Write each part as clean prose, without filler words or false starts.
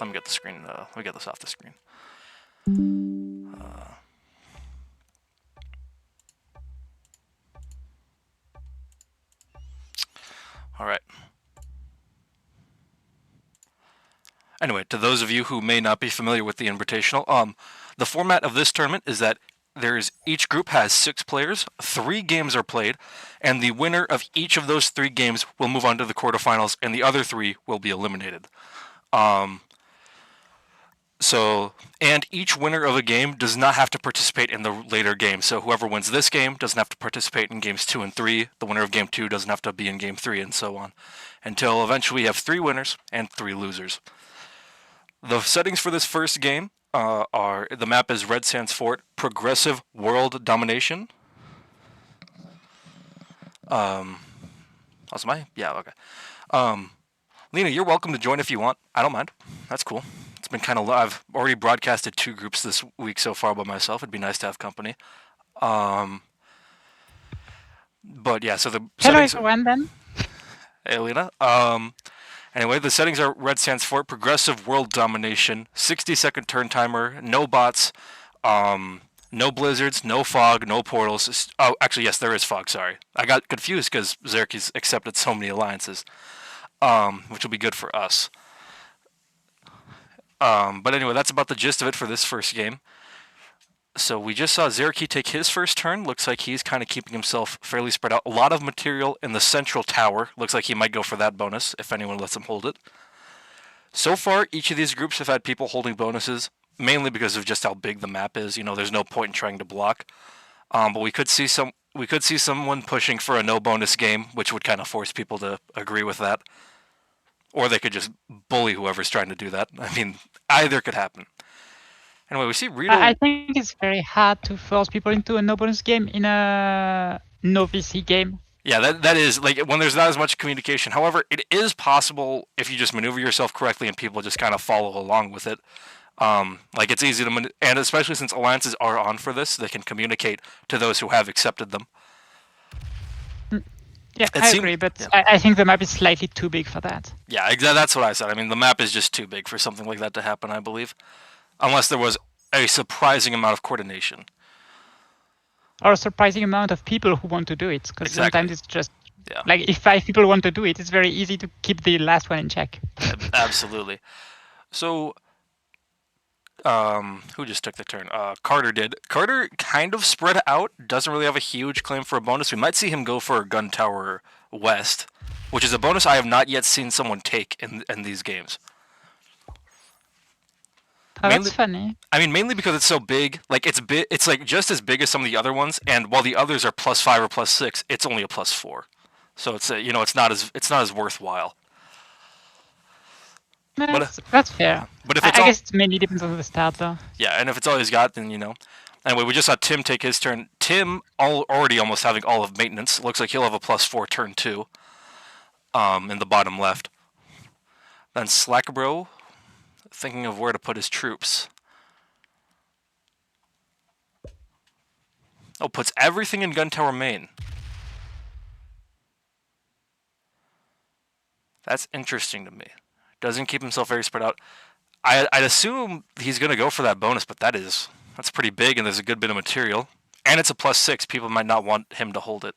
Let me get the screen. Let me get this off the screen. All right. Anyway, to those of you who may not be familiar with the Invitational, the format of this tournament is that each group has 6 players, 3 games are played, and the winner of each of those 3 games will move on to the quarterfinals, and the other 3 will be eliminated. And each winner of a game does not have to participate in the later game. So whoever wins this game doesn't have to participate in games 2 and 3. The winner of game 2 doesn't have to be in game 3, and so on, until eventually we have 3 winners and 3 losers. The settings for this first game are the map is Red Sands Fort, Progressive World Domination. How's my? Yeah, okay. Lena, you're welcome to join if you want. I don't mind. That's cool. It's been kind of. I've already broadcasted 2 groups this week so far by myself. It'd be nice to have company. But yeah, so the Hello settings. everyone then. Hey, Lena. Anyway, the settings are Red Sands Fort, Progressive World Domination, 60-second turn timer, no bots, no blizzards, no fog, no portals. Oh, actually, yes, there is fog, sorry. I got confused because Xerxes accepted so many alliances, which will be good for us. But anyway, that's about the gist of it for this first game. So we just saw Xerxes take his first turn. Looks like he's kind of keeping himself fairly spread out. A lot of material in the central tower. Looks like he might go for that bonus if anyone lets him hold it. So far, each of these groups have had people holding bonuses, mainly because of just how big the map is. You know, there's no point in trying to block. But we could see someone pushing for a no bonus game, which would kind of force people to agree with that. Or they could just bully whoever's trying to do that. I mean, either could happen. Anyway, we see Rito. I think it's very hard to force people into a no bonus game in a no VC game. Yeah, that is, like, when there's not as much communication. However, it is possible if you just maneuver yourself correctly and people just kind of follow along with it. Like, it's easy to, and especially since alliances are on for this, they can communicate to those who have accepted them. Yeah, I agree, but yeah. I think the map is slightly too big for that. Yeah, exactly. That's what I said. I mean, the map is just too big for something like that to happen, I believe. Unless there was a surprising amount of coordination. Or a surprising amount of people who want to do it, because sometimes it's just, yeah. Like, if 5 people want to do it, it's very easy to keep the last one in check. Absolutely. So, who just took the turn? Carter did. Carter kind of spread out, doesn't really have a huge claim for a bonus. We might see him go for Gun Tower West, which is a bonus I have not yet seen someone take in these games. Oh, that's funny. I mean, mainly because it's so big. Like, it's like just as big as some of the other ones, and while the others are +5 or +6, it's only a +4. So it's it's not as worthwhile. That's fair. But if I guess it mainly depends on the start, though. Yeah, and if it's all he's got, then Anyway, we just saw Tim take his turn. Tim already almost having all of maintenance. Looks like he'll have a +4 turn 2. In the bottom left. Then Slackbro, thinking of where to put his troops. Oh, puts everything in Gun Tower Main. That's interesting to me. Doesn't keep himself very spread out. I'd assume he's going to go for that bonus, but that's pretty big, and there's a good bit of material. And it's a +6. People might not want him to hold it.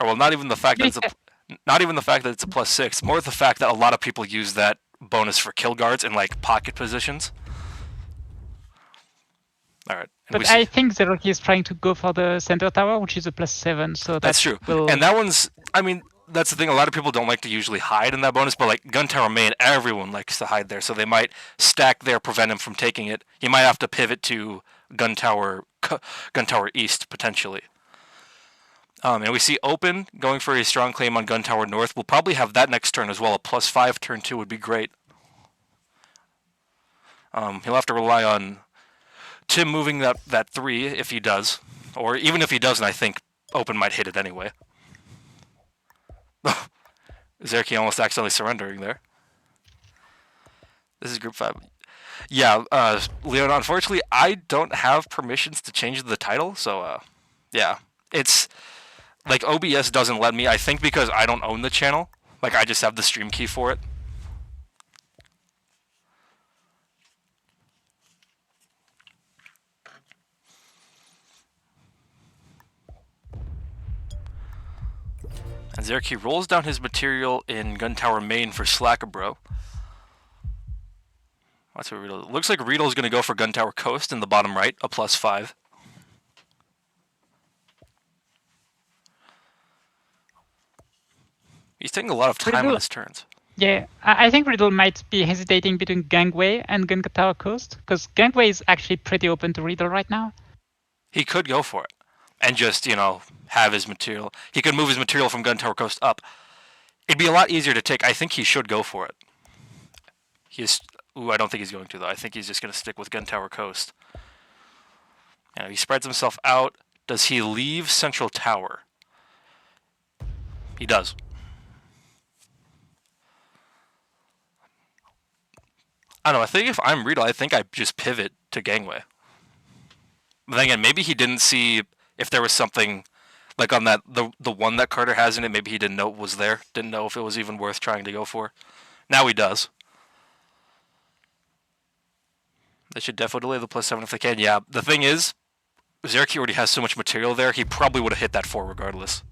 Or, well, not even the fact that it's a +6. More the fact that a lot of people use that bonus for kill guards in, like, pocket positions. All right. But I think Xerxes is trying to go for the center tower, which is a +7. So that's true. And that one's, I mean, that's the thing. A lot of people don't like to usually hide in that bonus, but like Gun Tower Main, everyone likes to hide there. So they might stack there, prevent him from taking it. You might have to pivot to Gun Tower East potentially. And we see Open going for a strong claim on Gun Tower North. We'll probably have that next turn as well. A +5 turn 2 would be great. He'll have to rely on Tim moving that 3 if he does. Or even if he doesn't, I think Open might hit it anyway. Xerxes almost accidentally surrendering there. This is Group 5. Yeah, Leon, unfortunately, I don't have permissions to change the title, so, yeah. It's, like, OBS doesn't let me, I think because I don't own the channel. Like, I just have the stream key for it. And Zerky rolls down his material in Gun Tower main for Slackabro. That's what Riedel. Looks like Riedel's going to go for Gun Tower Coast in the bottom right, a +5. He's taking a lot of time on his turns. Yeah, I think Riddle might be hesitating between Gangway and Gun Tower Coast, because Gangway is actually pretty open to Riddle right now. He could go for it and just, have his material. He could move his material from Gun Tower Coast up. It'd be a lot easier to take. I think he should go for it. I don't think he's going to, though. I think he's just going to stick with Gun Tower Coast. He spreads himself out. Does he leave Central Tower? He does. I don't know. I think if I'm Riedel, I think I just pivot to Gangway. But then again, maybe he didn't see if there was something like on that the one that Carter has in it. Maybe he didn't know it was there. Didn't know if it was even worth trying to go for. Now he does. They should definitely delay the +7 if they can. Yeah, the thing is, Zerky already has so much material there, he probably would have hit that 4 regardless.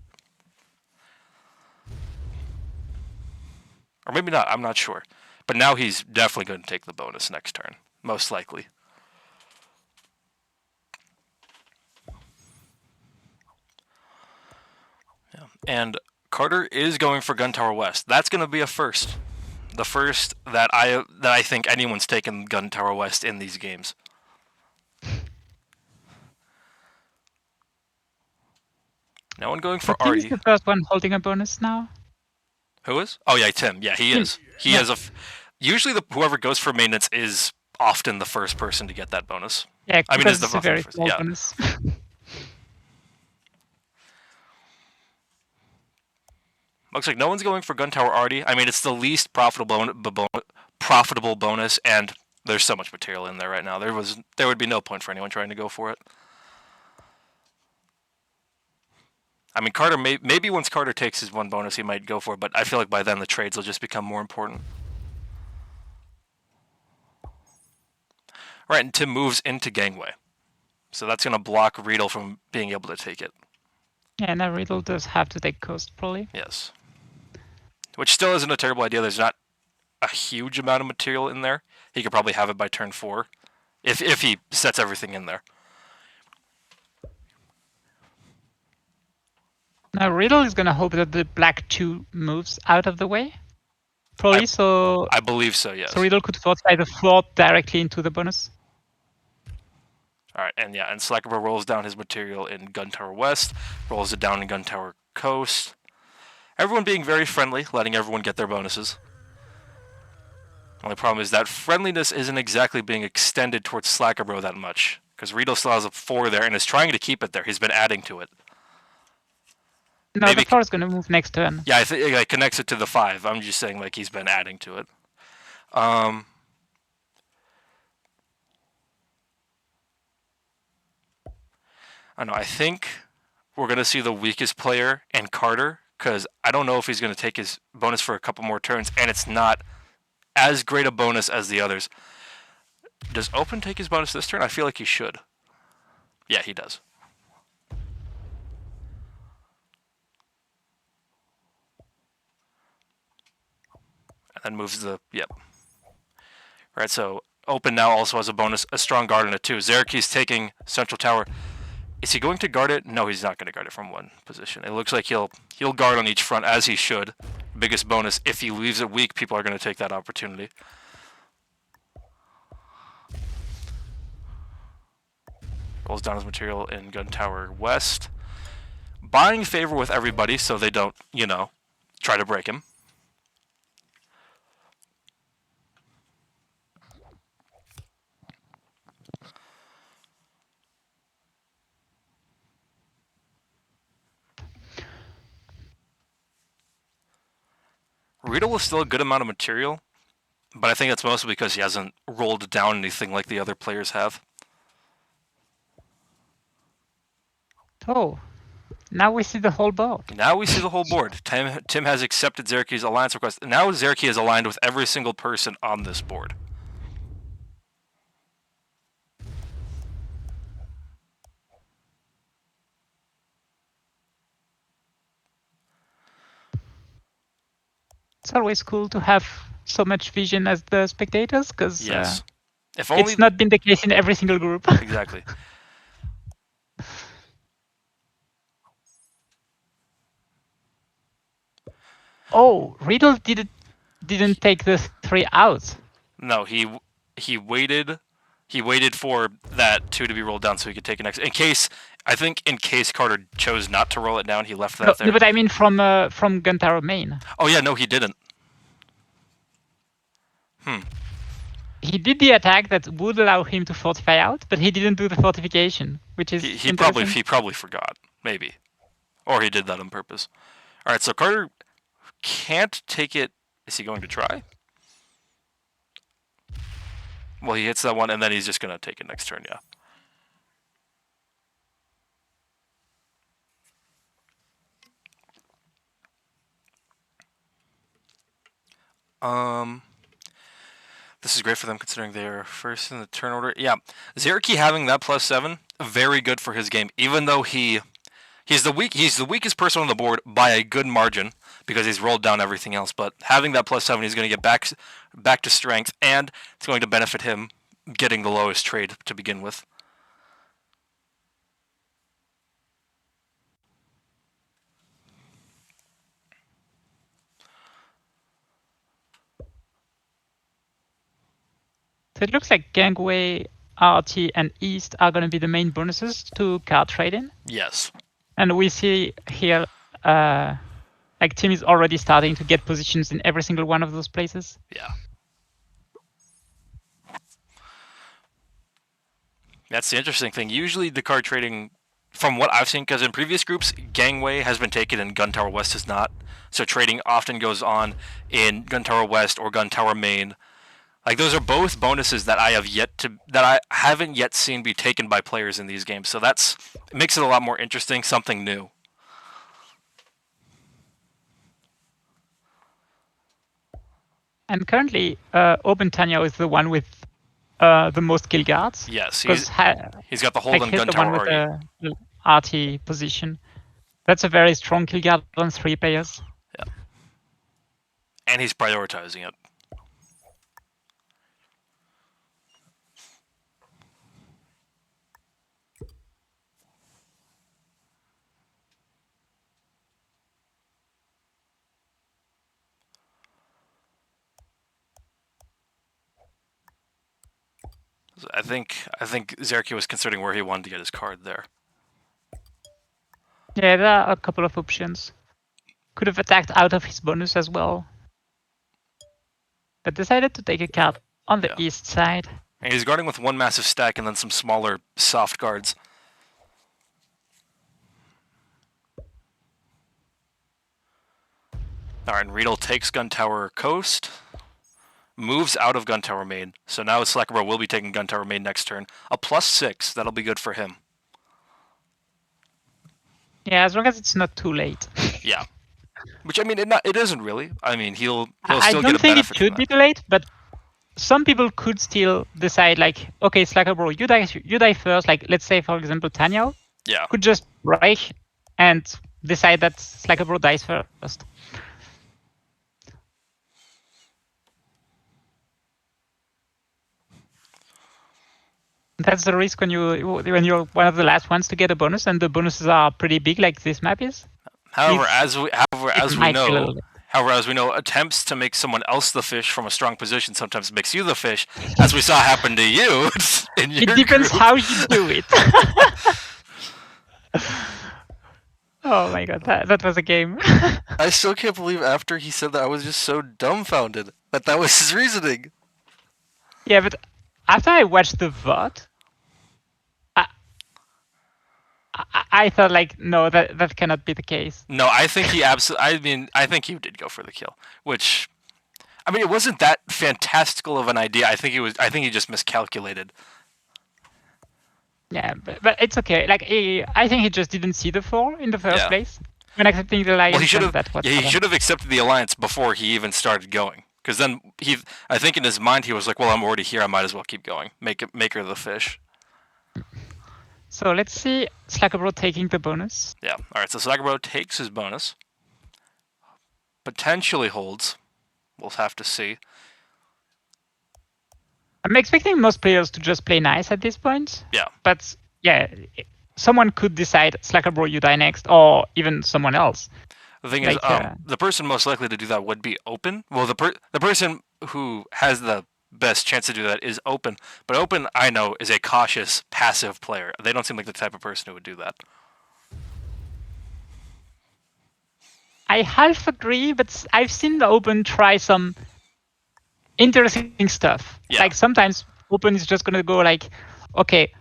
Or maybe not, I'm not sure. But now he's definitely going to take the bonus next turn. Most likely. Yeah. And Carter is going for Gun Tower West. That's going to be a first. The first that I think anyone's taken Gun Tower West in these games. No one going for Tim Artie. is the first one holding a bonus now. Who is? Oh yeah, Tim. Yeah, he is. He has a. Usually, whoever goes for maintenance is often the first person to get that bonus. Yeah, I mean, because it's it's a very small yeah. bonus. Looks like no one's going for Gun Tower Artie. I mean, it's the least profitable bonus, and there's so much material in there right now. There would be no point for anyone trying to go for it. I mean, Carter maybe once Carter takes his one bonus, he might go for it, but I feel like by then the trades will just become more important. Right, and Tim moves into Gangway. So that's going to block Riedel from being able to take it. Yeah, now Riddle does have to take Coast, probably. Yes. Which still isn't a terrible idea. There's not a huge amount of material in there. He could probably have it by turn 4. If he sets everything in there. Now Riddle is going to hope that the black 2 moves out of the way. Probably, so... I believe so, yes. So Riddle could fortify the floor directly into the bonus. Alright, and Slackabro rolls down his material in Gun Tower West, rolls it down in Gun Tower Coast. Everyone being very friendly, letting everyone get their bonuses. Only problem is that friendliness isn't exactly being extended towards Slackabro that much, because Riedel still has a 4 there and is trying to keep it there. He's been adding to it. No, maybe the 4 is going to move next turn. Yeah, I think it connects it to the 5. I'm just saying, like, he's been adding to it. I don't know. I think we're going to see the weakest player in Carter, because I don't know if he's going to take his bonus for a couple more turns, and it's not as great a bonus as the others. Does Open take his bonus this turn? I feel like he should. Yeah, he does. And then moves the... Yep. Right, so Open now also has a bonus, a strong guard on it too. Zeraki's taking Central Tower. Is he going to guard it? No, he's not going to guard it from one position. It looks like he'll guard on each front, as he should. Biggest bonus, if he leaves it weak, people are going to take that opportunity. Rolls down his material in Gun Tower West. Buying favor with everybody so they don't, try to break him. Riedel is still a good amount of material, but I think that's mostly because he hasn't rolled down anything like the other players have. Oh, now we see the whole board. Now we see the whole board. Tim has accepted Zeraki's alliance request. Now Zeraki is aligned with every single person on this board. It's always cool to have so much vision as the spectators, because Yes. If only it's not been the case in every single group. exactly. Oh, Riddle didn't take the 3 out. No, he waited. He waited for that 2 to be rolled down so he could take it next. In case Carter chose not to roll it down, he left that No, there. but I mean from Guntaro main. Oh yeah, no, he didn't. He did the attack that would allow him to fortify out, but he didn't do the fortification, which is He interesting. probably forgot, maybe, or he did that on purpose. All right, so Carter can't take it. Is he going to try? Well, he hits that one, and then he's just gonna take it next turn. Yeah. This is great for them considering they're first in the turn order. Yeah, Zeraki having that +7, very good for his game. Even though he's the weakest person on the board by a good margin because he's rolled down everything else. But having that +7, he's going to get back to strength, and it's going to benefit him getting the lowest trade to begin with. So it looks like Gangway, RT, and East are going to be the main bonuses to card trading. Yes. And we see here, like Tim is already starting to get positions in every single one of those places. Yeah. That's the interesting thing. Usually the card trading, from what I've seen, because in previous groups, Gangway has been taken and Gun Tower West is not. So trading often goes on in Gun Tower West or Gun Tower Main. Like those are both bonuses that I haven't yet seen be taken by players in these games. So it makes it a lot more interesting, something new. And currently, Open Tanya is the one with the most kill guards. Yes, he's got the hold on Gun the Tower one with already. the RT position. That's a very strong kill guard on 3 players. Yeah. And he's prioritizing it. I think Zeraki was considering where he wanted to get his card there. Yeah, there are a couple of options. Could have attacked out of his bonus as well. But decided to take a card on the east side. And he's guarding with one massive stack and then some smaller soft guards. Alright, and Riedel takes Gun Tower Coast, moves out of Gun Tower Main. So now Slackbro will be taking Gun Tower Main next turn. A +6, that'll be good for him. Yeah, as long as it's not too late. Yeah. Which, I mean, it isn't really. I mean, he'll still get a benefit. I don't think it should be too late, but some people could still decide, like, okay, Slackbro, you die first. Like, let's say, for example, Tanya could just break and decide that Slackbro dies first. That's the risk when you're one of the last ones to get a bonus, and the bonuses are pretty big, like this map is. However, as we know, attempts to make someone else the fish from a strong position sometimes makes you the fish, as we saw happen to you. It depends how you do it. Oh my god, that was a game. I still can't believe after he said that, I was just so dumbfounded that was his reasoning. Yeah, but after I watched the VOD, I thought, like, no, that cannot be the case. No, I think he I think he did go for the kill, which, I mean, it wasn't that fantastical of an idea. I think he just miscalculated. Yeah, but it's okay. Like, I think he just didn't see the 4 in the first place. When accepting the alliance, well, he should have accepted the alliance before he even started going. Because then I think in his mind he was like, well, I'm already here. I might as well keep going. Make her the fish. So let's see Slackbro taking the bonus. Yeah. All right. So Slackbro takes his bonus. Potentially holds. We'll have to see. I'm expecting most players to just play nice at this point. Yeah. But yeah, someone could decide Slacker Bro, you die next, or even someone else. The thing is, the person most likely to do that would be Open. Well, the person who has the best chance to do that is Open. But Open, I know, is a cautious, passive player. They don't seem like the type of person who would do that. I half agree, but I've seen the Open try some interesting stuff. Yeah. Like sometimes Open is just gonna go like, okay,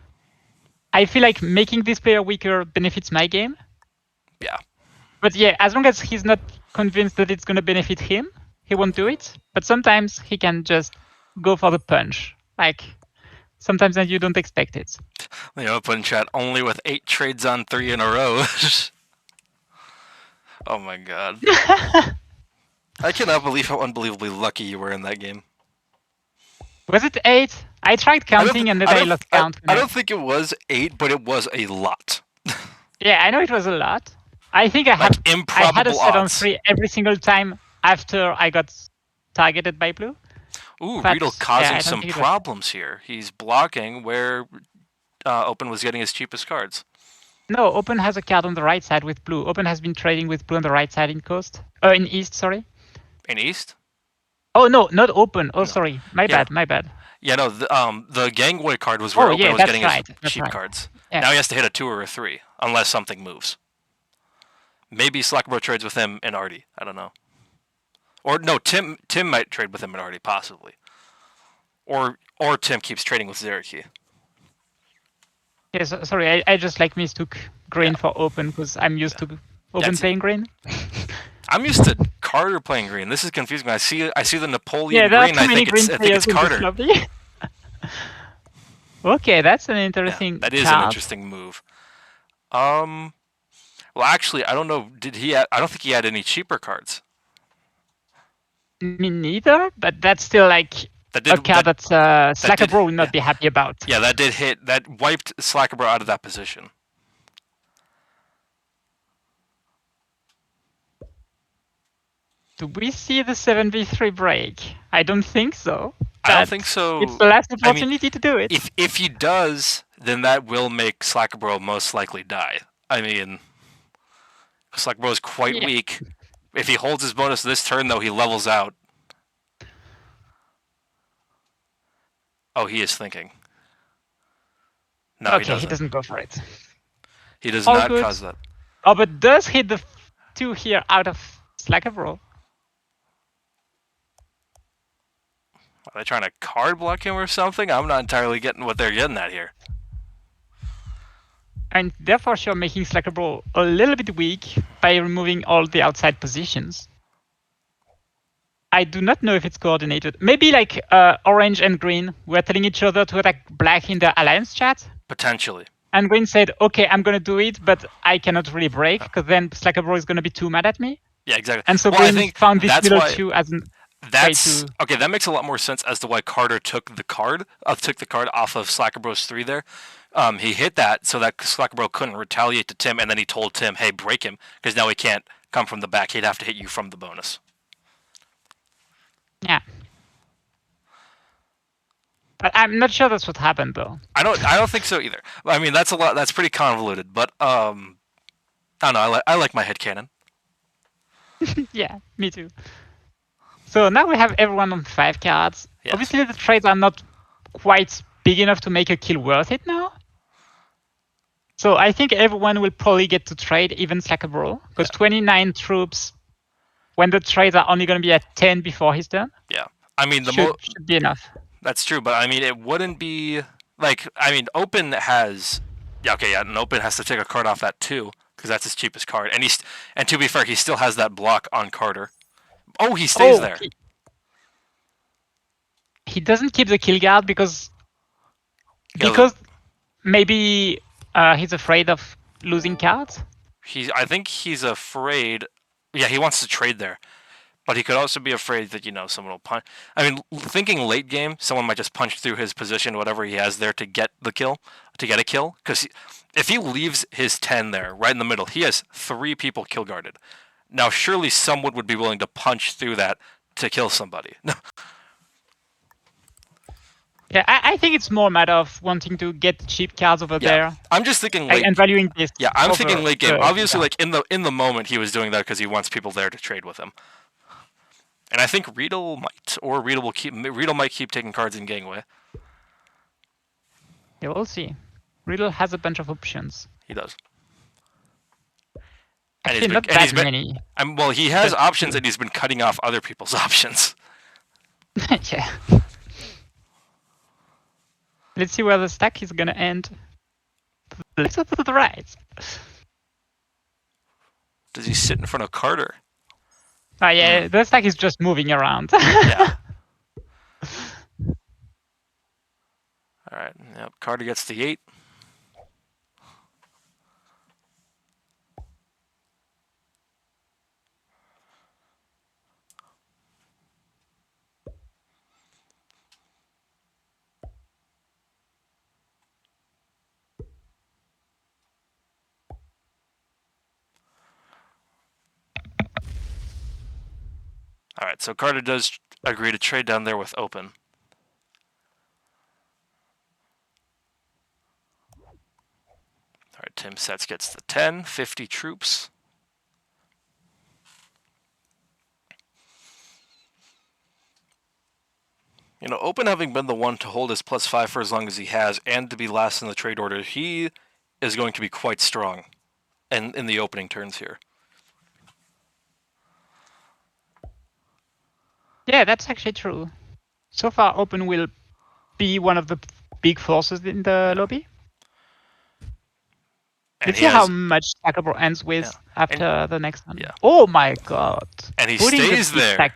I feel like making this player weaker benefits my game. Yeah. But yeah, as long as he's not convinced that it's gonna benefit him, he won't do it. But sometimes he can just go for the punch. Like sometimes that you don't expect it. The Open chat only with 8 trades on 3 in a row. Oh my god. I cannot believe how unbelievably lucky you were in that game. Was it 8? I tried counting and then I lost count. I don't think it was 8, but it was a lot. Yeah, I know it was a lot. I think I had a set on 3 every single time after I got targeted by blue. Ooh, Riedel causing some problems here. He's blocking where Open was getting his cheapest cards. No, Open has a card on the right side with blue. Open has been trading with blue on the right side in in East, sorry. In East? Oh no, not Open. Oh, no. Sorry, my bad. Yeah, no, the Gangway card was where Open was getting his cheap cards. Yeah. Now he has to hit a 2 or a 3, unless something moves. Maybe Slackbro trades with him and Artie. I don't know. Or no, Tim might trade with him and Artie, possibly. Or Tim keeps trading with Zeraki. Yes, sorry, I just mistook green for Open because I'm used to Open playing green. I'm used to Carter playing green. This is confusing. I see the Napoleon green. I think it's Carter. Okay, that's an interesting. That is an interesting move. Well, actually, I don't know. I don't think he had any cheaper cards. Me neither, but that's still a card that Slacker would not be happy about. Yeah, that did hit. That wiped Slacker out of that position. Do we see the 7v3 break? I don't think so. I don't think so. It's the last opportunity to do it. If he does, then that will make Slacker most likely die. I mean, Slacker is quite weak. If he holds his bonus this turn, though, he levels out. Oh, he is thinking. No, okay, he doesn't go for it. He does not cause that. Oh, but does hit the 2 here out of Slacker Bro. Are they trying to card block him or something? I'm not entirely getting what they're getting at here. And therefore, you're making Slacker Bro a little bit weak by removing all the outside positions. I do not know if it's coordinated. Maybe orange and green were telling each other to attack black in the alliance chat? Potentially. And green said, okay, I'm going to do it, but I cannot really break because then Slacker Bro is going to be too mad at me. Yeah, exactly. And so green found this middle 2 as an okay, that makes a lot more sense as to why Carter took the card off of Slacker Bro's 3 there. He hit that so that Slacker Bro couldn't retaliate to Tim, and then he told Tim, hey, break him, because now he can't come from the back. He'd have to hit you from the bonus. Yeah. But I'm not sure that's what happened, though. I don't think so either. I mean, that's a lot. That's pretty convoluted, but I don't know. I like my headcanon. Yeah, me too. So now we have everyone on 5 cards. Yes. Obviously, the trades are not quite big enough to make a kill worth it now. So I think everyone will probably get to trade, even Slacker Bro, because 29 troops, when the trades are only going to be at 10 before his turn. Yeah, I mean, should be enough. That's true, but I mean, it wouldn't be Open has, and Open has to take a card off that too, because that's his cheapest card, and to be fair, he still has that block on Carter. Oh, he stays there. He doesn't keep the kill guard because maybe he's afraid of losing cards. I think he's afraid. Yeah, he wants to trade there, but he could also be afraid that someone will punch. I mean, thinking late game, someone might just punch through his position, whatever he has there, to get a kill. Because if he leaves his 10 there, right in the middle, he has 3 people kill guarded. Now, surely someone would be willing to punch through that to kill somebody. Yeah, I think it's more a matter of wanting to get cheap cards over there. I'm just thinking late and valuing this. Yeah, I'm thinking late game. Obviously, like in the moment, he was doing that because he wants people there to trade with him. And I think Riedel might keep taking cards in gangway. Yeah, we'll see. Riedel has a bunch of options. He does. Actually, not that many. Well, he has options, and he's been cutting off other people's options. Yeah. Let's see where the stack is gonna end. Let's go to the right. Does he sit in front of Carter? Oh yeah, the stack is just moving around. Yeah. All right. Yep. Carter gets the 8. All right, so Carter does agree to trade down there with open. All right, Tim Setz gets the 10, 50 troops. You know, Open having been the one to hold his +5 for as long as he has and to be last in the trade order, he is going to be quite strong in the opening turns here. Yeah, that's actually true. So far, Open will be one of the big forces in the lobby. Let's see how much Stackable ends with after the next one. Yeah. Oh my god. And he stays there.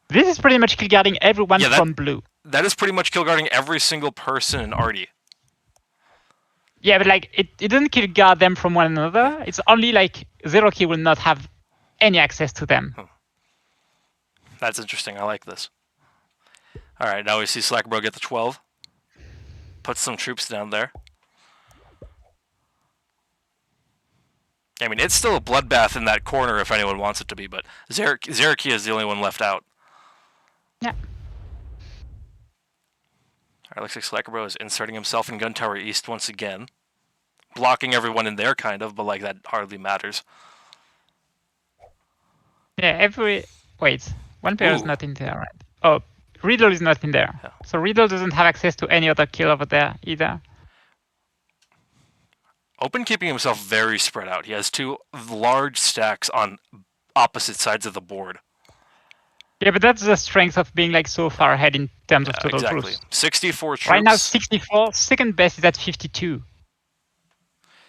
This is pretty much killguarding everyone from blue. That is pretty much killguarding every single person in Artie. Yeah, but like it doesn't killguard them from one another. It's only like Zero Key will not have any access to them. That's interesting. I like this. All right, now we see Slackbro get the 12. Puts some troops down there. I mean, it's still a bloodbath in that corner if anyone wants it to be, but Zeraki is the only one left out. Yeah. All right, looks like Slackbro is inserting himself in Gun Tower East once again. Blocking everyone in there, kind of, but like that hardly matters. Yeah, Wait, one player is not in there, right? Oh, Riddle is not in there. Yeah. So Riddle doesn't have access to any other kill over there either. Open keeping himself very spread out. He has 2 large stacks on opposite sides of the board. Yeah, but that's the strength of being like so far ahead in terms of total troops. 64 troops. Right now, 64. Second best is at 52.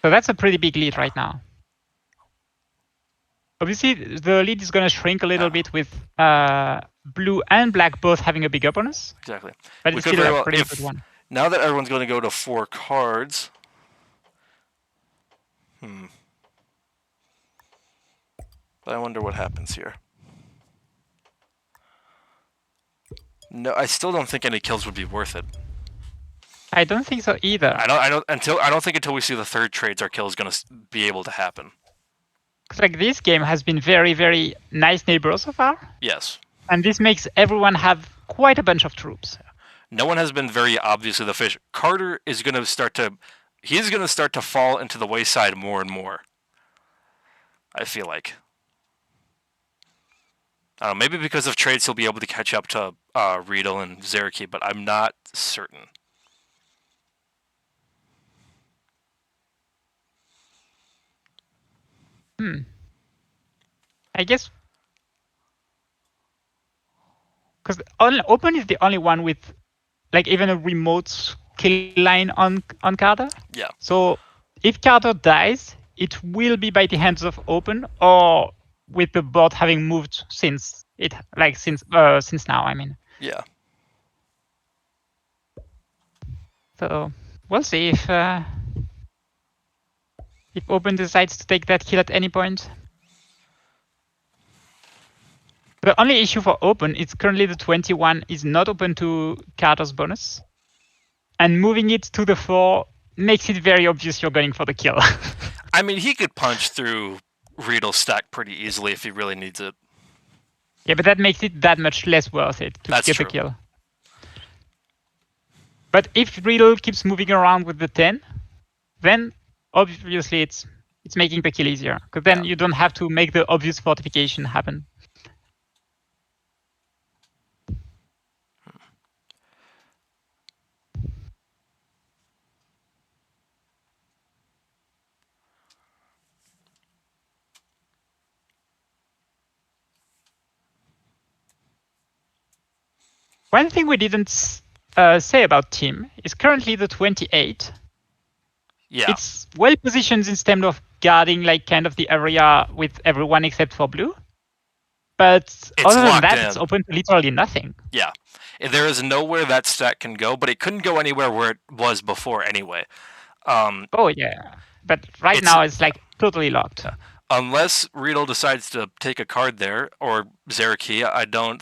So that's a pretty big lead right now. Obviously, the lead is going to shrink a little bit with blue and black both having a bigger bonus. Exactly. But it's still a pretty good one. Now that everyone's going to go to 4 cards... But I wonder what happens here. No, I still don't think any kills would be worth it. I don't think so either. I don't think until we see the 3rd trades our kill is going to be able to happen. Because like this game has been very, very nice neighbor so far. Yes. And this makes everyone have quite a bunch of troops. No one has been very obviously the fish. Carter is going to start to fall into the wayside more and more. I feel like. Maybe because of trades he'll be able to catch up to Riedel and Zeraki, but I'm not certain. I guess because Open is the only one with like even a remote kill line on Carter. Yeah. So if Carter dies, it will be by the hands of Open or with the board having moved since now. I mean. Yeah. So we'll see if Open decides to take that kill at any point. The only issue for Open is currently the 21 is not open to Carter's bonus. And moving it to the 4 makes it very obvious you're going for the kill. I mean, he could punch through Riedel's stack pretty easily if he really needs it. Yeah, but that makes it that much less worth it to get the kill. But if Riddle keeps moving around with the 10, then obviously it's making the kill easier, because then you don't have to make the obvious fortification happen. One thing we didn't say about Team is currently the 28. Yeah. It's well positioned in terms of guarding like kind of the area with everyone except for blue. But other than that, it's open to literally nothing. Yeah. There is nowhere that stat can go, but it couldn't go anywhere where it was before anyway. Oh, yeah. But right now it's like totally locked. Unless Riedel decides to take a card there, or Zeraki, I don't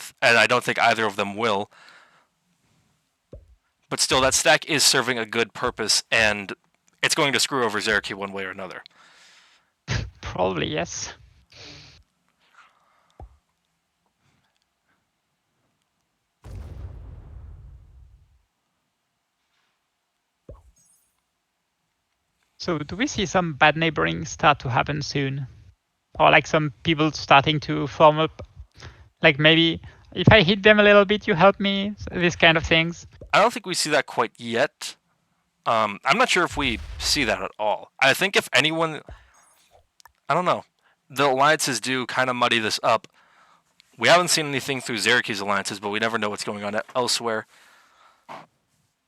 think either of them will. But still, that stack is serving a good purpose, and it's going to screw over Zeraki one way or another. Probably, yes. So do we see some bad neighboring start to happen soon? Or like some people starting to form up? Like maybe if I hit them a little bit, you help me? These kind of things. I don't think we see that quite yet. I'm not sure if we see that at all. I think if anyone... I don't know. The alliances do kind of muddy this up. We haven't seen anything through Zeraki's alliances, but we never know what's going on elsewhere.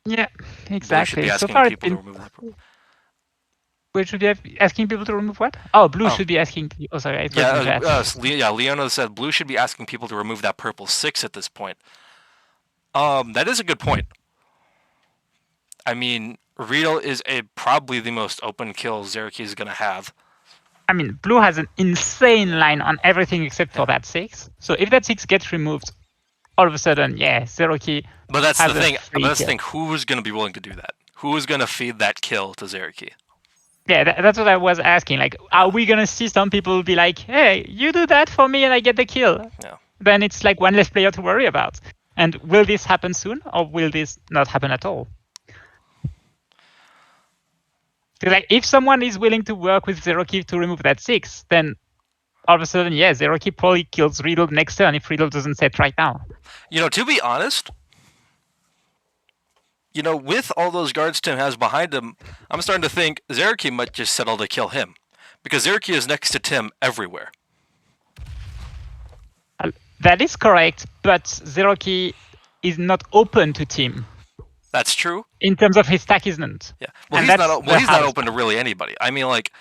Yeah, exactly. So far it's been... Blue should be asking people to remove what? Oh, blue should be asking... Oh, sorry. Leona said blue should be asking people to remove that purple 6 at this point. That is a good point. I mean, Riedel is probably the most open kill Zeraki is going to have. I mean, blue has an insane line on everything except for that 6. So if that 6 gets removed, all of a sudden, yeah, Zeraki. But that's the thing. Who's going to be willing to do that? Who is going to feed that kill to Zeraki? Yeah, that's what I was asking. Like, are we going to see some people be like, hey, you do that for me and I get the kill? Yeah. Then it's like one less player to worry about. And will this happen soon, or will this not happen at all? Like, if someone is willing to work with Zeraki to remove that 6, then all of a sudden, yeah, Zeraki probably kills Riddle next turn if Riddle doesn't set right now. To be honest, with all those guards Tim has behind him, I'm starting to think Zeraki might just settle to kill him. Because Zeraki is next to Tim everywhere. That is correct, but Zeraki is not open to Tim. That's true. In terms of his stack, isn't. Yeah. Well, he's not open to really anybody. I mean, like,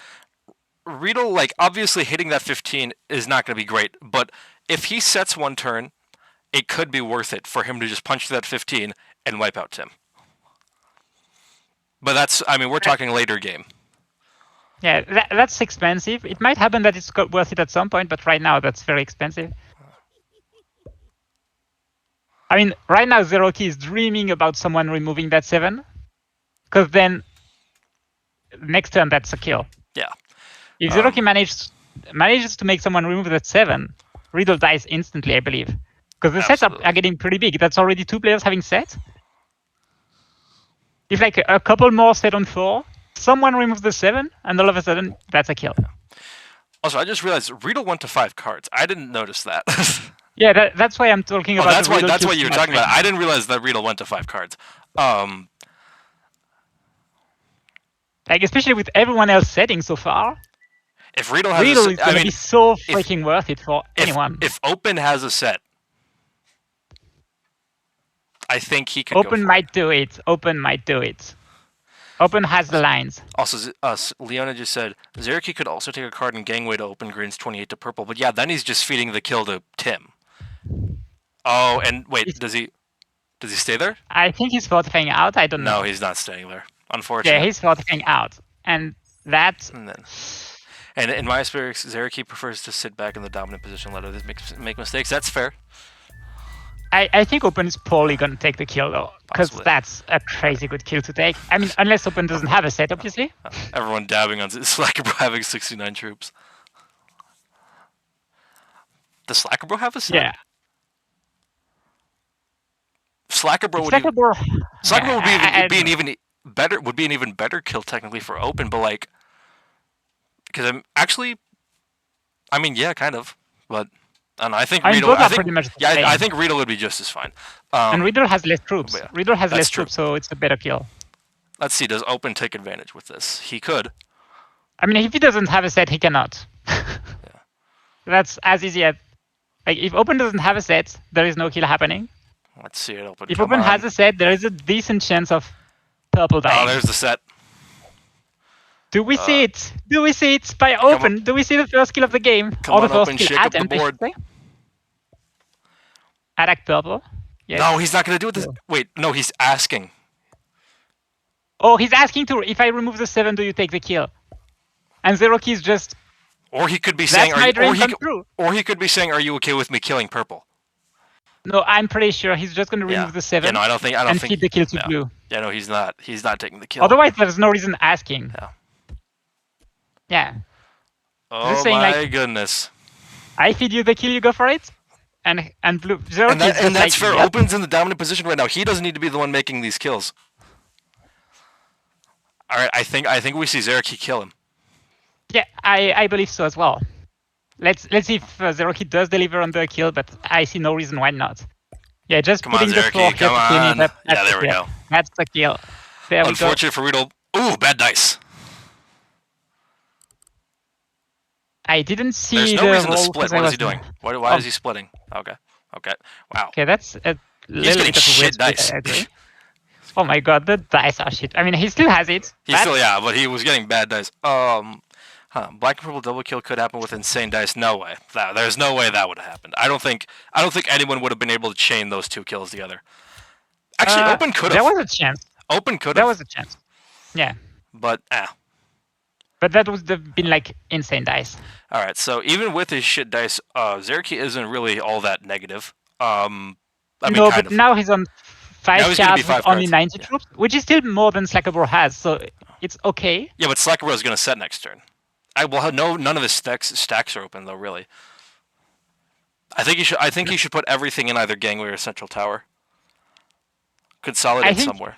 Riedel, like, obviously hitting that 15 is not going to be great, but if he sets one turn, it could be worth it for him to just punch through that 15 and wipe out Tim. But we're talking later game. Yeah, that's expensive. It might happen that it's worth it at some point, but right now that's very expensive. I mean, right now Zeraki is dreaming about someone removing that 7, because then next turn that's a kill. Yeah. If Zeraki manages to make someone remove that 7, Riddle dies instantly, I believe, because the sets are getting pretty big. That's already 2 players having set. If like a couple more set on 4, someone removes the 7, and all of a sudden that's a kill. Also, I just realized Riddle went to 5 cards. I didn't notice that. Yeah, that's why I'm talking about. That's what you're talking about. I didn't realize that Riddle went to 5 cards. Like, especially with everyone else setting so far. If Riddle has is going to be so freaking worth it for anyone. If Open has a set, I think he could. Open might do it. Open might do it. Open has the lines. Also, Leona just said Zeraki could also take a card in gangway to open greens 28 to purple, but yeah, then he's just feeding the kill to Tim. Oh, and wait, does he stay there? I think he's fortifying out. I don't know. No, he's not staying there. Unfortunately. Yeah, he's fortifying out, and that. And in my experience, Zeraki prefers to sit back in the dominant position, let others make mistakes. That's fair. I think Open is probably going to take the kill, though, because that's a crazy good kill to take. I mean, unless Open doesn't have a set, obviously. Everyone dabbing on Slacker having 69 troops. Does Slacker Bro have a set? Yeah. Slacker Bro would be an even better kill technically for open, but like, because I'm actually, I mean, yeah, kind of, but I don't know. I think Riddle. Both are pretty much the same. I think Riddle would be just as fine. And Riddle has less troops. Yeah, Riddle has less troops, so it's a better kill. Let's see. Does open take advantage with this? He could. I mean, if he doesn't have a set, he cannot. Yeah. That's as easy as. Like, if open doesn't have a set, there is no kill happening. Let's see it open. If open has a set, there is a decent chance of purple dying. Oh, there's the set. Do we see it? Do we see it by open? Do we see the first kill of the game? Or the first kill attempt, I should say? Attack purple? Yes. No, he's not going to do it. Wait, no, he's asking. Oh, he's asking to, if I remove the 7, do you take the kill? And Zero-Key is just... Or he could be saying, or he could be saying, "Are you okay with me killing purple?" No, I'm pretty sure he's just going to remove the 7. Yeah, no, I don't think. And feed the kill to blue. Yeah, no, he's not. He's not taking the kill. Otherwise, there's no reason asking. Yeah. Yeah. Oh my goodness! I feed you the kill, you go for it, and blue. And that's fair. Open's in the dominant position right now. He doesn't need to be the one making these kills. All right, I think we see Zero-Key kill him. Yeah, I believe so as well. Let's see if Zero-Key does deliver on the kill, but I see no reason why not. Yeah, just putting the 4 here to clean it up. Yeah, there we go. That's the kill. There we go. Unfortunate for Riddle. Ooh, bad dice. I didn't see There's no reason to split. What is he doing? Why is he splitting? Okay. Wow. Okay, that's a little bit of a weird dice. Oh my god, the dice are shit. I mean, he still has it. But he was getting bad dice. Black and purple double kill could happen with insane dice. No way. There's no way that would have happened. I don't think anyone would have been able to chain those 2 kills together. Actually, open could have. There was a chance. Open could have. There was a chance. Yeah. But But that would have been like insane dice. All right, so even with his shit dice, Zero-Key isn't really all that negative. But now he's on 5 cards with only 90 troops, which is still more than Slacker Bro has, so it's okay. Yeah, but Slacker Bro is going to set next turn. None of his stacks are open though. Really, I think he should put everything in either gangway or central tower. Consolidate somewhere.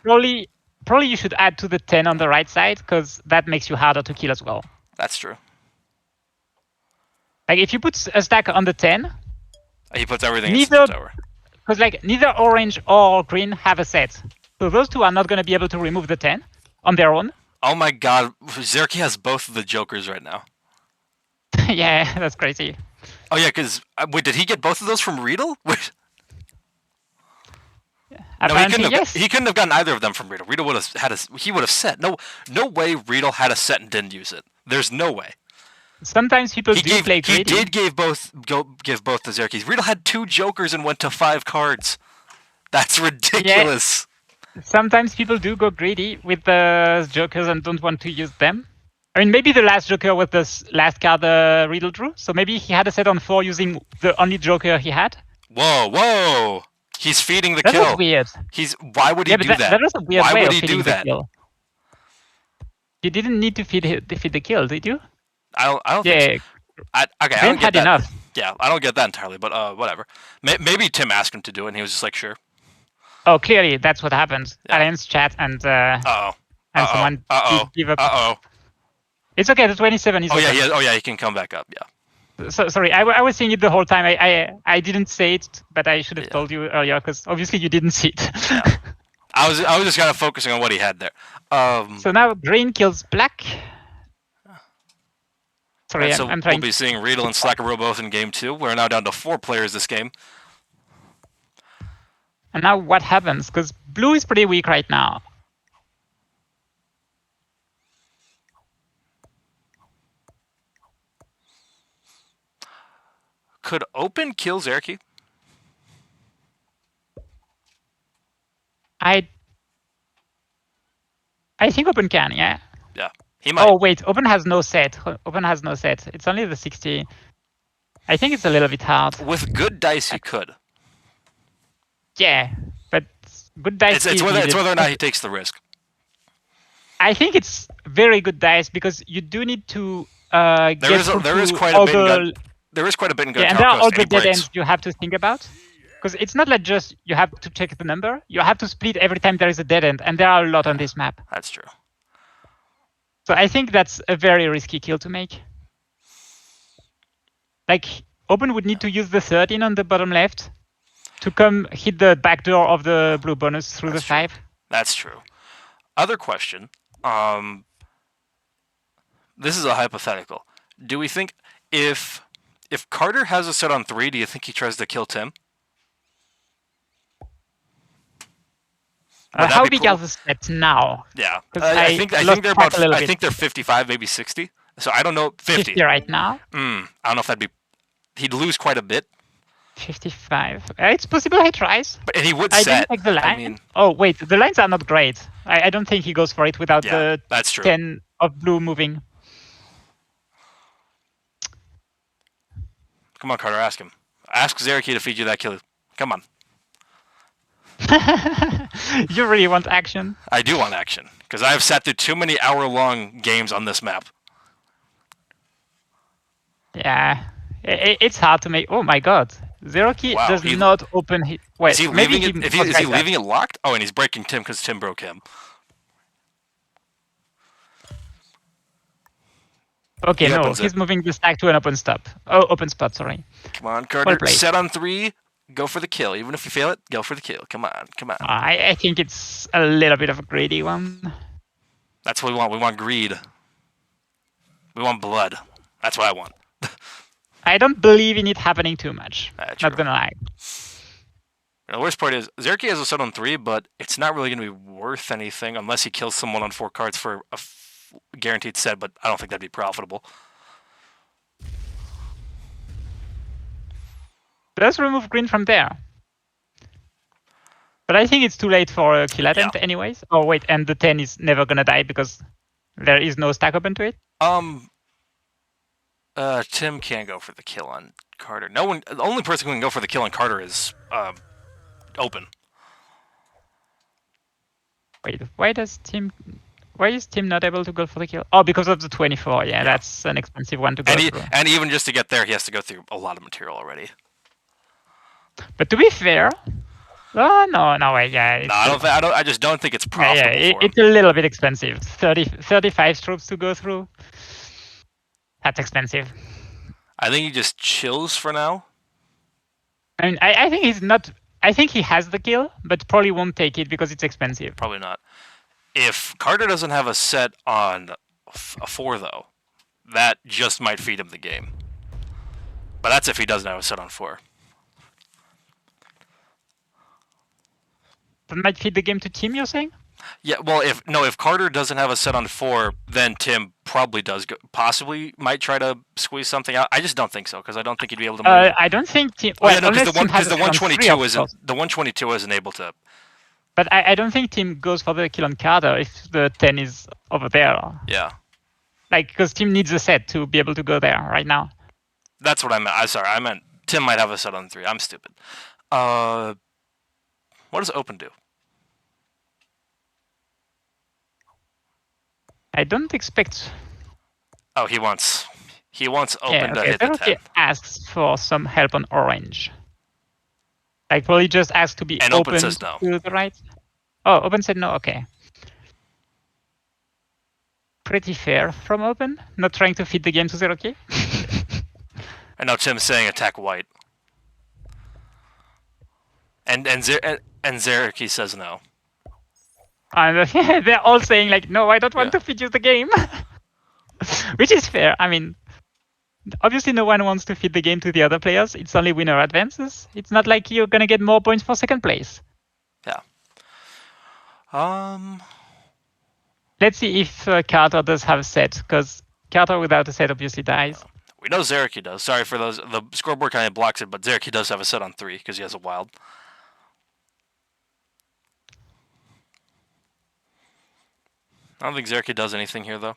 Probably you should add to the 10 on the right side, because that makes you harder to kill as well. That's true. Like, if you put a stack on the 10... He puts everything in central tower. Because, like, neither orange or green have a set. So those 2 are not going to be able to remove the 10 on their own. Oh my god, Zero-Key has both of the jokers right now. Yeah, that's crazy. Oh yeah, because... wait, did he get both of those from Riedel? No, he couldn't have gotten either of them from Riedel. Riedel would have had he would have set. No way Riedel had a set and didn't use it. There's no way. Sometimes people play greedy. He did give both the Zero-Keys. Riedel had 2 jokers and went to 5 cards. That's ridiculous. Yeah. Sometimes people do go greedy with the jokers and don't want to use them. I mean, maybe the last joker was the last card Riedel drew. So maybe he had a set on 4 using the only joker he had. Whoa. He's feeding the kill. That was weird. Why would he do that? That was a weird way of feeding the kill. You didn't need to feed the kill, did you? I don't think so. I don't get that. Enough. Yeah, I don't get that entirely, but whatever. Maybe Tim asked him to do it, and he was just like, sure. Oh, clearly, that's what happened. Yeah. Alliance chat and someone give up. It's okay, the 27 is okay. He can come back up, yeah. So, sorry, I was seeing it the whole time. I didn't say it, but I should have told you earlier, because obviously you didn't see it. Yeah. I was just kind of focusing on what he had there. So now green kills black. Sorry, right, I'm trying. We'll be seeing Riedel and Slacker Bro both in game 2. We're now down to 4 players this game. And now what happens? Because blue is pretty weak right now. Could open kill Zero-Key? I think open can, yeah. Yeah, he might. Oh wait, open has no set. Open has no set. It's only the 60. I think it's a little bit hard. With good dice, he could. Yeah, but good dice. It's whether or not he takes the risk. I think it's very good dice, because you do need to get there is quite a big gun. there is quite a bit in Good and there are all the dead ends you have to think about. Because it's not like just you have to check the number. You have to split every time there is a dead end, and there are a lot on this map. That's true. So I think that's a very risky kill to make. Like, Open would need to use the 13 on the bottom left to come hit the back door of the blue bonus through the 5. That's true. Other question. This is a hypothetical. Do we think if Carter has a set on 3, do you think he tries to kill Tim? How big are the sets now? Yeah, I think they're about. I think they're 55, maybe 60. So I don't know. 50 right now. I don't know if that'd be. He'd lose quite a bit. 55. It's possible he tries. But he would set. Didn't take the line. I mean, oh wait, the lines are not great. I don't think he goes for it without the that's true. 10 of blue moving. Come on, Carter, ask him. Ask Zeraki to feed you that kill. Come on. You really want action? I do want action, because I've sat through too many hour-long games on this map. Yeah, it's hard to make. Oh my god, Zeraki does not open. Wait, is he leaving it? Is he leaving it locked? Oh, and he's breaking Tim because Tim broke him. Okay, no, he's moving the stack to an open stop. Oh, open spot, sorry. Come on, Carter. Set on 3. Go for the kill. Even if you fail it, go for the kill. Come on, come on. I think it's a little bit of a greedy one. That's what we want. We want greed. We want blood. That's what I want. I don't believe in it happening too much. Not gonna lie. The worst part is Zeraki has a set on 3, but it's not really gonna be worth anything unless he kills someone on 4 cards for a guaranteed set. But I don't think that'd be profitable. Let's remove green from there. But I think it's too late for a kill attempt anyways. Oh wait, and the 10 is never gonna die because there is no stack open to it? Tim can't go for the kill on Carter. No one. The only person who can go for the kill on Carter is Open. Wait, why is Tim not able to go for the kill? Oh, because of the 24. Yeah, that's an expensive one to go through. And even just to get there, he has to go through a lot of material already. But to be fair, no, yeah. I just don't think it's profitable. Yeah, it's a little bit expensive. 35 troops to go through. That's expensive. I think he just chills for now. I mean, I think he's not. I think he has the kill, but probably won't take it because it's expensive. Probably not. If Carter doesn't have a set on a 4, though, that just might feed him the game. But that's if he doesn't have a set on 4. That might feed the game to Tim, you're saying? Yeah, well, if Carter doesn't have a set on 4, then Tim probably does. Possibly might try to squeeze something out. I just don't think so because I don't think he'd be able to move. I don't think Tim. Well, because the 122 isn't able to. But I don't think Tim goes for the kill on Carter if the 10 is over there. Yeah. Like, because Tim needs a set to be able to go there right now. That's what I meant. I'm sorry. I meant Tim might have a set on 3. I'm stupid. What does Open do? I don't expect. Oh, he wants Open to hit the 10. Asks for some help on orange. Like, probably just asks to be open says no. To the right. Oh, Open said no. Okay. Pretty fair from Open. Not trying to feed the game to Zeraki. I know Tim's saying attack white. And Zeraki says no. And they're all saying like, no, I don't want to feed you the game. Which is fair. I mean, obviously no one wants to feed the game to the other players. It's only winner advances. It's not like you're going to get more points for second place. Yeah. Let's see if Carter does have a set, because Carter without a set obviously dies. We know Zeraki does. Sorry for those. The scoreboard kind of blocks it, but Zeraki does have a set on 3 because he has a wild. I don't think Zeraki does anything here, though.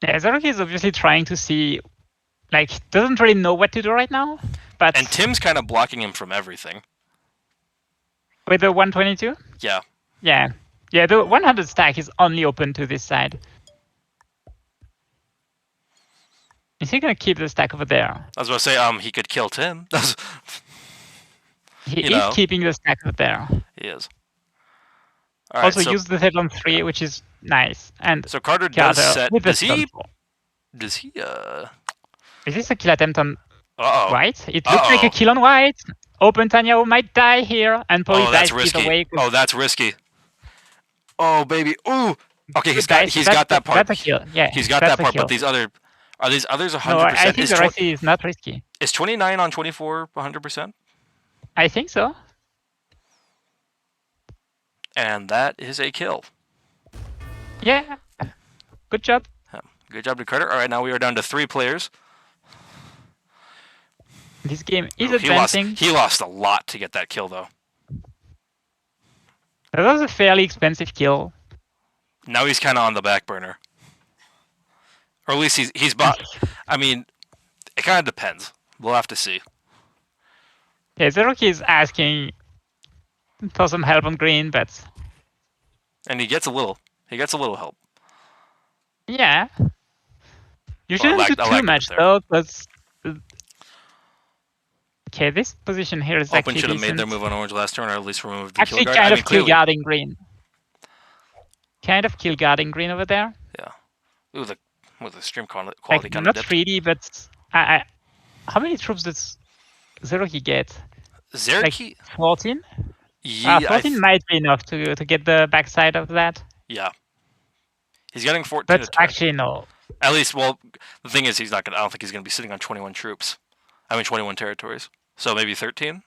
Yeah, Zeraki is obviously trying to see, like, doesn't really know what to do right now. But and Tim's kind of blocking him from everything. With the 122? Yeah. Yeah. Yeah, the 100 stack is only open to this side. Is he gonna keep the stack over there? I was about to say, he could kill Tim. He is keeping the stack over there. He is. All also, use the threat on 3, which is nice. And so Carter does set. With Does he? Is this a kill attempt on white? It looks like a kill on white. Open Tanya might die here, and probably dies either way. Oh, that's risky. Oh, baby. Ooh. Okay, he's got that part. That's a kill. Yeah, he's got that part. But these others 100%. No, I think the rest is not risky. Is 29 on 24 100%? I think so. And that is a kill. Yeah. Good job. Good job to Carter. All right, now we are down to 3 players. This game is advancing. He lost a lot to get that kill, though. That was a fairly expensive kill. Now he's kind of on the back burner. Or at least he's bought. I mean, it kind of depends. We'll have to see. Yeah, Zeroki is asking for some help on green, but... And he gets a little help. Yeah. You shouldn't do too much, though, because... Okay, this position here is Open should have made their move on orange last turn, or at least removed the kill guard. Kind of kill guarding green. Kind of kill guarding green over there. Yeah. Ooh, the stream quality like, kind of dipped. Not 3D, but how many troops does Zeroki get? Zeroki? Like 14? Yeah, 14 might be enough to get the backside of that. Yeah. He's getting 14. But actually, no. At least, well, the thing is, I don't think he's going to be sitting on 21 troops. I mean, 21 territories. So maybe 13?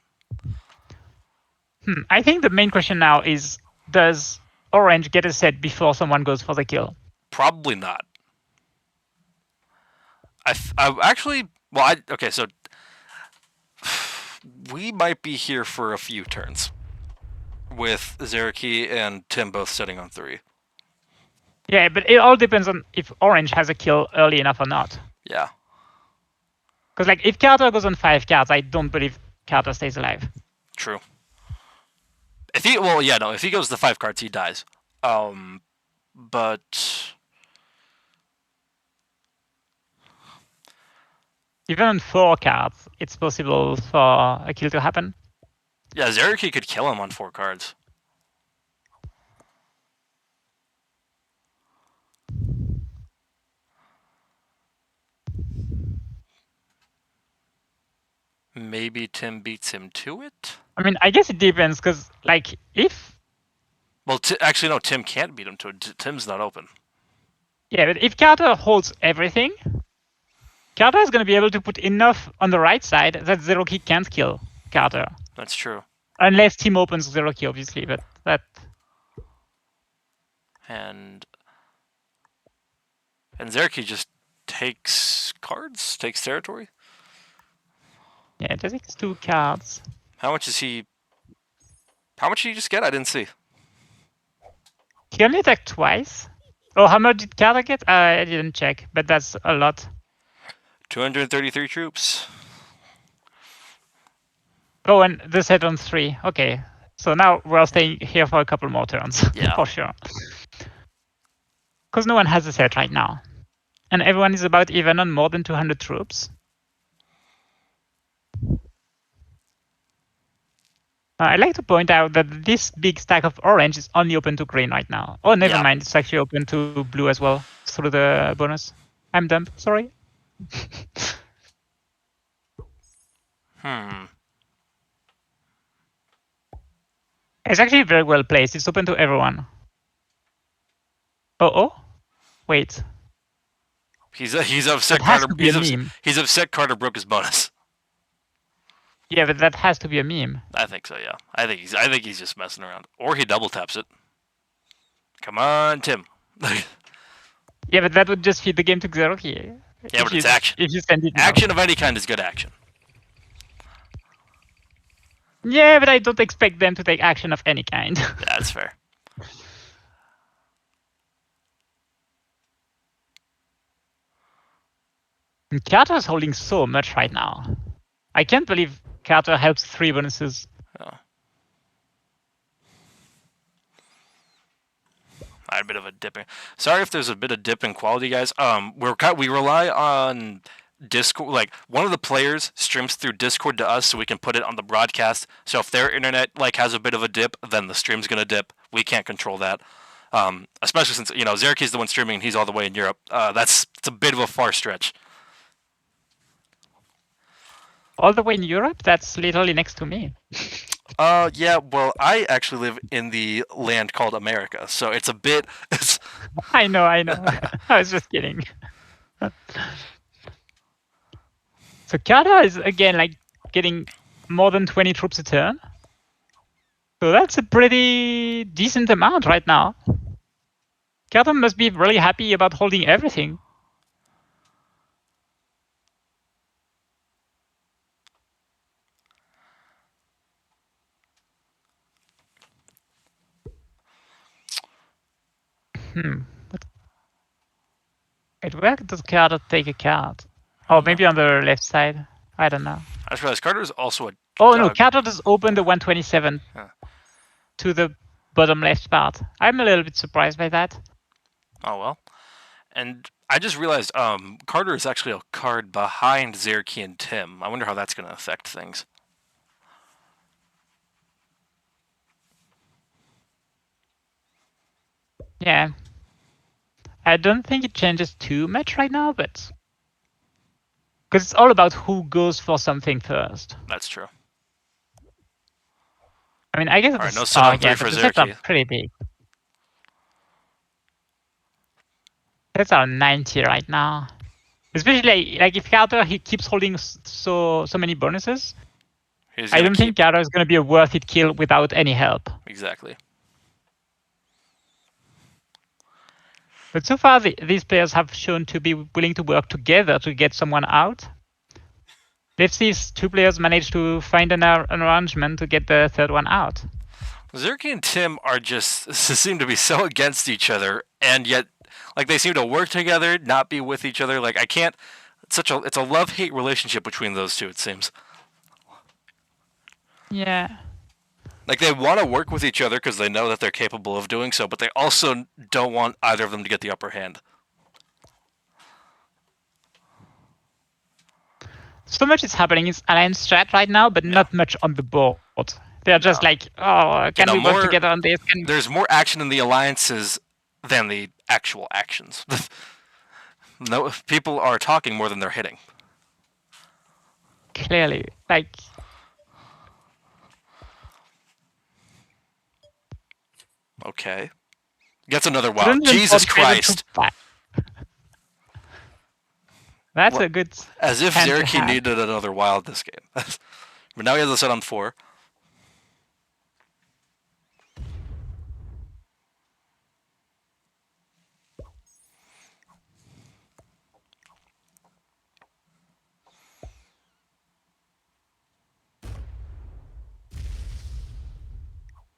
I think the main question now is, does Orange get a set before someone goes for the kill? Probably not. I actually... Well, okay, so... We might be here for a few turns. With Zeroki and Tim both sitting on 3. Yeah, but it all depends on if Orange has a kill early enough or not. Yeah. Because like if Carter goes on 5 cards, I don't believe Carter stays alive. True. If he goes to 5 cards, he dies. But even on 4 cards, it's possible for a kill to happen. Yeah, Zeroki could kill him on 4 cards. Maybe Tim beats him to it? I mean, I guess it depends, because, like, if... Well, actually, no, Tim can't beat him to it. Tim's not open. Yeah, but if Carter holds everything, Carter is going to be able to put enough on the right side that Zeroki can't kill Carter. That's true. Unless Tim opens Zeroki, obviously, but that... And Zeroki just takes cards? Takes territory? Yeah, it takes 2 cards. How much did he just get? I didn't see. He only attacked twice. Oh, how much did Carter get? I didn't check, but that's a lot. 233 troops. Oh, and the set on 3. Okay. So now we're staying here for a couple more turns. Yeah. For sure. Because no one has a set right now. And everyone is about even on more than 200 troops. I'd like to point out that this big stack of orange is only open to green right now. Oh, never mind. It's actually open to blue as well through the bonus. I'm dumb. Sorry. It's actually very well placed. It's open to everyone. Oh? Wait. He's upset Carter. He's upset Carter broke his bonus. Yeah, but that has to be a meme. I think so, yeah. I think he's just messing around. Or he double taps it. Come on, Tim. Yeah, but that would just feed the game to Zeroki. Yeah, but it's action. If you send it action of any kind is good action. Yeah, but I don't expect them to take action of any kind. That's fair. Carter is holding so much right now. I can't believe Carter helps 3 bonuses. Oh. A bit of a dipping. Sorry if there's a bit of dip in quality, guys. We rely on Discord, like one of the players streams through Discord to us so we can put it on the broadcast. So if their internet like has a bit of a dip, then the stream's gonna dip. We can't control that. Especially since Zeraki's the one streaming and he's all the way in Europe. It's a bit of a far stretch. All the way in Europe? That's literally next to me. Yeah, well, I actually live in the land called America, so it's a bit... I know. I was just kidding. So Carter is, again, like getting more than 20 troops a turn. So that's a pretty decent amount right now. Carter must be really happy about holding everything. Wait, where does Carter take a card? Oh, maybe on the left side. I don't know. I just realized Carter is also a... Oh, no, Carter just opened the 127 to the bottom left part. I'm a little bit surprised by that. Oh, well. And I just realized Carter is actually a card behind Zerky and Tim. I wonder how that's going to affect things. Yeah. I don't think it changes too much right now, but... Because it's all about who goes for something first. That's true. I mean, I guess it's... no set on 3 for Zerky. Pretty big. That's our 90 right now. Especially like if Carter he keeps holding so many bonuses, I don't think Carter is going to be a worth it kill without any help. Exactly. But so far, these players have shown to be willing to work together to get someone out. Let's see if 2 players manage to find an arrangement to get the 3rd one out. Zerky and Tim are just seem to be so against each other, and yet like they seem to work together, not be with each other. Like I can't. It's a love-hate relationship between those two. It seems. Yeah. Like they want to work with each other because they know that they're capable of doing so, but they also don't want either of them to get the upper hand. So much is happening in Alliance strat right now, but not much on the board. They're just like, oh, can we work together on this? There's more action in the alliances than the actual actions. No, people are talking more than they're hitting. Clearly, like... Okay. Gets another wild. Jesus Christ. That's a good... As if Zerky needed another wild this game. But now he has a set on 4.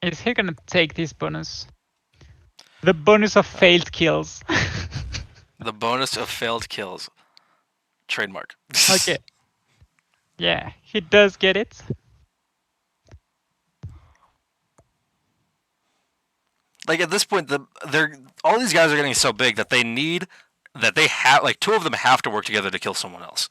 Is he gonna take this bonus? The bonus of failed kills. The bonus of failed kills. Trademark. Okay. Yeah, he does get it. Like at this point, all these guys are getting so big that they have like 2 of them have to work together to kill someone else.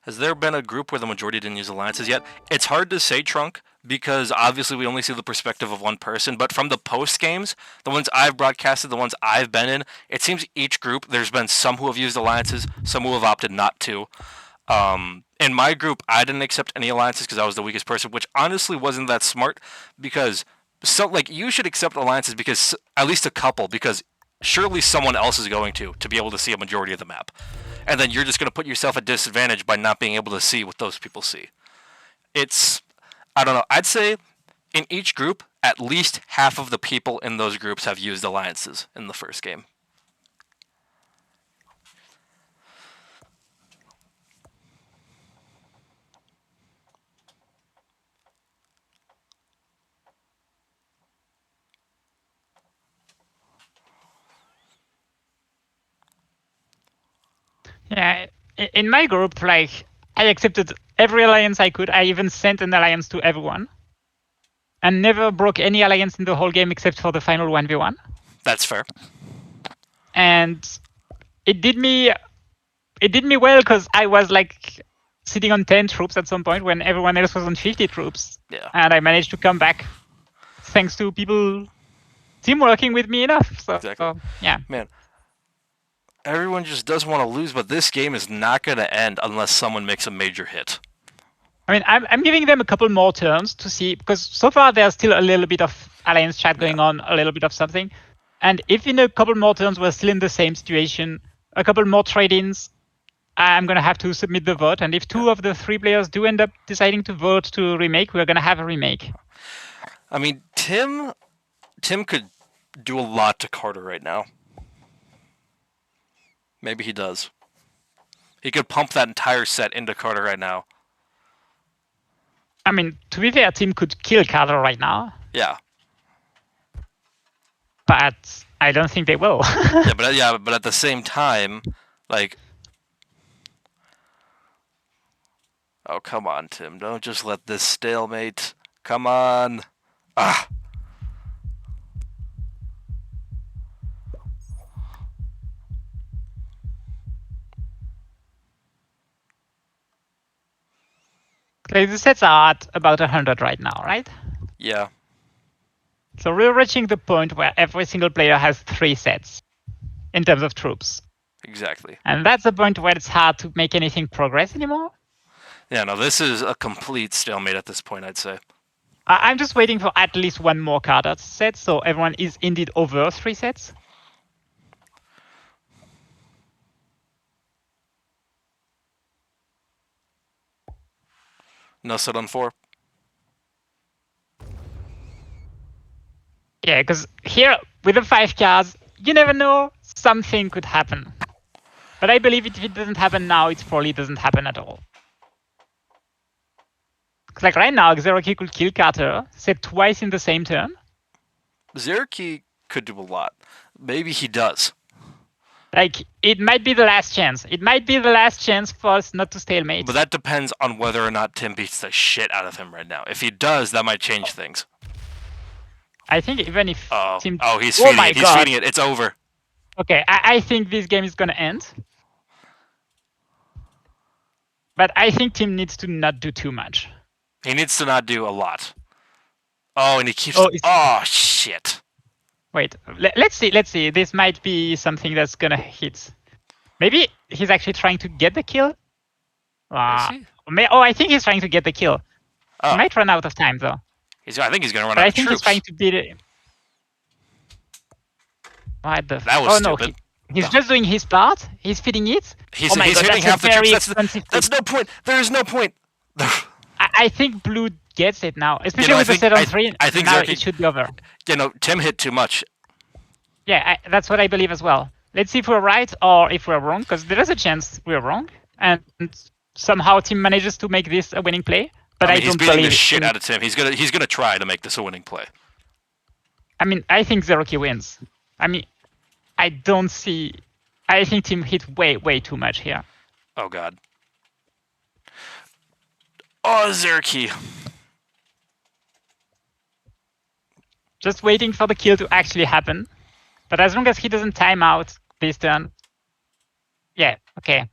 Has there been a group where the majority didn't use alliances yet? It's hard to say, Trunk, because obviously we only see the perspective of one person, but from the post games, the ones I've broadcasted, the ones I've been in, it seems each group, there's been some who have used alliances, some who have opted not to. In my group, I didn't accept any alliances because I was the weakest person, which honestly wasn't that smart, because you should accept alliances because at least a couple, because surely someone else is going to be able to see a majority of the map. And then you're just going to put yourself at disadvantage by not being able to see what those people see. I don't know. I'd say in each group, at least half of the people in those groups have used alliances in the first game. Yeah, in my group, like, I accepted every alliance I could. I even sent an alliance to everyone. And never broke any alliance in the whole game except for the final 1v1. That's fair. And it did me it did me well because I was like sitting on 10 troops at some point when everyone else was on 50 troops. Yeah. And I managed to come back thanks to people team working with me enough. So, Exactly. Yeah. Man, everyone just doesn't want to lose, but this game is not going to end unless someone makes a major hit. I mean, I'm giving them a couple more turns to see, because so far there's still a little bit of alliance chat going on, a little bit of something. And if in a couple more turns we're still in the same situation, a couple more trade-ins, I'm going to have to submit the vote. And if 2 of the 3 players do end up deciding to vote to remake, we're going to have a remake. I mean, Tim could do a lot to Carter right now. Maybe he does. He could pump that entire set into Carter right now. I mean, to be fair, Tim could kill Carter right now. Yeah. But I don't think they will. but at the same time, like, oh, come on, Tim. Don't just let this stalemate. Come on. Ah. Like, the sets are at about 100 right now, right? Yeah. So we're reaching the point where every single player has 3 sets in terms of troops. Exactly. And that's the point where it's hard to make anything progress anymore. Yeah, no, this is a complete stalemate at this point, I'd say. I'm just waiting for at least 1 more Carter set, so everyone is indeed over 3 sets. No set on 4. Yeah, because here, with the 5 cards, you never know, something could happen. But I believe if it doesn't happen now, it probably doesn't happen at all. Because like right now, Xeraki could kill Carter, set twice in the same turn. Xeraki could do a lot. Maybe he does. Like, it might be the last chance. It might be the last chance for us not to stalemate. But that depends on whether or not Tim beats the shit out of him right now. If he does, that might change things. I think even if Tim... Oh, he's feeding it. He's feeding it. It's over. Okay, I think this game is going to end. But I think Tim needs to not do too much. He needs to not do a lot. Oh, and he keeps... Oh, shit. Wait, let's see. Let's see. This might be something that's going to hit. Maybe he's actually trying to get the kill? I think he's trying to get the kill. Oh. He might run out of time, though. I think he's going to run out of troops. I think he's trying to beat it. What the... That was stupid. He's just doing his part. He's feeding it. He's hitting half the troops. That's no point. There is no point. I think Blue gets it now, especially with the set on 3. I think now it should be over. Tim hit too much. Yeah, that's what I believe as well. Let's see if we're right or if we're wrong, because there is a chance we're wrong, and somehow Tim manages to make this a winning play. But I don't believe he's beating the shit out of Tim. He's gonna try to make this a winning play. I mean, I think Xeraki wins. I mean, I don't see. I think Tim hit way too much here. Oh god. Oh, Xeraki. Just waiting for the kill to actually happen. But as long as he doesn't time out this turn, yeah, okay.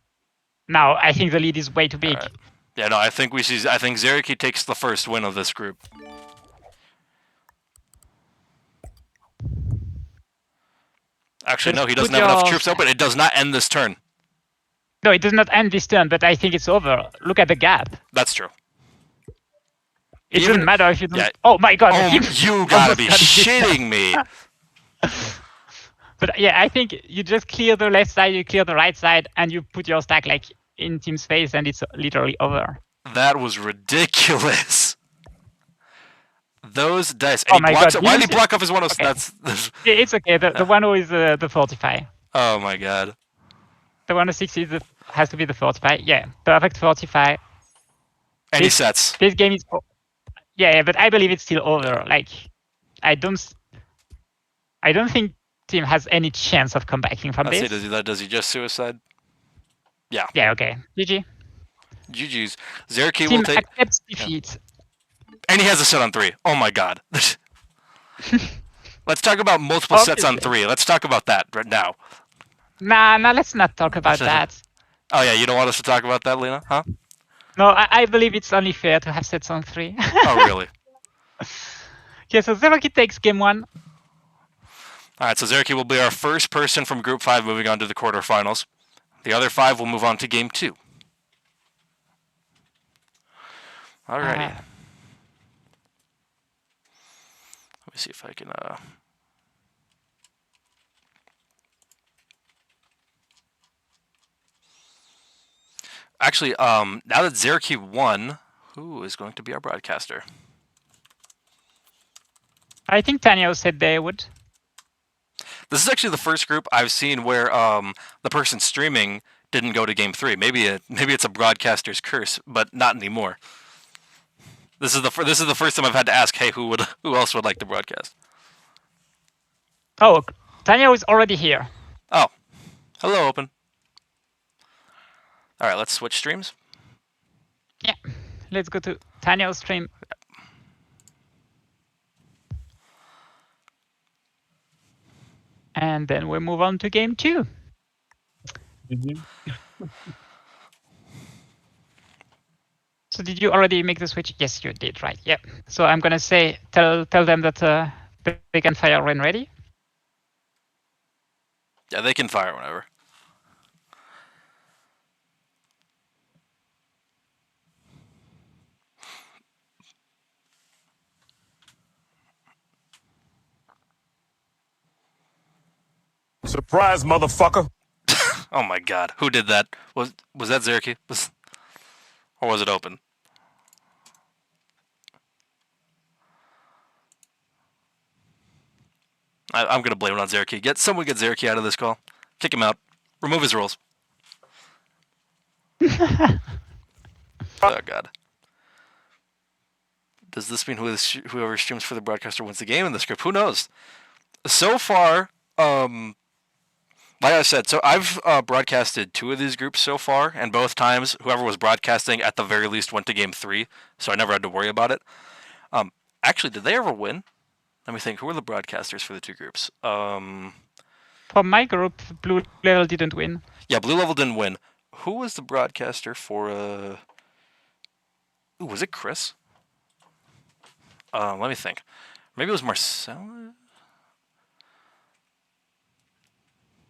Now I think the lead is way too big. Right. Yeah, no, I think Xeraki takes the first win of this group. Actually, no, he doesn't have enough troops open. It does not end this turn. No, it does not end this turn, but I think it's over. Look at the gap. That's true. It doesn't matter if you don't... Yeah. Oh my god. Oh, you gotta be shitting me. But yeah, I think you just clear the left side, you clear the right side, and you put your stack like in Tim's face, and it's literally over. That was ridiculous. Those dice. And my god. Why did he block off his 106? Okay. That's... It's okay. The 1 is the fortify. Oh my god. The 106 has to be the fortify. Yeah, perfect fortify. And he sets. This game is... Yeah, but I believe it's still over. Like, I don't think Tim has any chance of comebacking from this. Does he just suicide? Yeah. Yeah, okay. GG. GG's. Xeraki will take... accepts defeat. And he has a set on 3. Oh my god. Let's talk about multiple sets on 3. Let's talk about that right now. Nah, let's not talk about that. Oh yeah, you don't want us to talk about that, Lena? Huh? No, I believe it's only fair to have set zone 3. Oh really? Okay, so Zeroki takes game 1. Alright, so Zeroki will be our first person from Group 5 moving on to the quarterfinals. The other 5 will move on to Game 2. Alrighty. Let me see if I can... Actually, now that Zeroki won, who is going to be our broadcaster? I think Tanya said they would. This is actually the first group I've seen where the person streaming didn't go to Game 3. Maybe it's a broadcaster's curse, but not anymore. This is the first time I've had to ask, hey, who else would like to broadcast? Oh, Tanya is already here. Oh, hello, Open. All right, let's switch streams. Yeah, let's go to Tanya's stream. And then we move on to game 2. So did you already make the switch? Yes, you did, right? Yeah. So I'm gonna say, tell them that they can fire when ready. Yeah, they can fire whenever. Surprise, motherfucker! Oh my god, who did that? Was that Zeroki? Or was it Open? I'm gonna blame it on Zeroki. Someone get Zeroki out of this call. Kick him out. Remove his roles. Oh god. Does this mean whoever streams for the broadcaster wins the game in the script? Who knows? So far, like I said, so I've broadcasted 2 of these groups so far, and both times whoever was broadcasting at the very least went to game 3, so I never had to worry about it. Actually, did they ever win? Let me think. Who were the broadcasters for the 2 groups? For my group, Blue Level didn't win. Yeah, Blue Level didn't win. Who was the broadcaster for? Ooh, was it Chris? Let me think. Maybe it was Marcella.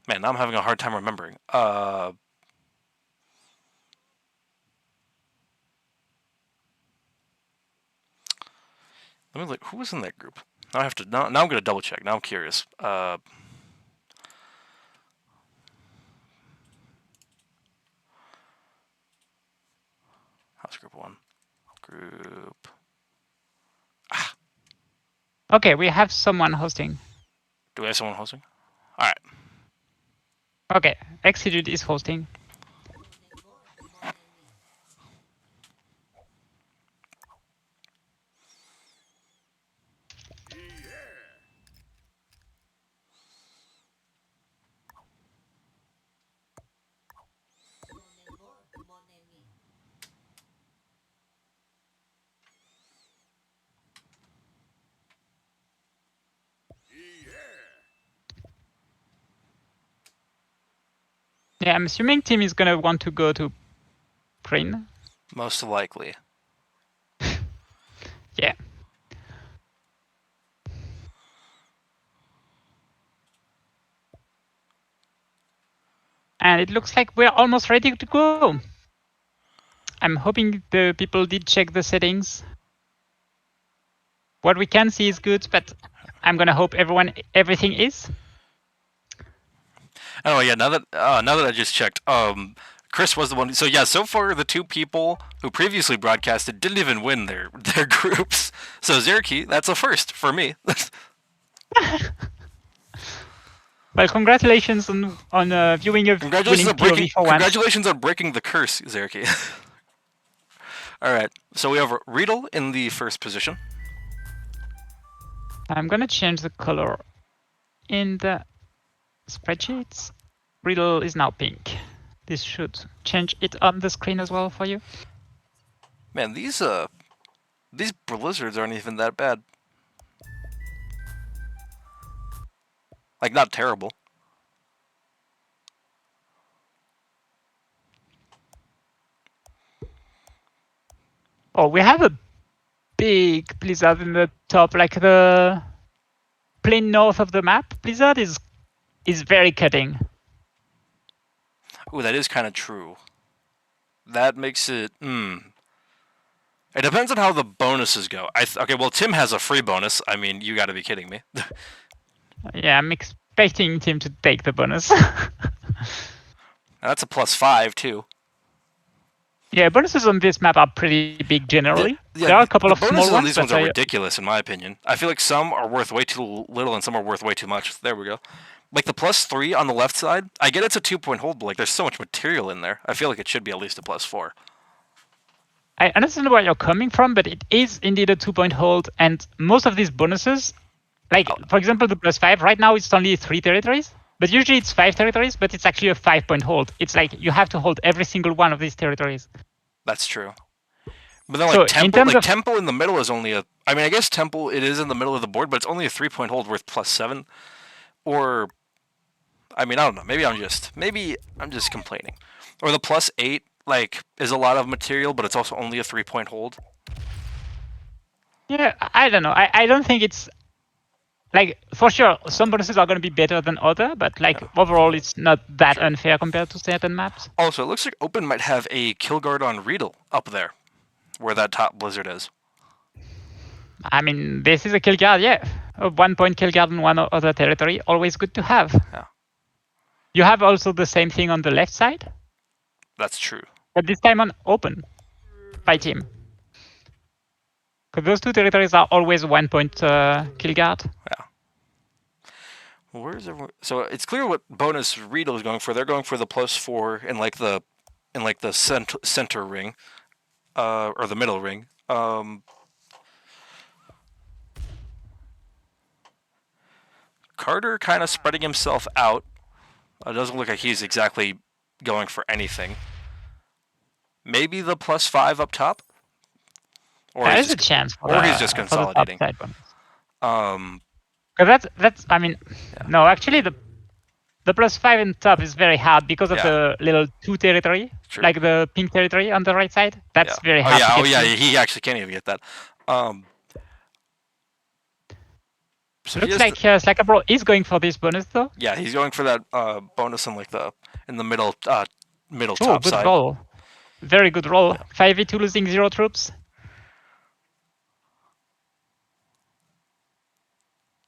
Man, now I'm having a hard time remembering. Let me look. Who was in that group? Now I have to. Now I'm gonna double check. Now I'm curious. House group 1. Group. Ah. Okay, we have someone hosting. Do we have someone hosting? All right. Okay, Exigid is hosting. Yeah, I'm assuming Tim is gonna want to go to green. Most likely. Yeah. And it looks like we're almost ready to go. I'm hoping the people did check the settings. What we can see is good, but I'm gonna hope everything is. Oh yeah, now that I just checked, Chris was the one. So yeah, so far the 2 people who previously broadcasted didn't even win their groups. So Zeroki, that's a first for me. Well, congratulations on viewing a Congratulations winning POV for once. Congratulations on breaking the curse, Zeroki. All right, so we have Riedel in the first position. I'm gonna change the color in the spreadsheets. Riddle is now pink. This should change it on the screen as well for you. Man, these blizzards aren't even that bad. Like, not terrible. Oh, we have a big blizzard in the top, like the plain north of the map. Blizzard is very cutting. Ooh, that is kind of true. That makes it. It depends on how the bonuses go. Okay, well, Tim has a free bonus. I mean, you got to be kidding me. Yeah, I'm expecting Tim to take the bonus. That's a +5 too. Yeah, bonuses on this map are pretty big generally. There are a couple of small ones. Bonuses on these ones are ridiculous, in my opinion. I feel like some are worth way too little and some are worth way too much. There we go. Like the +3 on the left side, I get it's a 2-point hold, but like there's so much material in there. I feel like it should be at least a +4. I understand where you're coming from, but it is indeed a 2-point hold, and most of these bonuses, like for example the +5, right now it's only 3 territories, but usually it's 5 territories, but it's actually a 5-point hold. It's like you have to hold every single one of these territories. That's true. But then like Temple in the middle is only a, I mean I guess Temple it is in the middle of the board, but it's only a 3-point hold worth +7. Or I mean I don't know, maybe I'm just complaining. Or the +8 like is a lot of material, but it's also only a 3-point hold. Yeah, I don't know. I don't think it's like, for sure, some bonuses are going to be better than other, but like overall, it's not that unfair compared to certain maps. Also, it looks like Open might have a kill guard on Riedel up there, where that top blizzard is. I mean, this is a kill guard, yeah. A 1-point kill guard in one other territory, always good to have. Yeah. You have also the same thing on the left side. That's true. But this time on Open by Team. Because those two territories are always 1-point kill guard. Yeah. Well, where is everyone? So it's clear what bonus Riedel is going for. They're going for the +4 in like the center ring, or the middle ring. Carter kind of spreading himself out. It doesn't look like he's exactly going for anything. Maybe the +5 up top. Or there's a chance. Or he's just consolidating. That's. I mean, no. Actually, the +5 in top is very hard because of the little 2 territory, like the pink territory on the right side. That's very hard. Oh yeah. He actually can't even get that. So looks like Slackerbro is going for this bonus though. Yeah, he's going for that bonus in like in the middle top good side. Roll. Very good roll. 5v2 losing 0 troops.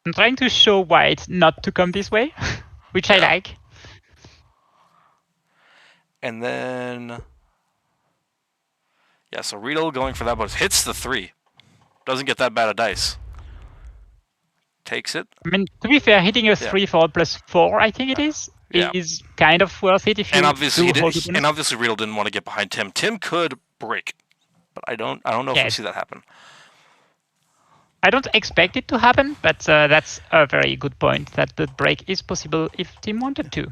I'm trying to show White not to come this way, which I like. And then, so Riedel going for that bonus. Hits the 3. Doesn't get that bad a dice. Takes it. I mean, to be fair, hitting a 3 for +4, I think it is kind of worth it if you and obviously Riedel didn't want to get behind Tim. Tim could break, but I don't know if we see that happen. I don't expect it to happen, but that's a very good point that the break is possible if Tim wanted to.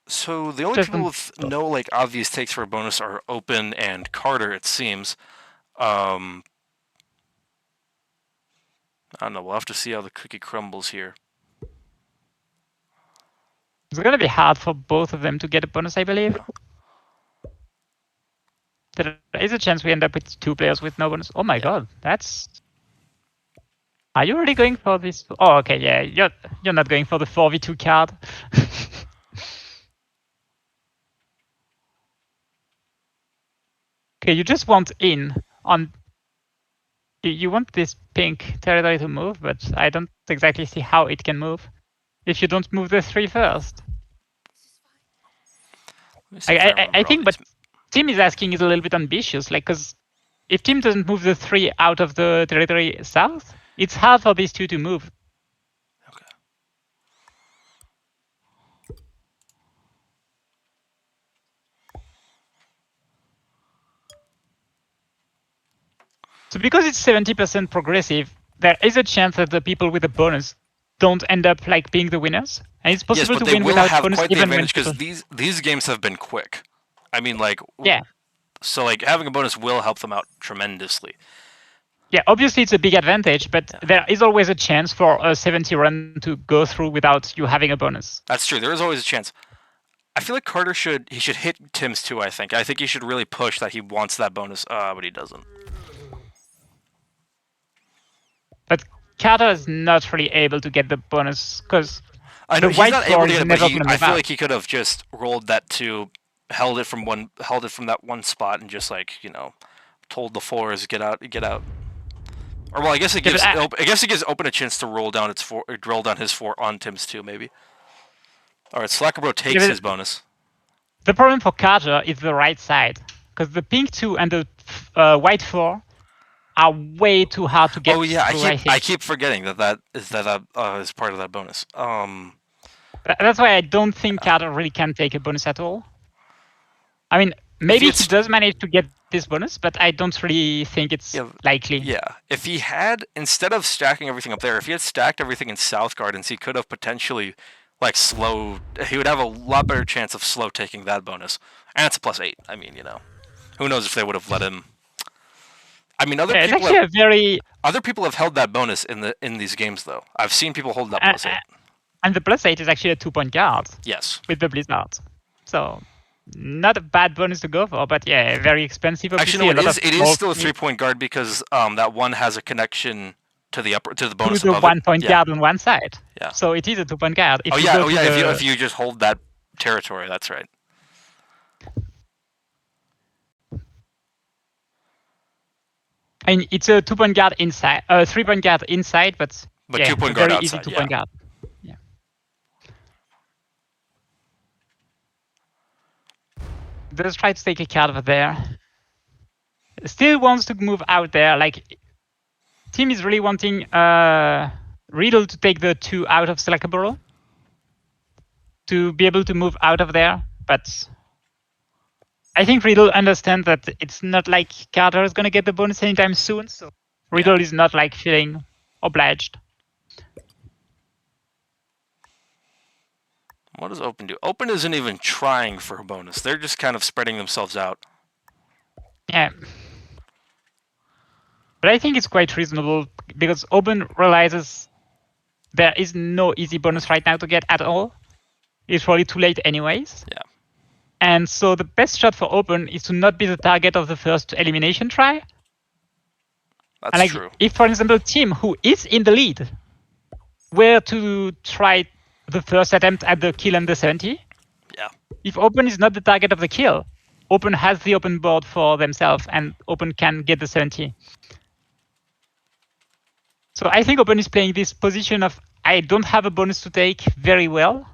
So the only people with no like obvious takes for a bonus are Open and Carter, it seems. I don't know. We'll have to see how the cookie crumbles here. It's going to be hard for both of them to get a bonus, I believe. There is a chance we end up with 2 players with no bonus. Oh my god, that's... Are you really going for this? Oh, okay, yeah, you're not going for the 4v2 card. Okay, you just want in on... You want this pink territory to move, but I don't exactly see how it can move if you don't move the 3 first. I think what Tim is asking is a little bit ambitious, like, because if Tim doesn't move the 3 out of the territory south, it's hard for these 2 to move. Okay. So because it's 70% progressive, there is a chance that the people with the bonus don't end up like being the winners, and it's possible to win without bonus. Quite the advantage because these games have been quick. I mean, like so like having a bonus will help them out tremendously. Yeah, obviously it's a big advantage, but there is always a chance for a 70 run to go through without you having a bonus. That's true. There is always a chance. I feel like Carter should hit Tim's too. I think he should really push that he wants that bonus, but he doesn't. But Carter is not really able to get the bonus because I know the he's white not able floor to is get it, never but going to I move feel out. like he could have just rolled that 2, held it from that one spot, and just like told the fours get out. Or well, I guess it gives Open a chance to roll down his 4 on Tim's 2 maybe. All right, Slacker takes his bonus. The problem for Carter is the right side because the pink 2 and the white 4 are way too hard to get. Oh yeah, through, I keep forgetting that is part of that bonus. That's why I don't think Carter really can take a bonus at all. I mean, maybe he does manage to get this bonus, but I don't really think it's likely. Yeah, if he had, instead of stacking everything up there, if he had stacked everything in South Gardens, he could have potentially he would have a lot better chance of slow taking that bonus. And it's a +8. I mean, who knows if they would have let him. I mean, other people have held that bonus in these games though. I've seen people hold that +8. And the +8 is actually a 2-point guard. Yes. With the Blizzard. So not a bad bonus to go for, but yeah, very expensive. Actually, no, it is still a 3-point guard because that one has a connection to the bonus to the above 1-point guard on one side. Yeah. So it is a 2-point guard. If you just hold that territory, that's right. And it's a 2-point guard inside, 3-point guard inside, but 2-point guard very outside, easy 2-point guard. Yeah. Does try to take a card over there. Still wants to move out there. Like, team is really wanting Riddle to take the 2 out of Slackable to be able to move out of there, but I think Riddle understands that it's not like Carter is going to get the bonus anytime soon, so Riddle is not like feeling obliged. What does Open do? Open isn't even trying for a bonus. They're just kind of spreading themselves out. Yeah. But I think it's quite reasonable because Open realizes there is no easy bonus right now to get at all. It's probably too late anyways. Yeah. And so the best shot for Open is to not be the target of the first elimination try. That's true. If, for example, team who is in the lead were to try the first attempt at the kill and the 70, if Open is not the target of the kill, Open has the open board for themselves and Open can get the 70. So I think Open is playing this position of I don't have a bonus to take very well.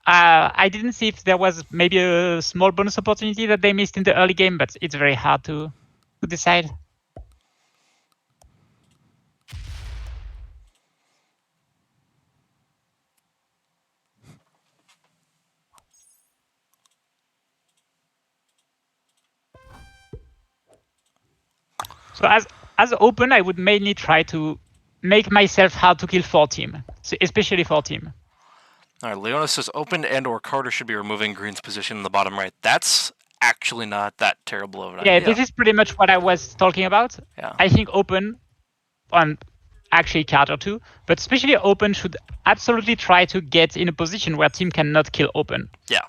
I didn't see if there was maybe a small bonus opportunity that they missed in the early game, but it's very hard to decide. So as Open, I would mainly try to make myself hard to kill for team, especially for team. All right, Leona says Open and/or Carter should be removing Green's position in the bottom right. That's actually not that terrible of an idea. Yeah, this is pretty much what I was talking about. Yeah. I think Open, and actually Carter too, but especially Open should absolutely try to get in a position where team cannot kill Open. Yeah.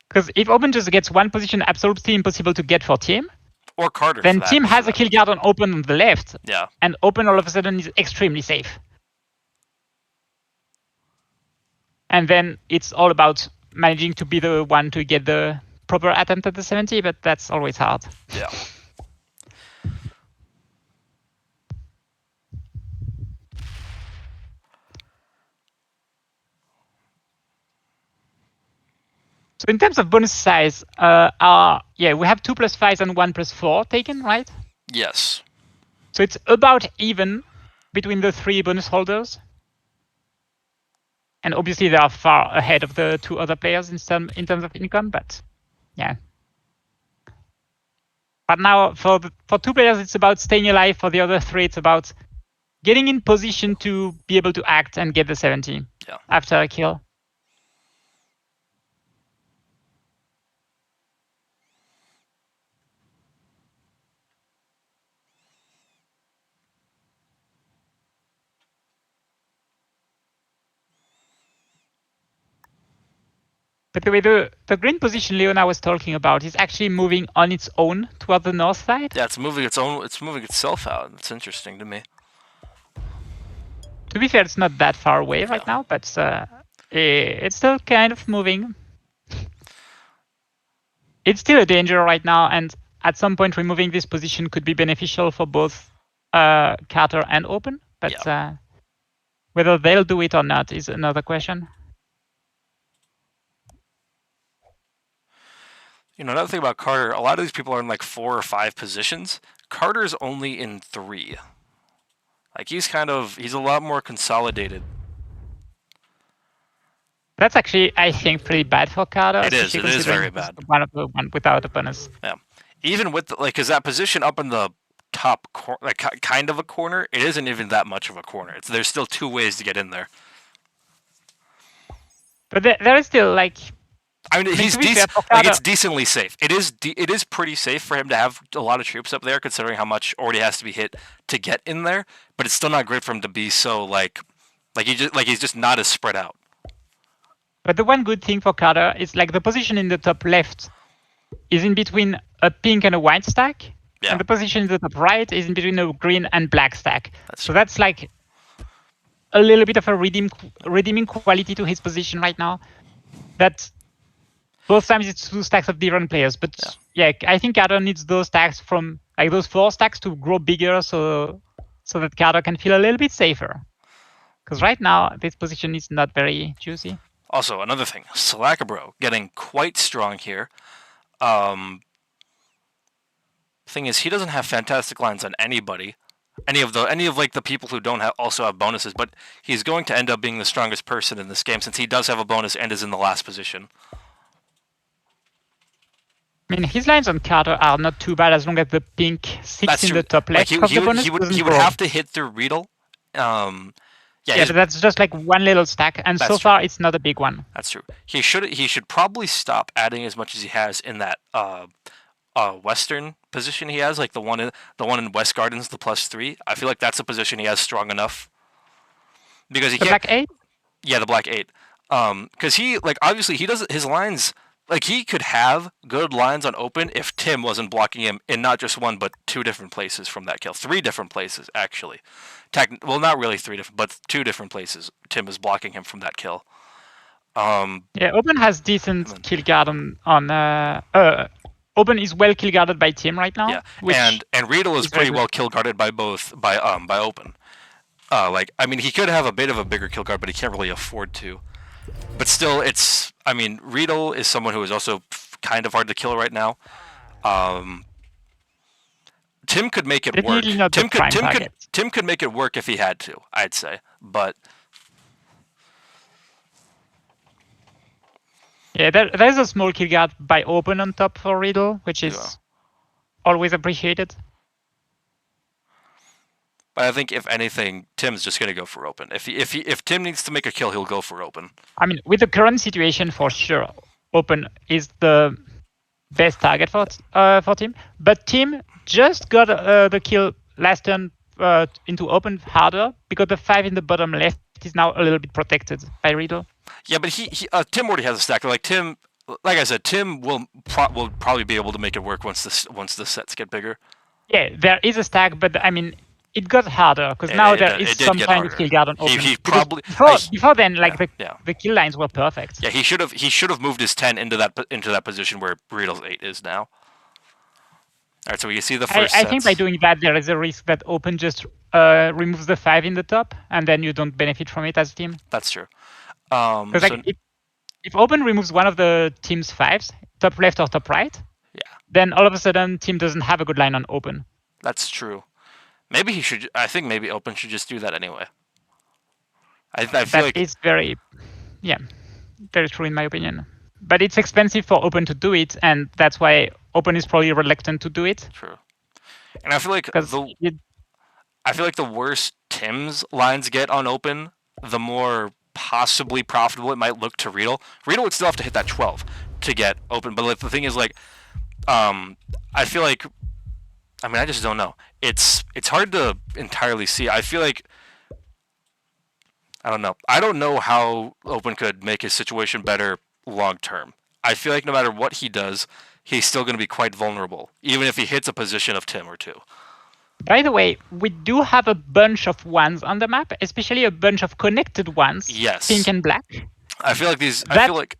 Because if Open just gets one position absolutely impossible to get for team, or Carter, then team has a kill guard on Open on the left. Yeah. And Open all of a sudden is extremely safe. And then it's all about managing to be the one to get the proper attempt at the 70, but that's always hard. Yeah. So in terms of bonus size, we have 2+5s and 1+4 taken, right? Yes. So it's about even between the 3 bonus holders. And obviously they are far ahead of the 2 other players in terms of income, but yeah. But now for 2 players, it's about staying alive. For the other 3, it's about getting in position to be able to act and get the 70 after a kill. By the way, the green position Leona was talking about is actually moving on its own toward the north side. Yeah, it's moving itself out. It's interesting to me. To be fair, it's not that far away right now, but it's still kind of moving. It's still a danger right now, and at some point removing this position could be beneficial for both Carter and Open, but whether they'll do it or not is another question. Another thing about Carter, a lot of these people are in like 4 or 5 positions. Carter's only in 3. Like he's a lot more consolidated. That's actually, I think, pretty bad for Carter. It is very bad. One of the one without opponents. Yeah, even with because that position up in the top corner, like kind of a corner, it isn't even that much of a corner. There's still 2 ways to get in there. But there is still like. I mean, he's decent. Like it's decently safe. It is pretty safe for him to have a lot of troops up there, considering how much already has to be hit to get in there. But it's still not great for him to be so he's just not as spread out. But the one good thing for Carter is like the position in the top left is in between a pink and a white stack, and the position in the top right is in between a green and black stack. So that's like a little bit of a redeeming quality to his position right now. That both times it's 2 stacks of different players, but I think Carter needs those stacks from like those 4 stacks to grow bigger, so that Carter can feel a little bit safer. Because right now this position is not very juicy. Also, another thing, Slackabro getting quite strong here. Thing is, he doesn't have fantastic lines on anybody, any of the people who don't also have bonuses. But he's going to end up being the strongest person in this game since he does have a bonus and is in the last position. I mean, his lines on Carter are not too bad as long as the pink sits in the top left of the bonus. He would have to hit through Riedel. But that's just like one little stack, and so far it's not a big one. That's true. He should probably stop adding as much as he has in that western position he has, like the one in West Gardens, the +3. I feel like that's a position he has strong enough because he the black 8. Yeah, the black 8. Because he obviously he does his lines. Like, he could have good lines on open if Tim wasn't blocking him in not just 1, but 2 different places from that kill. 3 different places, actually. Well, not really 3 different, but 2 different places Tim is blocking him from that kill. Open has decent kill guard on Open is well kill guarded by Tim right now. Yeah, and Riedel is pretty well kill guarded by Open. I mean, he could have a bit of a bigger kill guard, but he can't really afford to. But still, Riedel is someone who is also kind of hard to kill right now. Tim could make it work. Tim could make it work if he had to, I'd say. But there's a small kill guard by Open on top for Riedel, which is always appreciated. But I think if anything, Tim's just gonna go for Open. If Tim needs to make a kill, he'll go for Open. I mean, with the current situation, for sure, Open is the best target for Tim. But Tim just got the kill last turn into Open harder because the 5 in the bottom left is now a little bit protected by Riedel. Yeah, but Tim already has a stack. Like I said, Tim will probably be able to make it work once the sets get bigger. Yeah, there is a stack, but I mean, it got harder because now there is some kind of kill guard on Open. He probably before then, like the kill lines were perfect. Yeah, he should have moved his 10 into that position where Riedel's 8 is now. All right, so we can see the first. I think by doing that, there is a risk that Open just removes the 5 in the top, and then you don't benefit from it as a team. That's true. Because if Open removes one of the team's 5s, top left or top right, then all of a sudden Team doesn't have a good line on Open. That's true. Maybe he should. I think maybe Open should just do that anyway. I feel like it's very true in my opinion. But it's expensive for Open to do it, and that's why Open is probably reluctant to do it. True. And I feel like the worse Tim's lines get on Open, the more possibly profitable it might look to Riedel. Riedel would still have to hit that 12 to get Open, but the thing is, I feel like, I just don't know. It's hard to entirely see. I feel like, I don't know. I don't know how Open could make his situation better long term. I feel like no matter what he does, he's still going to be quite vulnerable, even if he hits a position of Tim or two. By the way, we do have a bunch of ones on the map, especially a bunch of connected ones. Yes. Pink and black. I feel like these. I feel like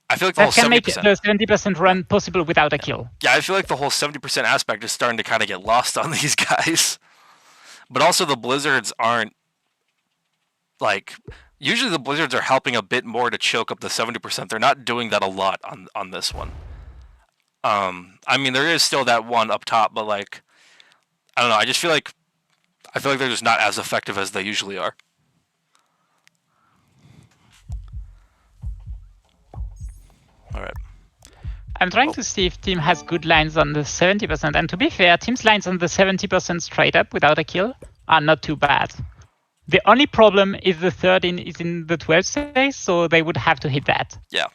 the whole 70%. That can make the 70% run possible without a kill. Yeah, I feel like the whole 70% aspect is starting to kind of get lost on these guys. But also the blizzards aren't like. Usually the blizzards are helping a bit more to choke up the 70%. They're not doing that a lot on this one. I mean, there is still that one up top, but like, I don't know. I feel like they're just not as effective as they usually are. All right. I'm trying to see if Tim has good lines on the 70%. And to be fair, Tim's lines on the 70% straight up without a kill are not too bad. The only problem is the 13 is in the 12th space, so they would have to hit that. Yeah.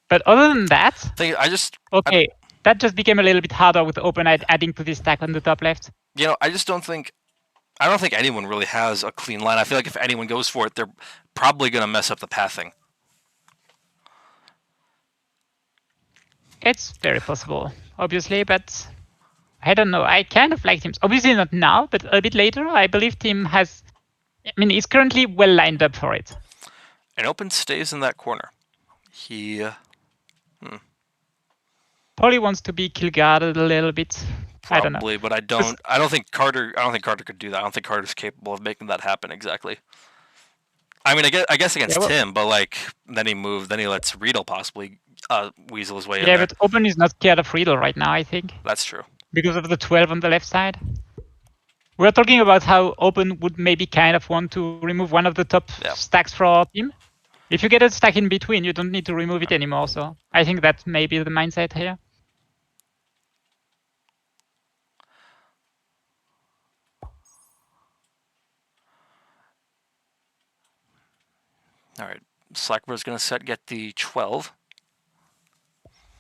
But other than that, okay, that just became a little bit harder with Open adding to this stack on the top left. You know, I don't think anyone really has a clean line. I feel like if anyone goes for it, they're probably going to mess up the pathing. It's very possible, obviously, but I don't know. I kind of like Tim's. Obviously not now, but a bit later. I believe Tim has... I mean, he's currently well lined up for it. And Open stays in that corner. He... Probably wants to be kill guarded a little bit. Probably, I don't know. But I don't think Carter could do that. I don't think Carter's capable of making that happen exactly. I mean, I guess against Tim, but like then he lets Riedel possibly weasel his way in there. Yeah, but Open is not scared of Riedel right now, I think. That's true. Because of the 12 on the left side. We're talking about how Open would maybe kind of want to remove one of the top stacks for our team. If you get a stack in between, you don't need to remove it anymore. So I think that may be the mindset here. All right, Slackbro's going to get the 12.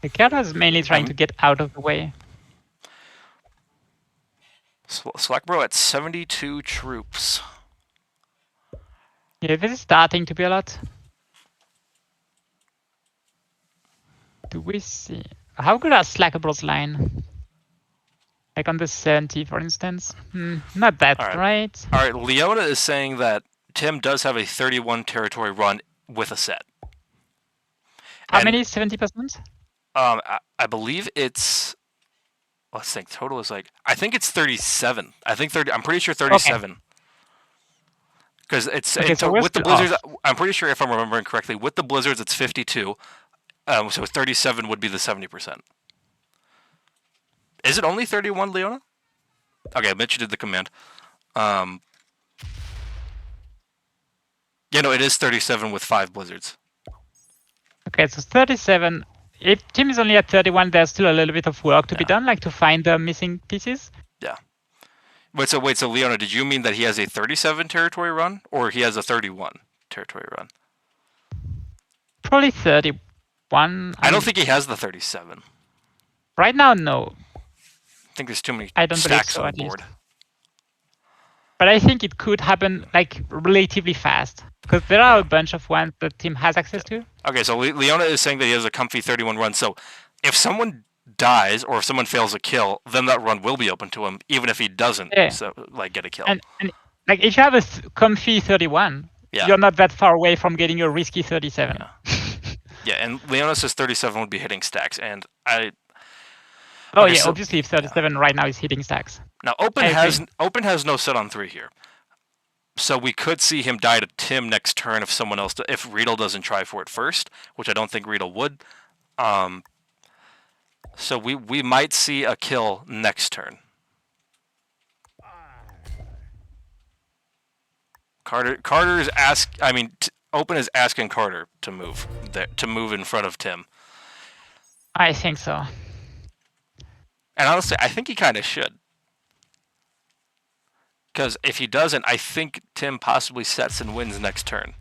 The Kerala is mainly trying to get out of the way. Slackbro at 72 troops. Yeah, this is starting to be a lot. Do we see... How good are Slackbro's line? Like on the 70, for instance? Not that great. All right, Leona is saying that Tim does have a 31 territory run with a set. How many is 70%? I believe it's... Let's think. Total is like... I think it's 37. I'm pretty sure 37. Because it's... so with the Blizzards... I'm pretty sure, if I'm remembering correctly, with the Blizzards, it's 52. So 37 would be the 70%. Is it only 31, Leona? Okay, I bet you did the command. Yeah, no, it is 37 with 5 Blizzards. Okay, so 37. If Tim is only at 31, there's still a little bit of work to be done, like to find the missing pieces. Yeah. Wait, so Leona, did you mean that he has a 37 territory run, or he has a 31 territory run? Probably 31. I don't think he has the 37. Right now, no. I think there's too many stacks on the board. But I think it could happen like relatively fast, because there are a bunch of ones that Tim has access to. Okay, so Leona is saying that he has a comfy 31 run. So if someone dies or if someone fails a kill, then that run will be open to him, even if he doesn't get a kill. And like if you have a comfy 31, you're not that far away from getting a risky 37. Yeah, and Leona says 37 would be hitting stacks, and I... obviously if 37 right now is hitting stacks. Now, Open has no set on 3 here. So we could see him die to Tim next turn if someone else... If Riedel doesn't try for it first, which I don't think Riedel would. So we might see a kill next turn. Open is asking Carter to move in front of Tim. I think so. And honestly, I think he kind of should. Because if he doesn't, I think Tim possibly sets and wins next turn.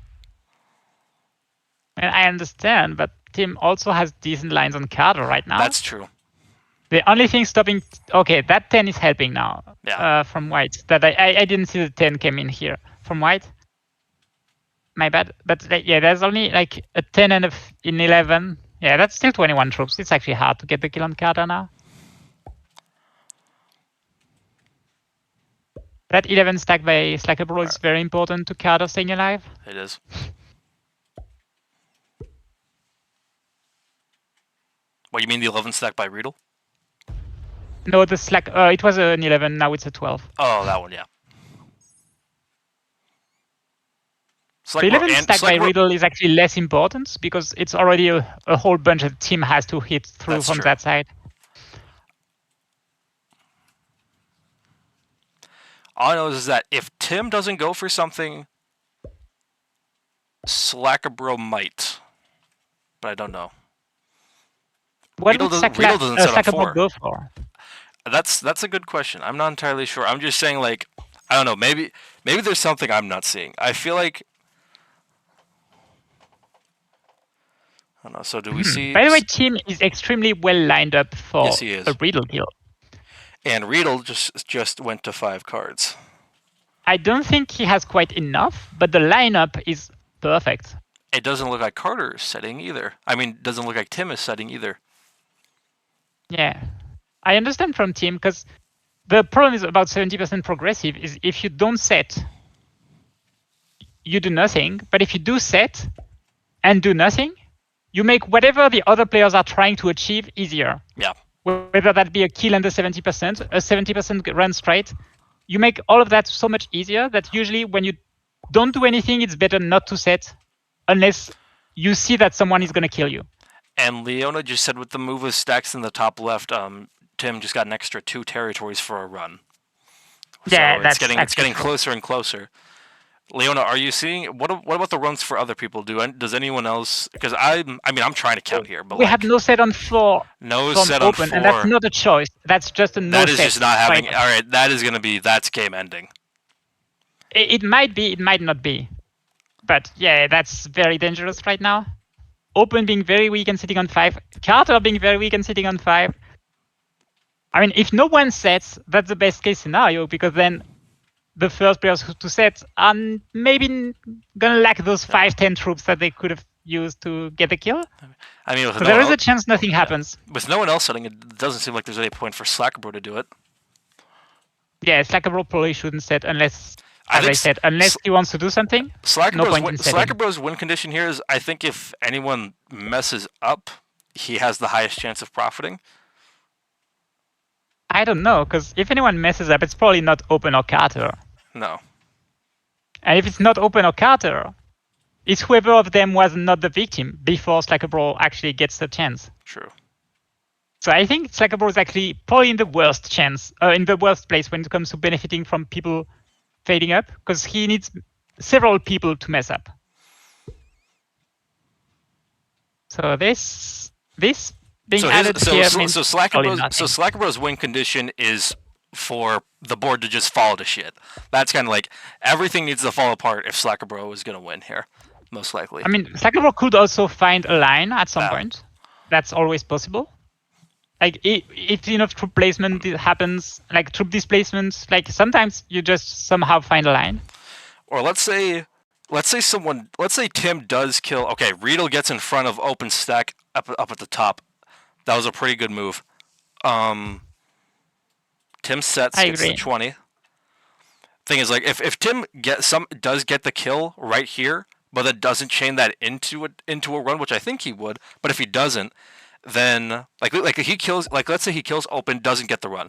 And I understand, but Tim also has decent lines on Carter right now. That's true. The only thing stopping... Okay, that 10 is helping now from White. That I didn't see the 10 came in here from White. My bad. But yeah, there's only like a 10 and in 11. Yeah, that's still 21 troops. It's actually hard to get the kill on Carter now. That 11 stack by Slackable is very important to Carter staying alive. It is. What, you mean the 11 stack by Riedel? No, the Slack. It was an 11. Now it's a 12. Oh, that one, yeah. The 11 stack by Riedel is actually less important because it's already a whole bunch that team has to hit through from that side. All I know is that if Tim doesn't go for something, Slackabro might. But I don't know. What would Slackabro go for? That's a good question. I'm not entirely sure. I'm just saying, like, I don't know. Maybe there's something I'm not seeing. I feel like... I don't know. So do we see... By the way, Tim is extremely well lined up for a Riedel kill. And Riedel just went to 5 cards. I don't think he has quite enough, but the lineup is perfect. It doesn't look like Carter is setting either. I mean, it doesn't look like Tim is setting either. Yeah. I understand from Tim, because the problem is about 70% progressive is if you don't set, you do nothing. But if you do set and do nothing, you make whatever the other players are trying to achieve easier. Yeah. Whether that be a kill under 70%, a 70% run straight, you make all of that so much easier that usually when you don't do anything, it's better not to set unless you see that someone is going to kill you. And Leona just said with the move of stacks in the top left, Tim just got an extra 2 territories for a run. So yeah, it's getting closer and closer. Leona, are you seeing what about the runs for other people? Does anyone else? Because I'm trying to count here, but we had no set on 4. No set on 4, and that's not a choice. That's just a no set. That is just not having. All right, that's game ending. It might be, it might not be, but yeah, that's very dangerous right now. Open being very weak and sitting on 5. Carter being very weak and sitting on 5. I mean, if no one sets, that's the best case scenario because then the first players to set are maybe gonna lack those 5-10 troops that they could have used to get a kill. I mean, there is a chance nothing happens. With no one else setting, it doesn't seem like there's any point for Slackabro to do it. Yeah, Slackabro probably shouldn't set unless, as I said, unless he wants to do something. Slackabro's win condition here is, I think, if anyone messes up, he has the highest chance of profiting. I don't know, because if anyone messes up, it's probably not Open or Carter. No. And if it's not Open or Carter, it's whoever of them was not the victim before Slackabro actually gets the chance. True. So I think Slackabro is actually probably in the worst place when it comes to benefiting from people fading up, because he needs several people to mess up. So this being added here means Slackabro's win condition is for the board to just fall to shit. That's kind of like everything needs to fall apart if Slackabro is going to win here, most likely. I mean, Slackabro could also find a line at some point. That's always possible. Like if enough troop placement happens, like troop displacement, like sometimes you just somehow find a line. Or let's say Tim does kill. Okay, Riedel gets in front of Open stack up at the top. That was a pretty good move. Tim sets gets the 20. Thing is, like, if Tim does get the kill right here, but then doesn't chain that into a run, which I think he would. But if he doesn't, then like he kills, like let's say he kills Open, doesn't get the run,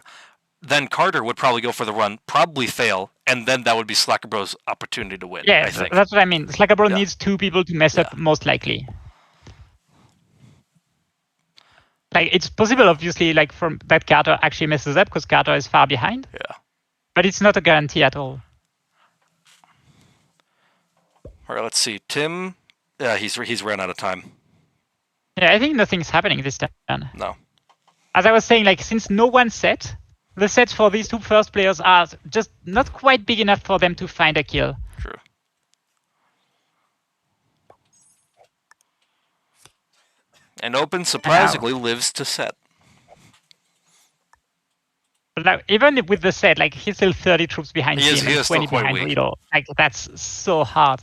then Carter would probably go for the run, probably fail, and then that would be Slackabro's opportunity to win. Yeah, I think. That's what I mean. Slackabro needs 2 people to mess up, most likely. Like it's possible, obviously, like from that Carter actually messes up because Carter is far behind. Yeah. But it's not a guarantee at all. All right, let's see. Tim, yeah, he's run out of time. Yeah, I think nothing's happening this turn. No. As I was saying, like since no one set, the sets for these 2 first players are just not quite big enough for them to find a kill. True. And Open surprisingly lives to set. But like, even with the set, like he's still 30 troops behind him and 20 behind Riedel. Like that's so hard.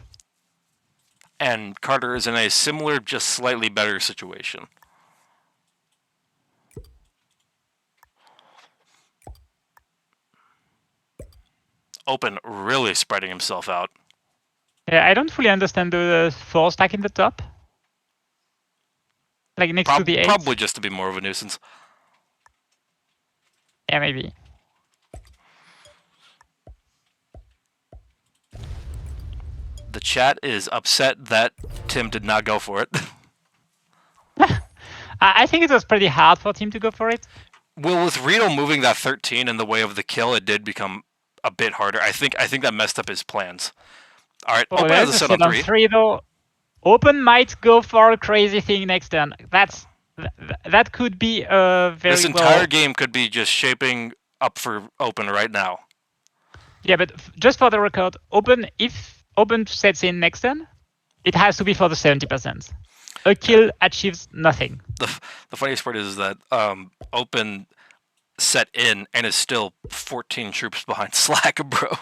And Carter is in a similar, just slightly better situation. Open really spreading himself out. Yeah, I don't fully understand the 4 stack in the top. Like next to the 8. Probably just to be more of a nuisance. Yeah, maybe. The chat is upset that Tim did not go for it. I think it was pretty hard for Tim to go for it. Well, with Riedel moving that 13 in the way of the kill, it did become a bit harder. I think that messed up his plans. All right, Open has a set on 3. Though. Open might go for a crazy thing next turn. That could be a very This entire game could be just shaping up for Open right now. Yeah, but just for the record, if Open sets in next turn, it has to be for the 70%. A kill achieves nothing. The funniest part is that Open set in and is still 14 troops behind Slack-a-Bro.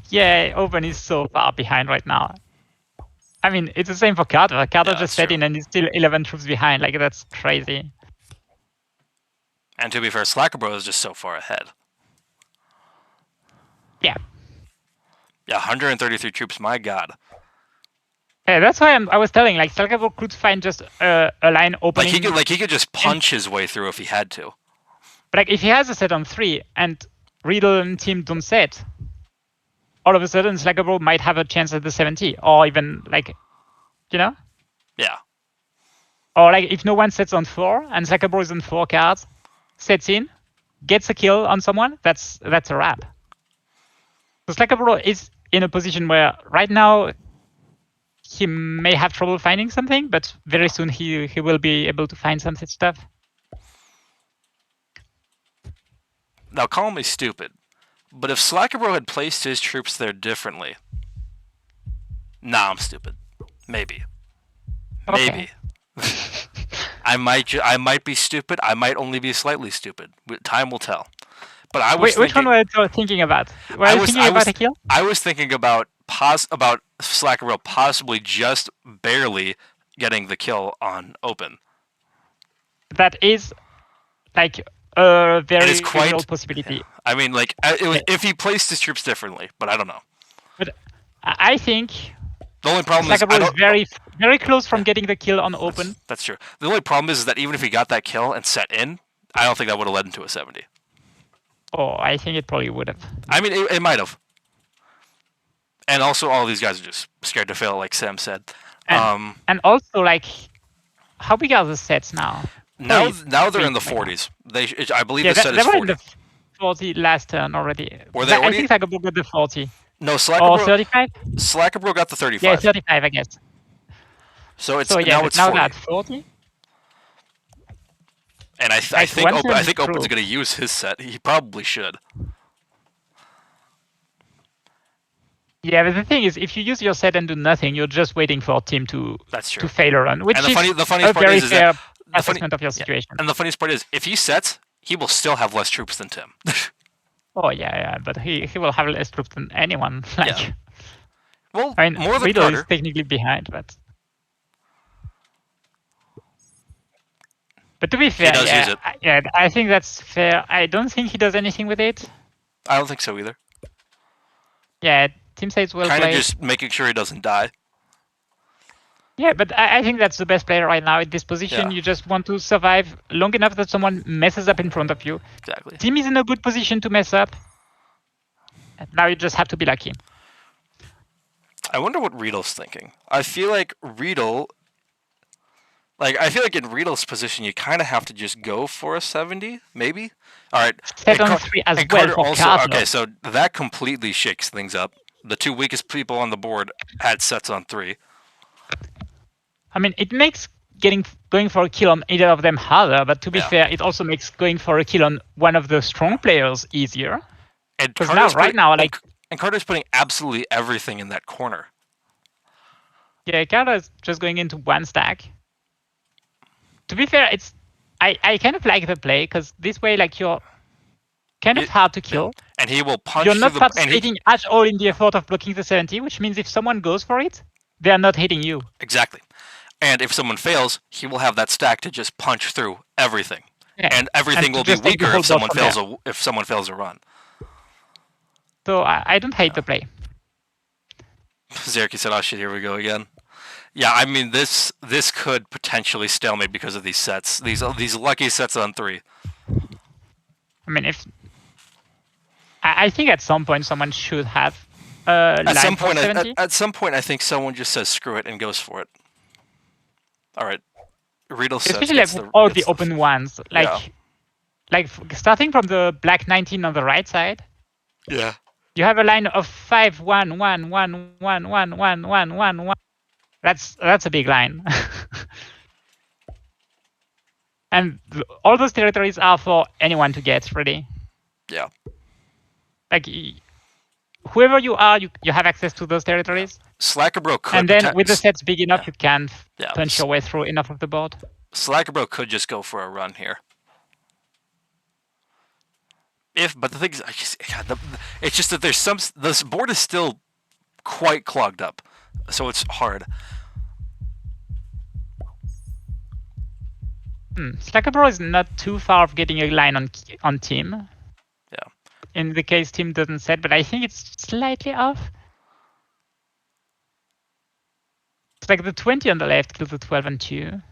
Yeah, Open is so far behind right now. I mean, it's the same for Carter. Carter just set in and is still 11 troops behind. Like, that's crazy. And to be fair, Slack-a-Bro is just so far ahead. Yeah. Yeah, 133 troops, my god. Yeah, that's why I was telling, like, Slack-a-Bro could find just a line opening. Like he could just punch his way through if he had to. But like, if he has a set on 3 and Riedel and Tim don't set, all of a sudden Slack-a-Bro might have a chance at the 70, or even like, you know? Yeah. Or like if no one sets on 4 and Slack-a-Bro is on 4 cards, sets in, gets a kill on someone, that's a wrap. So Slack-a-Bro is in a position where right now he may have trouble finding something, but very soon he will be able to find some stuff. Now call me stupid, but if Slack-a-Bro had placed his troops there differently, I'm stupid. Maybe. Okay. I might be stupid. I might only be slightly stupid. Time will tell. But I was which one were you thinking about? Were you thinking about a kill? I was thinking about Slack-a-Bro possibly just barely getting the kill on Open. That is like a very real possibility. I mean, like if he placed his troops differently, but I don't know. But I think the only problem is very, very close from getting the kill on Open. That's true. The only problem is that even if he got that kill and set in, I don't think that would have led into a 70. Oh, I think it probably would have. I mean, it might have. And also, all these guys are just scared to fail, like Sam said. And also, like, how big are the sets now? Now they're in the 40s. I believe the set is 40. They were in the 40 last turn already. Were they already? I think Slack-a-Bro got the 40. No, Slack-a-Bro. Or 35? Slack-a-Bro got the 35. Yeah, 35, I guess. So now it's 40. Now 40. And I think Open's going to use his set. He probably should. Yeah, but the thing is, if you use your set and do nothing, you're just waiting for a team to fail a run, which is the funniest a part very is fair that assessment of your situation. And the funniest part is, if he sets, he will still have less troops than Tim. Oh yeah, but he will have less troops than anyone. Like, yeah. Well, I mean, more than Riedel Carter is technically behind, but to be fair, he does use it. I think that's fair. I don't think he does anything with it. I don't think so either. Yeah, Tim says well played. Kind of just making sure he doesn't die. Yeah, but I think that's the best player right now at this position. Yeah. You just want to survive long enough that someone messes up in front of you. Exactly. Tim is in a good position to mess up. And now you just have to be lucky. I wonder what Riedel's thinking. I feel like Riedel... in Riedel's position, you kind of have to just go for a 70, maybe? All right. Set on 3 as well for Carter. Okay, so that completely shakes things up. The 2 weakest people on the board had sets on 3. I mean, it makes going for a kill on either of them harder, but to be fair, it also makes going for a kill on one of the strong players easier. Because Carter's putting absolutely everything in that corner. Yeah, Carter is just going into 1 stack. To be fair, I kind of like the play, because this way, like, you're kind of hard to kill. Yeah. And he will punch. You're not participating at all in the effort of blocking the 70, which means if someone goes for it, they are not hitting you. Exactly. And if someone fails, he will have that stack to just punch through everything. Yeah. And everything will be weaker if someone fails a run. So I don't hate the play. Zerky said, "Oh shit, here we go again." Yeah, I mean this could potentially stalemate because of these sets. These lucky sets on 3. I mean, I think at some point someone should have at some point I think someone just says screw it and goes for it. All right, Riedel says especially like all the open ones, like starting from the black 19 on the right side. Yeah. You have a line of 5 1 1 1 1 1 1 1 1 1. That's a big line. And all those territories are for anyone to get, really. Yeah. Like whoever you are, you have access to those territories. Slackerbro could. And then with the sets big enough, you can punch your way through enough of the board. Slackerbro could just go for a run here. But the thing is, it's just that this board is still quite clogged up, so it's hard. Slackerbro is not too far of getting a line on Tim. Yeah. In the case Tim doesn't set, but I think it's slightly off. It's like the 20 on the left kills the 12 and 2.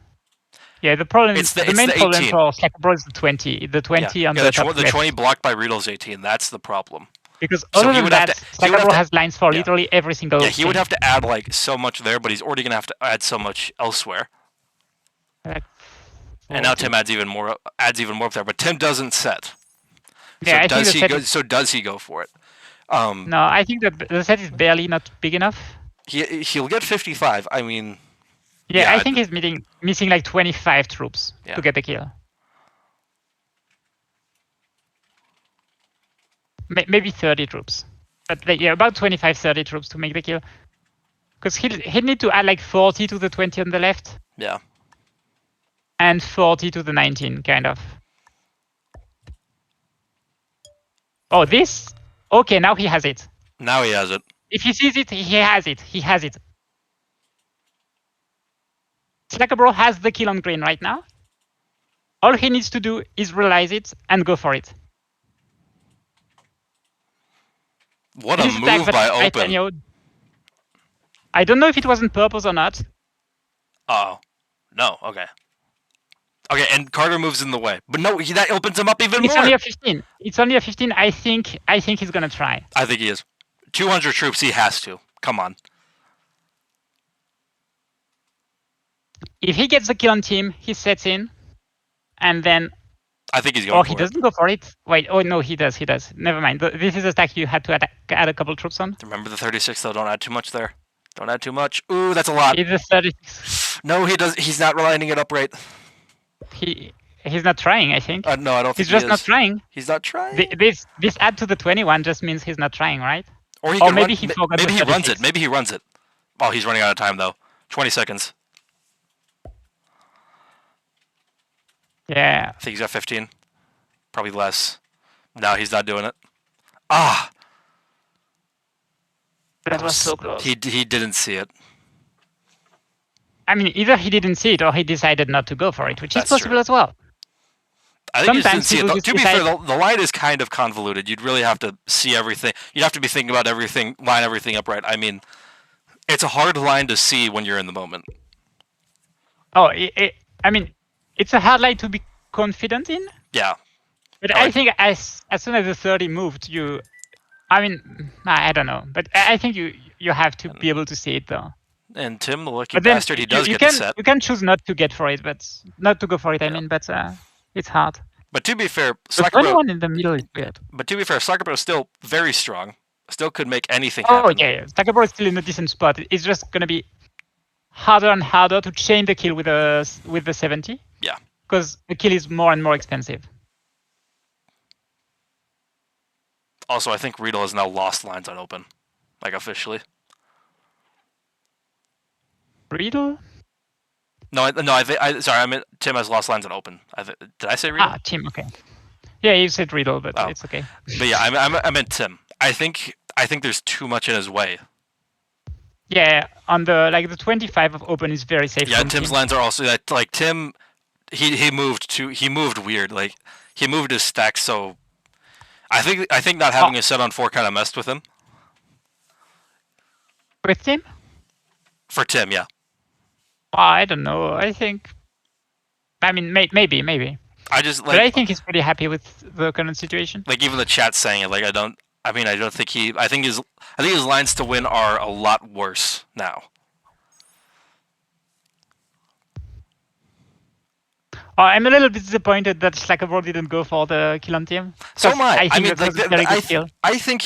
Yeah, the problem is the main problem for Slackerbro is the 20. The 20 on the top left. The 20 blocked by Riedel's 18. That's the problem. Because other than that, Slackerbro has lines for literally every single thing. He would have to add like so much there, but he's already gonna have to add so much elsewhere. And now Tim adds even more up there, but Tim doesn't set. Yeah, so does he go for it? No, I think that the set is barely not big enough. He'll get 55. I mean. Yeah, I think he's missing like 25 troops to get the kill. Maybe 30 troops. But about 25, 30 troops to make the kill. Because he'd need to add like 40 to the 20 on the left. Yeah. And 40 to the 19, kind of. Oh, this? Okay, now he has it. Now he has it. If he sees it, he has it. He has it. Slackerbro has the kill on green right now. All he needs to do is realize it and go for it. What a move by Open. I don't know if it was on purpose or not. Oh. No, okay. Okay, and Carter moves in the way. But no, that opens him up even more. It's only a 15. It's only a 15. I think he's going to try. I think he is. 200 troops, he has to. Come on. If he gets the kill on Team, he sets in, and then. I think he's going. He doesn't go for it. Wait. Oh no, he does. He does. Never mind. This is a stack you had to add a couple troops on. Remember the 36 though. Don't add too much there. Don't add too much. Ooh, that's a lot. It's a 36. No, he does. He's not lining it up right. He's not trying. I think. No, I don't think he's just not trying. He's not trying. This add to the 21 just means he's not trying, right? Or maybe he forgot. Maybe he runs it. Maybe he runs it. Oh, he's running out of time though. 20 seconds. Yeah. I think he's got 15. Probably less. No, he's not doing it. Ah! That was so close. He didn't see it. I mean, either he didn't see it or he decided not to go for it, which is possible as well. I think sometimes he didn't see it. To be fair, the line is kind of convoluted. You'd really have to see everything. You'd have to be thinking about everything, line everything up right. I mean, it's a hard line to see when you're in the moment. Oh, I mean, it's a hard line to be confident in. Yeah. But I think as soon as the 30 moved, I mean, I don't know. But I think you have to be able to see it, though. And Tim, the lucky bastard, he does get the set. You can choose not to get for it, but not to go for it, I mean, but it's hard. But to be fair, Slackerbro in the middle is weird. But to be fair, Slackerbro is still very strong. Still could make anything happen. Oh, yeah. Slackerbro is still in a decent spot. It's just going to be harder and harder to chain the kill with the 70. Yeah. Because the kill is more and more expensive. Also, I think Riedel has now lost lines on open. Like, officially. Riedel? No, sorry, I meant Tim has lost lines on open. Did I say Riedel? Tim, okay. Yeah, you said Riddle, but it's okay. But yeah, I meant Tim. I think there's too much in his way. Yeah, on the 25 of open is very safe. Yeah, Tim's lines are also like Tim. He moved weird. Like he moved his stack so. I think not having a set on 4 kind of messed with him. With Tim? For Tim, yeah. I don't know. I think. I mean, maybe. I just like. But I think he's pretty happy with the current situation. Like even the chat saying it. Like I don't think he. I think his lines to win are a lot worse now. I'm a little bit disappointed that Slackerbro didn't go for the kill on Tim. So am I. I mean, that was a very good kill. I think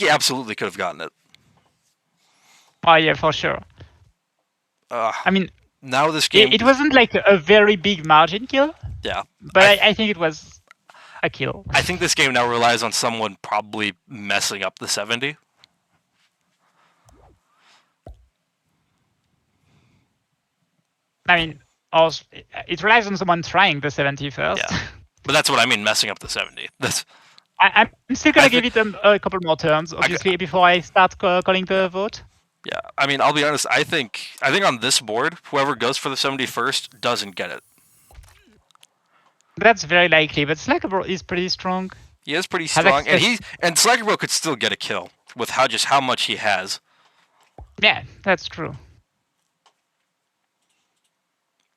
he absolutely could have gotten it. Oh yeah, for sure. I mean, now this game. It wasn't like a very big margin kill. Yeah. But I think it was a kill. I think this game now relies on someone probably messing up the 70. I mean, also, it relies on someone trying the 70 first. Yeah. But that's what I mean, messing up the 70. That's. I'm still gonna give it a couple more turns, obviously, before I start calling the vote. Yeah, I mean, I'll be honest. I think on this board, whoever goes for the 71st doesn't get it. That's very likely, but Slackerbro is pretty strong. He is pretty strong, and Slackerbro could still get a kill with how much he has. Yeah, that's true.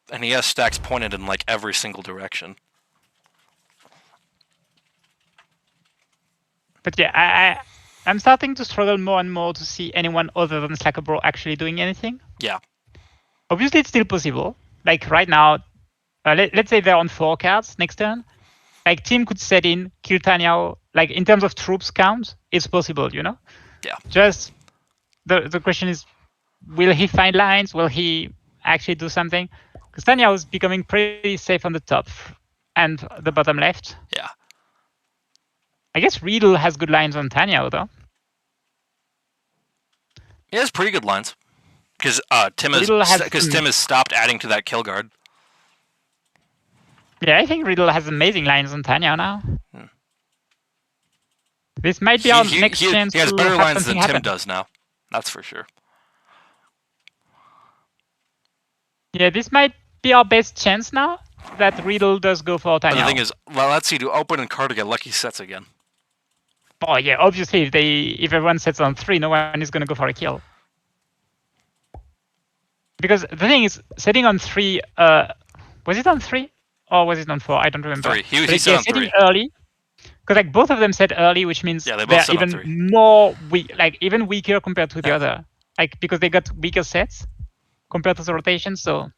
And he has stacks pointed in like every single direction. But yeah, I'm starting to struggle more and more to see anyone other than Slackerbro actually doing anything. Yeah. Obviously, it's still possible. Like right now, let's say they're on 4 cards next turn. Like Tim could set in, kill Tanyao. Like in terms of troops count, it's possible, you know? Yeah. Just the question is, will he find lines? Will he actually do something? Because Tanyao is becoming pretty safe on the top and the bottom left. Yeah. I guess Riddle has good lines on Tanyao, though. He has pretty good lines. Because Tim has stopped adding to that kill guard. Yeah, I think Riddle has amazing lines on Tanyao now. This might be our next chance. He has better lines than Tim does now. That's for sure. Yeah, this might be our best chance now that Riddle does go for Tanyao. But the thing is, well, let's see. Do Open and Carter get lucky sets again? Oh yeah, obviously if everyone sets on 3, no one is going to go for a kill. Because the thing is, setting on 3, was it on 3 or was it on 4? I don't remember. 3. He set on 3 early. Because like both of them set early, which means they're even more weak, like even weaker compared to the other. Like because they got weaker sets compared to the rotation. So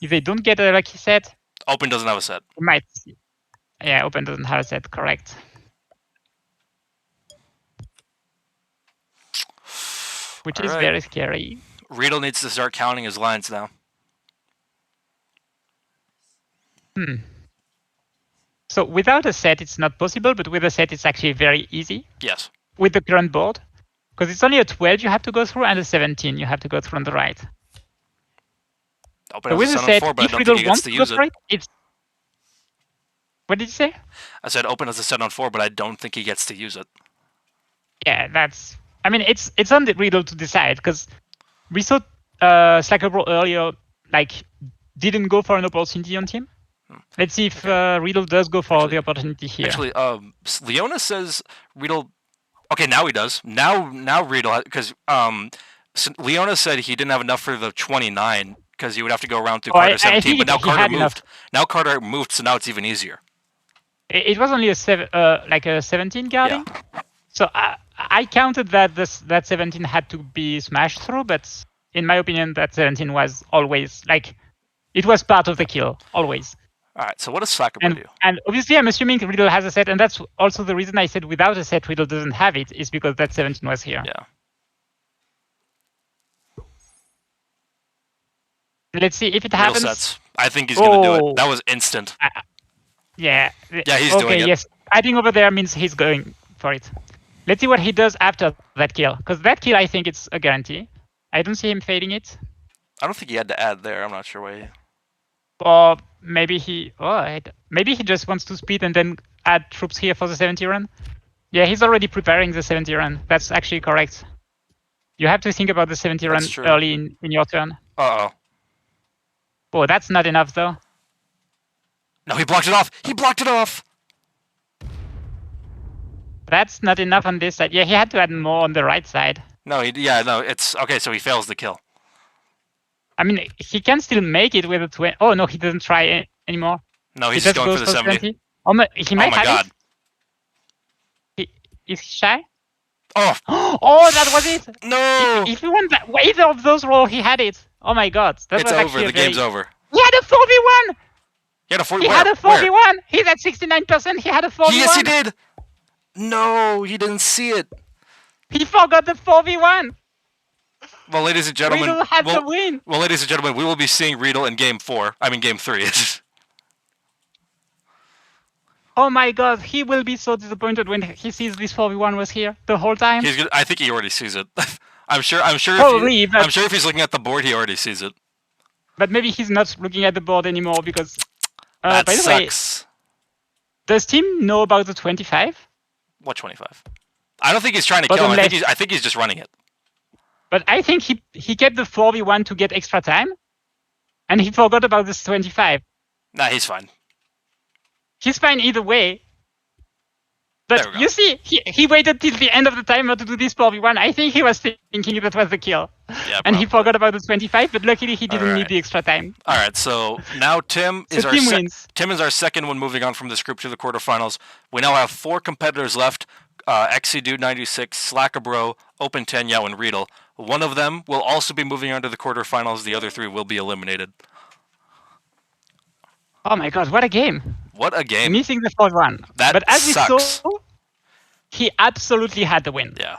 if they don't get a lucky set, Open doesn't have a set. Might. Yeah, Open doesn't have a set. Correct. Which is very scary. Riddle needs to start counting his lines now. So without a set, it's not possible, but with a set, it's actually very easy. Yes. With the current board. Because it's only a 12 you have to go through and a 17 you have to go through on the right. Open has a set on 4, but I don't think he gets to use it. What did you say? I said Open has a set on 4, but I don't think he gets to use it. Yeah, that's... I mean, it's on the Riddle to decide, because we saw Slackerbro earlier, like, didn't go for an opportunity on Tim. Let's see if Riddle does go for the opportunity here. Actually, Leona says Riddle... Okay, now he does. Now Riddle... Because Leona said he didn't have enough for the 29, because he would have to go around through Carter 17, but now Carter moved. Enough. Now Carter moved, so now it's even easier. It was only a 17 guarding. Yeah. So I counted that that 17 had to be smashed through, but in my opinion, that 17 was always, like, it was part of the kill, always. All right, so what does Slackerbro do? And obviously, I'm assuming Riddle has a set, and that's also the reason I said without a set, Riddle doesn't have it, is because that 17 was here. Yeah. Let's see if it happens. Sets. I think he's going to do it. That was instant. Yeah. Yeah, he's doing it. Okay, yes. Adding over there means he's going for it. Let's see what he does after that kill. Because that kill, I think it's a guarantee. I don't see him fading it. I don't think he had to add there. I'm not sure why. Or maybe he just wants to split and then add troops here for the 70 run. Yeah, he's already preparing the 70 run. That's actually correct. You have to think about the 70 run early in your turn. Uh-oh. Oh, that's not enough, though. No, he blocked it off! He blocked it off! That's not enough on this side. Yeah, he had to add more on the right side. No, it's... Okay, so he fails the kill. I mean, he can still make it with a 20. Oh, no, he doesn't try anymore. No, he's just going for the 70. Oh, he might have God. It. Is he shy? Oh! Oh, that was it! No! If he won that, either of those rolls, he had it. Oh my god. It's over. The game's over. He had a 4v1! He had a 4v1? He had a 4v1! He's at 69%. He had a 4v1. Yes, he did! No, he didn't see it. He forgot the 4v1. Well, ladies and gentlemen, Riedel had the win. Well, ladies and gentlemen, we will be seeing Riedel in game 4. I mean, game 3. Oh my god, he will be so disappointed when he sees this 4v1 was here the whole time. I think he already sees it. I'm sure. Probably, I'm sure if he's looking at the board, he already sees it. But maybe he's not looking at the board anymore because. That by the sucks. way, does Tim know about the 25? What 25? I don't think he's trying to kill him. I think he's just running it. But I think he kept the 4v1 to get extra time, and he forgot about this 25. Nah, he's fine. He's fine either way. But you see, he waited till the end of the timer to do this 4v1. I think he was thinking that was the kill. Yeah, and he forgot about the 25, but luckily he didn't need the extra time. All right, so now Tim is our second one moving on from this group to the quarterfinals. We now have 4 competitors left. XCDude96, Slackabro, Open Tanyao, and Riedel. One of them will also be moving on to the quarterfinals. The other 3 will be eliminated. Oh my god, what a game. What a game. Missing the 4-1. But as sucks. we saw, he absolutely had the win. Yeah.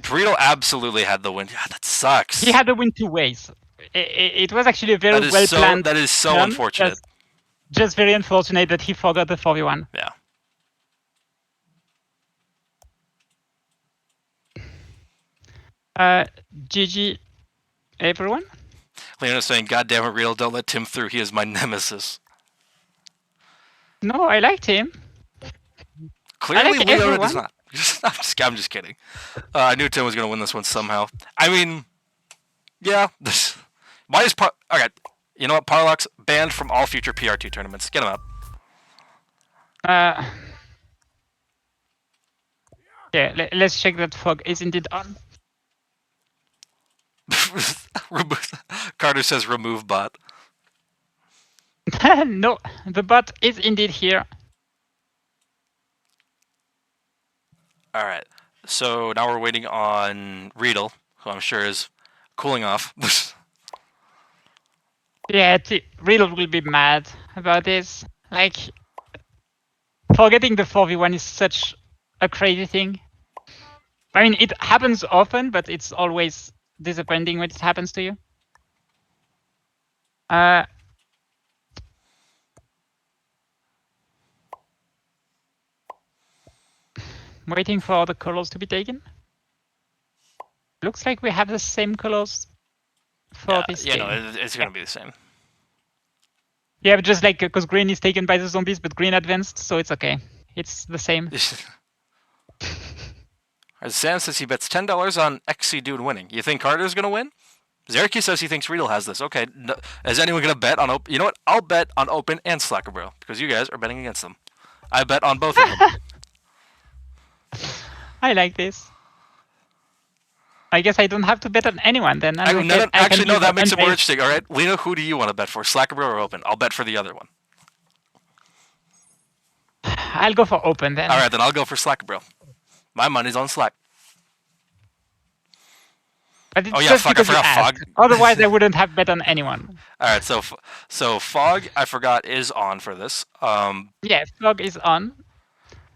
Riedel absolutely had the win. Yeah, that sucks. He had the win 2 ways. It was actually a very well-planned. That is so unfortunate. Just very unfortunate that he forgot the 4v1. Yeah. GG, everyone. Leona's saying, "God damn it, Riedel, don't let Tim through. He is my nemesis." No, I liked him. Clearly, Leona does not. I'm just kidding. I knew Tim was going to win this one somehow. I mean, yeah. Why is okay? You know what? Parlox banned from all future PR2 tournaments. Get him out. Yeah, let's check that fog is indeed on. Carter says remove bot. No, the bot is indeed here. All right, so now we're waiting on Riedel, who I'm sure is cooling off. Yeah, Riedel will be mad about this. Like, forgetting the 4v1 is such a crazy thing. I mean, it happens often, but it's always disappointing when it happens to you. Waiting for the colors to be taken. Looks like we have the same colors for this game. Yeah, no, it's going to be the same. Yeah, but just like, because green is taken by the zombies, but green advanced, so it's okay. It's the same. Sam says he bets $10 on XCDude winning. You think Carter's going to win? Zerky says he thinks Riedel has this. Okay, no, is anyone going to bet on Open? You know what? I'll bet on Open and Slacker, because you guys are betting against them. I bet on both of them. I like this. I guess I don't have to bet on anyone then. Actually, no, that makes it more interesting. All right, Lena, who do you want to bet for, Slacker or Open? I'll bet for the other one. I'll go for Open then. All right, then I'll go for Slacker, bro. My money's on Slack. But it's just because I forgot Fog. Otherwise, I wouldn't have bet on anyone. All right, so Fog, I forgot, is on for this. Yeah, Fog is on.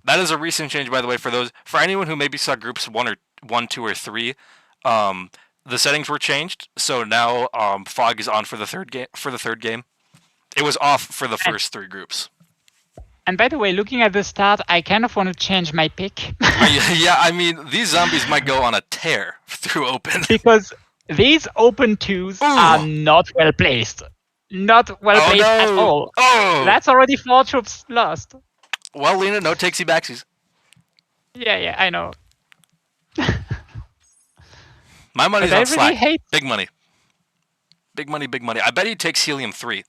That is a recent change, by the way, for anyone who maybe saw groups 1, 2, or 3. The settings were changed, so now Fog is on for the third game. It was off for the first 3 groups. And by the way, looking at the start, I kind of want to change my pick. Yeah, I mean, these zombies might go on a tear through Open. Because These open twos are not well placed. Not well placed at all. Oh! That's already 4 troops lost. Well, Lena, no takesy backsies. Yeah, I know. My money's on Slack. Big money. Big money, big money. I bet he takes Helium 3.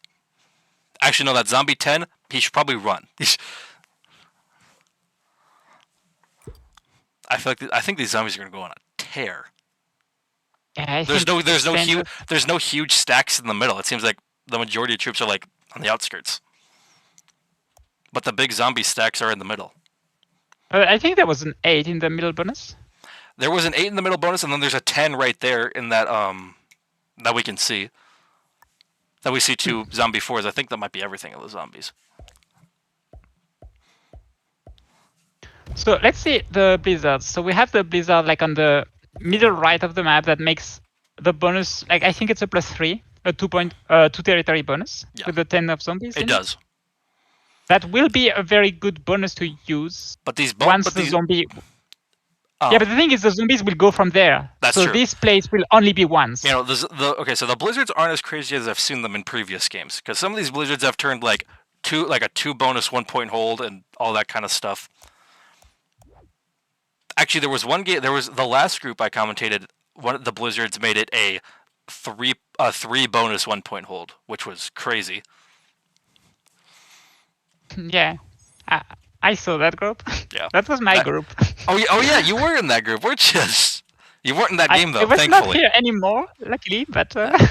Actually, no, that Zombie 10, he should probably run. I think these zombies are going to go on a tear. Yeah, there's no huge stacks in the middle. It seems like the majority of troops are like on the outskirts. But the big zombie stacks are in the middle. I think there was an 8 in the middle bonus. There was an 8 in the middle bonus, and then there's a 10 right there in that that we can see. That we see 2 zombie 4s. I think that might be everything of the zombies. So let's see the blizzards. So we have the blizzard like on the middle right of the map that makes the bonus, like I think it's a +3, a 2 territory bonus with the 10 of zombies. It does. That will be a very good bonus to use. But these zombie. Yeah, but the thing is, the zombies will go from there. That's true. So this place will only be once. You know, so the blizzards aren't as crazy as I've seen them in previous games, because some of these blizzards have turned like a 2 bonus 1 point hold and all that kind of stuff. Actually, there was one game. There was the last group I commentated. One of the blizzards made it a 3 bonus 1 point hold, which was crazy. Yeah, I saw that group. Yeah, that was my group. Oh yeah, you were in that group, weren't you? You weren't in that game though. I was thankfully not here anymore, luckily, but that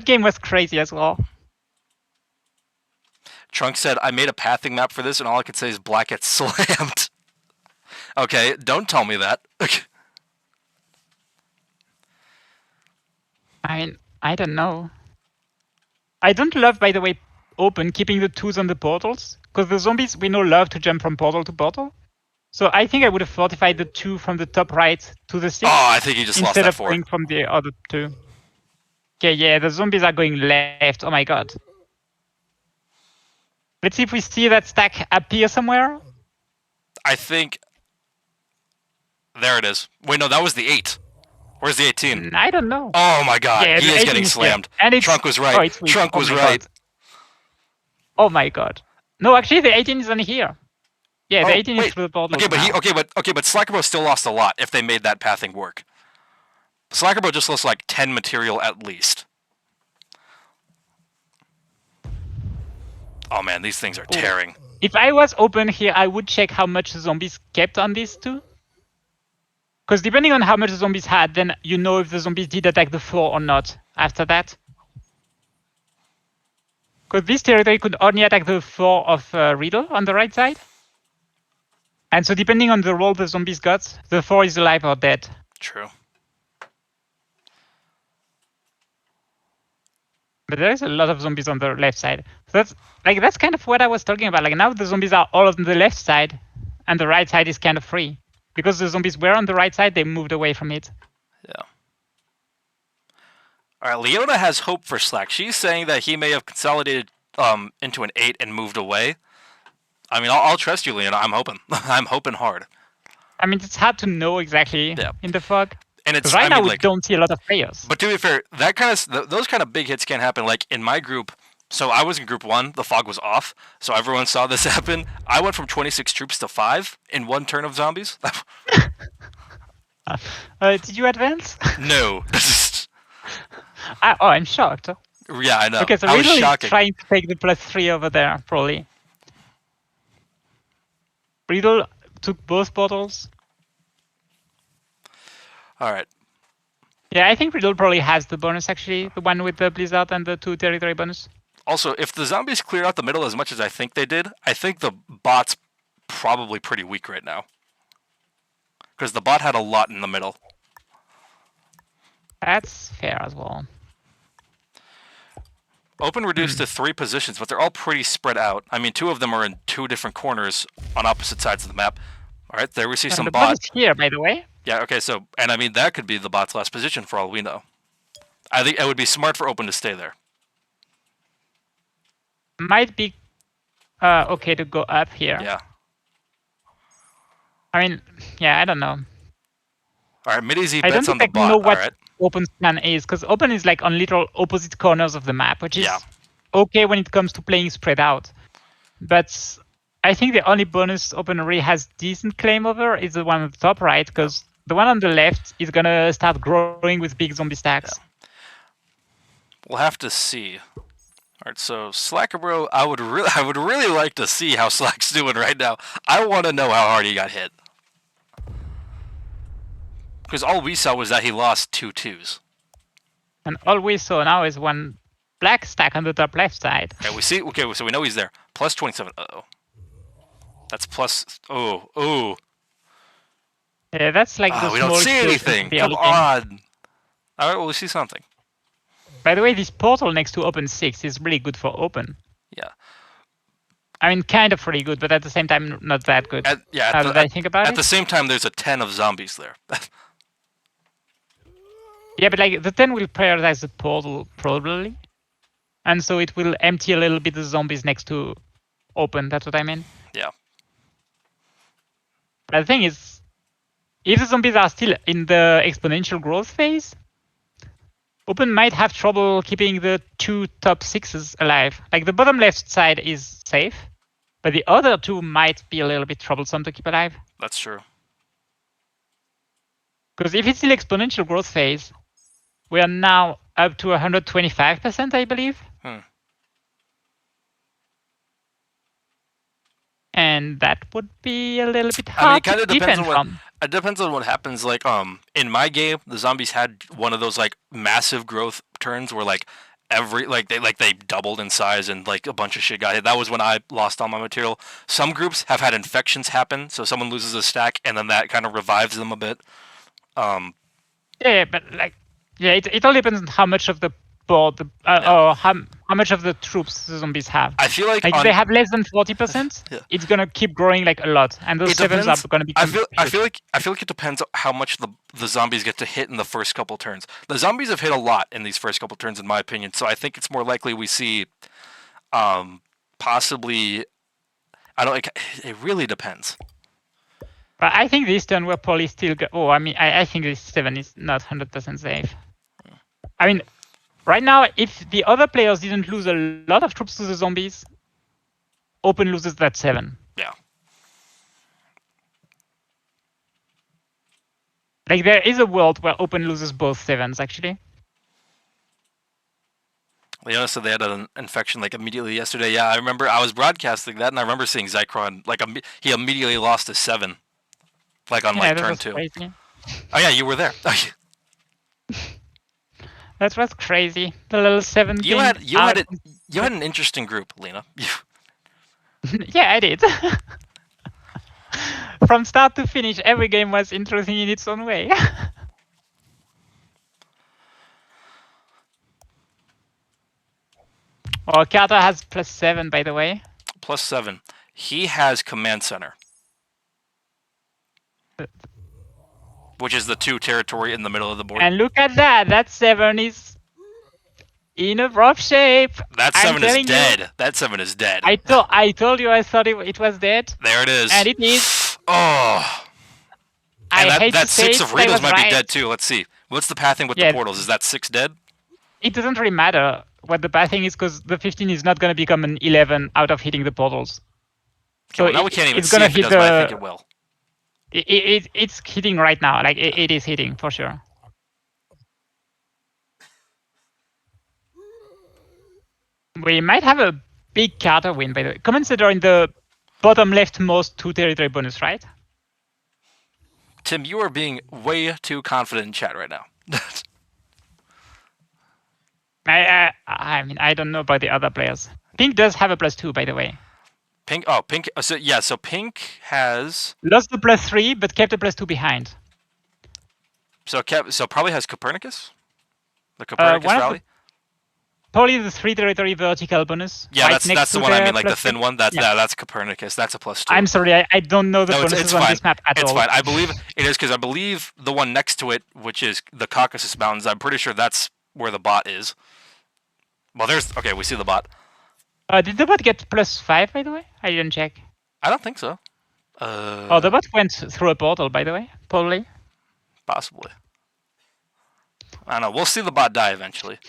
game was crazy as well. Trunk said, "I made a pathing map for this, and all I could say is black gets slammed." Okay, don't tell me that. I mean, I don't know. I don't love, by the way, open keeping the 2s on the portals, because the zombies we know love to jump from portal to portal. So I think I would have fortified the 2 from the top right to the 6. Oh, I think you just lost that 4. Instead of going from the other 2. Okay, yeah, the zombies are going left. Oh my god. Let's see if we see that stack appear somewhere. I think... There it is. Wait, no, that was the 8. Where's the 18? I don't know. Oh my god, yeah, he is getting slammed. And Trunk was right. Trunk was right. God. Oh my god. No, actually the 18 is on here. Yeah, the 18 is through the portal. Okay, but Slackerbro still lost a lot if they made that pathing work. Slackerbro just lost like 10 material at least. Oh man, these things are tearing. If I was open here, I would check how much the zombies kept on these 2. Because depending on how much the zombies had, then you know if the zombies did attack the 4 or not after that. Because this territory could only attack the 4 of Riddle on the right side. And so depending on the roll the zombies got, the 4 is alive or dead. True. But there is a lot of zombies on the left side. So that's kind of what I was talking about. Like now the zombies are all on the left side, and the right side is kind of free. Because the zombies were on the right side, they moved away from it. Yeah. All right, Leona has hope for Slack. She's saying that he may have consolidated into an 8 and moved away. I mean, I'll trust you, Leona. I'm hoping. I'm hoping hard. I mean, it's hard to know exactly in the fog. And it's right now we don't see a lot of players. But to be fair, that those kind of big hits can happen. Like in my group, so I was in group 1. The fog was off, so everyone saw this happen. I went from 26 troops to 5 in 1 turn of zombies. Did you advance? No. I'm shocked. Yeah, I know. Okay, so Riddle is trying to take the +3 over there, probably. Riddle took both portals. All right. Yeah, I think Riddle probably has the bonus, actually. The one with the Blizzard and the 2 territory bonus. Also, if the zombies cleared out the middle as much as I think they did, I think the bot's probably pretty weak right now. Because the bot had a lot in the middle. That's fair as well. Open reduced to 3 positions, but they're all pretty spread out. I mean, 2 of them are in 2 different corners on opposite sides of the map. All right, there we see some bot. Here, by the way. Yeah, okay, so, and I mean, that could be the bot's last position for all we know. I think it would be smart for Open to stay there. Might be okay to go up here. Yeah. I mean, yeah, I don't know. All right, MidAZ I bets don't on the exactly bot. know All what right. Open's plan is, because Open is like on literal opposite corners of the map, which is okay when it comes to playing spread out. But I think the only bonus Open really has decent claim over is the one on the top right, because the one on the left is gonna start growing with big zombie stacks. Yeah. We'll have to see. All right, so Slacker Bro, I would really like to see how Slack's doing right now. I want to know how hard he got hit. Because all we saw was that he lost 2 2s. And all we saw now is one black stack on the top left side. Okay, we see. Okay, so we know he's there. Plus 27. Uh-oh. That's plus. Oh. Yeah, that's like the we small. don't see anything. Come on. All right, well, we see something. By the way, this portal next to Open 6 is really good for Open. Yeah. I mean, kind of really good, but at the same time, not that good. I think about it? At the same time, there's a 10 of zombies there. Yeah, but like the 10 will prioritize the portal probably. And so it will empty a little bit the zombies next to Open. That's what I mean. Yeah. But the thing is, if the zombies are still in the exponential growth phase, Open might have trouble keeping the 2 top 6s alive. Like the bottom left side is safe, but the other 2 might be a little bit troublesome to keep alive. That's true. Because if it's still exponential growth phase, we are now up to 125%, I believe. And that would be a little bit hard to defend from. It depends on what happens. Like, in my game, the zombies had one of those like massive growth turns where like they doubled in size and like a bunch of shit got hit. That was when I lost all my material. Some groups have had infections happen, so someone loses a stack and then that kind of revives them a bit. Yeah, but like, yeah, it all depends on how much of the board or how much of the troops the zombies have. I feel like if they have less than 40%, it's gonna keep growing like a lot, and those 7s are gonna become. I feel like it depends on how much the zombies get to hit in the first couple turns. The zombies have hit a lot in these first couple turns, in my opinion. So I think it's more likely we see, possibly. I don't like. It really depends. But I think this turn we're probably still. I think this 7 is not 100% safe. I mean. Right now, if the other players didn't lose a lot of troops to the zombies, Open loses that 7. Yeah. Like, there is a world where Open loses both 7s, actually. Leona said they had an infection like immediately yesterday. Yeah, I remember I was broadcasting that, and I remember seeing Zycron like he immediately lost his 7, like on like turn 2. Crazy. Oh yeah, you were there. That was crazy. The little 7. You had an interesting group, Lena. Yeah, I did. From start to finish, every game was interesting in its own way. Oh, Carter has +7, by the way. +7. He has Command Center, which is the 2 territory in the middle of the board. And look at that. That 7 is in a rough shape. That 7 is dead. That 7 is dead. I told you I thought it was dead. There it is. And it is. Oh. And that 6 of Riddles might be dead too. Let's see. What's the pathing with the portals? Is that 6 dead? It doesn't really matter what the pathing is, because the 15 is not going to become an 11 out of hitting the portals. Okay, so now we can't even see if it does, but I think it will. It's hitting right now. Like it is hitting for sure. We might have a big Carter win, by the way. Command Center in the bottom leftmost 2 territory bonus, right? Tim, you are being way too confident in chat right now. I mean, I don't know about the other players. Pink does have a +2, by the way. Pink. So Pink has lost the +3, but kept a +2 behind. So probably has Copernicus, the Copernicus Valley. Probably the 3 territory vertical bonus. Yeah, right that's the one I mean, like the thin one. That's Copernicus. That's a +2. I'm sorry, I don't know the bonuses on this map at all. It's fine. I believe it is, because I believe the one next to it, which is the Caucasus Mountains, I'm pretty sure that's where the bot is. Well, okay, we see the bot. Did the bot get +5, by the way? I didn't check. I don't think so. The bot went through a portal, by the way, probably. Possibly. I don't know. We'll see the bot die eventually.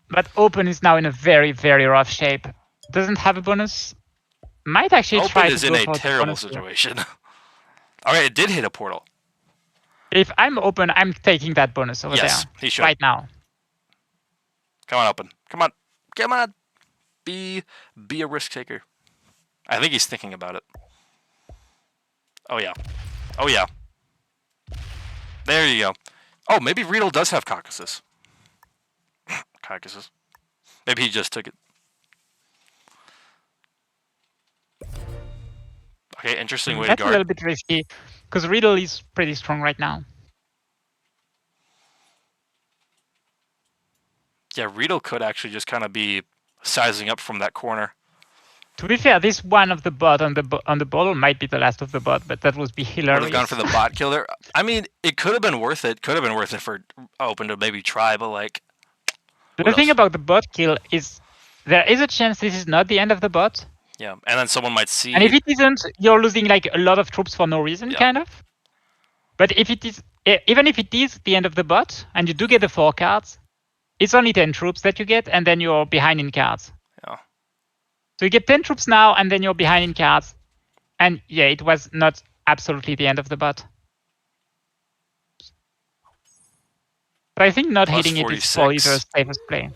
But Open is now in a very, very rough shape. Doesn't have a bonus. Might actually try to go for the bonus. Open is in a terrible situation. Alright, it did hit a portal. If I'm Open, I'm taking that bonus over there. Yes, he should. Right now. Come on, Open. Come on. Come on. Be a risk taker. I think he's thinking about it. Oh, yeah. Oh, yeah. There you go. Oh, maybe Riedel does have Caucasus. Caucasus. Maybe he just took it. Okay, interesting way to guard. That's a little bit risky, because Riedel is pretty strong right now. Yeah, Riedel could actually just kind of be sizing up from that corner. To be fair, this one of the bot on the bottle might be the last of the bot, but that would be hilarious. Would have gone for the bot kill there. I mean, it could have been worth it. Could have been worth it for Open to maybe try, but like. The thing about the bot kill is there is a chance this is not the end of the bot. Yeah, and then someone might see. And if it isn't, you're losing like a lot of troops for no reason, kind of. But if it is, even if it is the end of the bot, and you do get the 4 cards, it's only 10 troops that you get, and then you're behind in cards. Yeah. So you get 10 troops now, and then you're behind in cards. And yeah, it was not absolutely the end of the bot. But I think not hitting it is probably the safest play.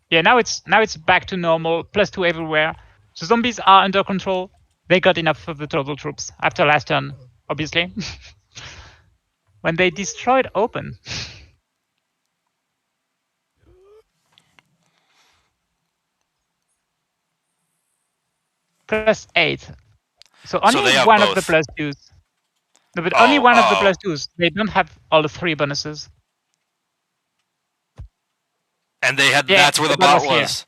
Yeah, now it's back to normal, +2 everywhere. So zombies are under control. They got enough of the total troops after last turn, obviously. When they destroyed Open. +8. So only one of the +2s. No, but only one of the +2s. They don't have all the 3 bonuses. And they had. That's where the bot was.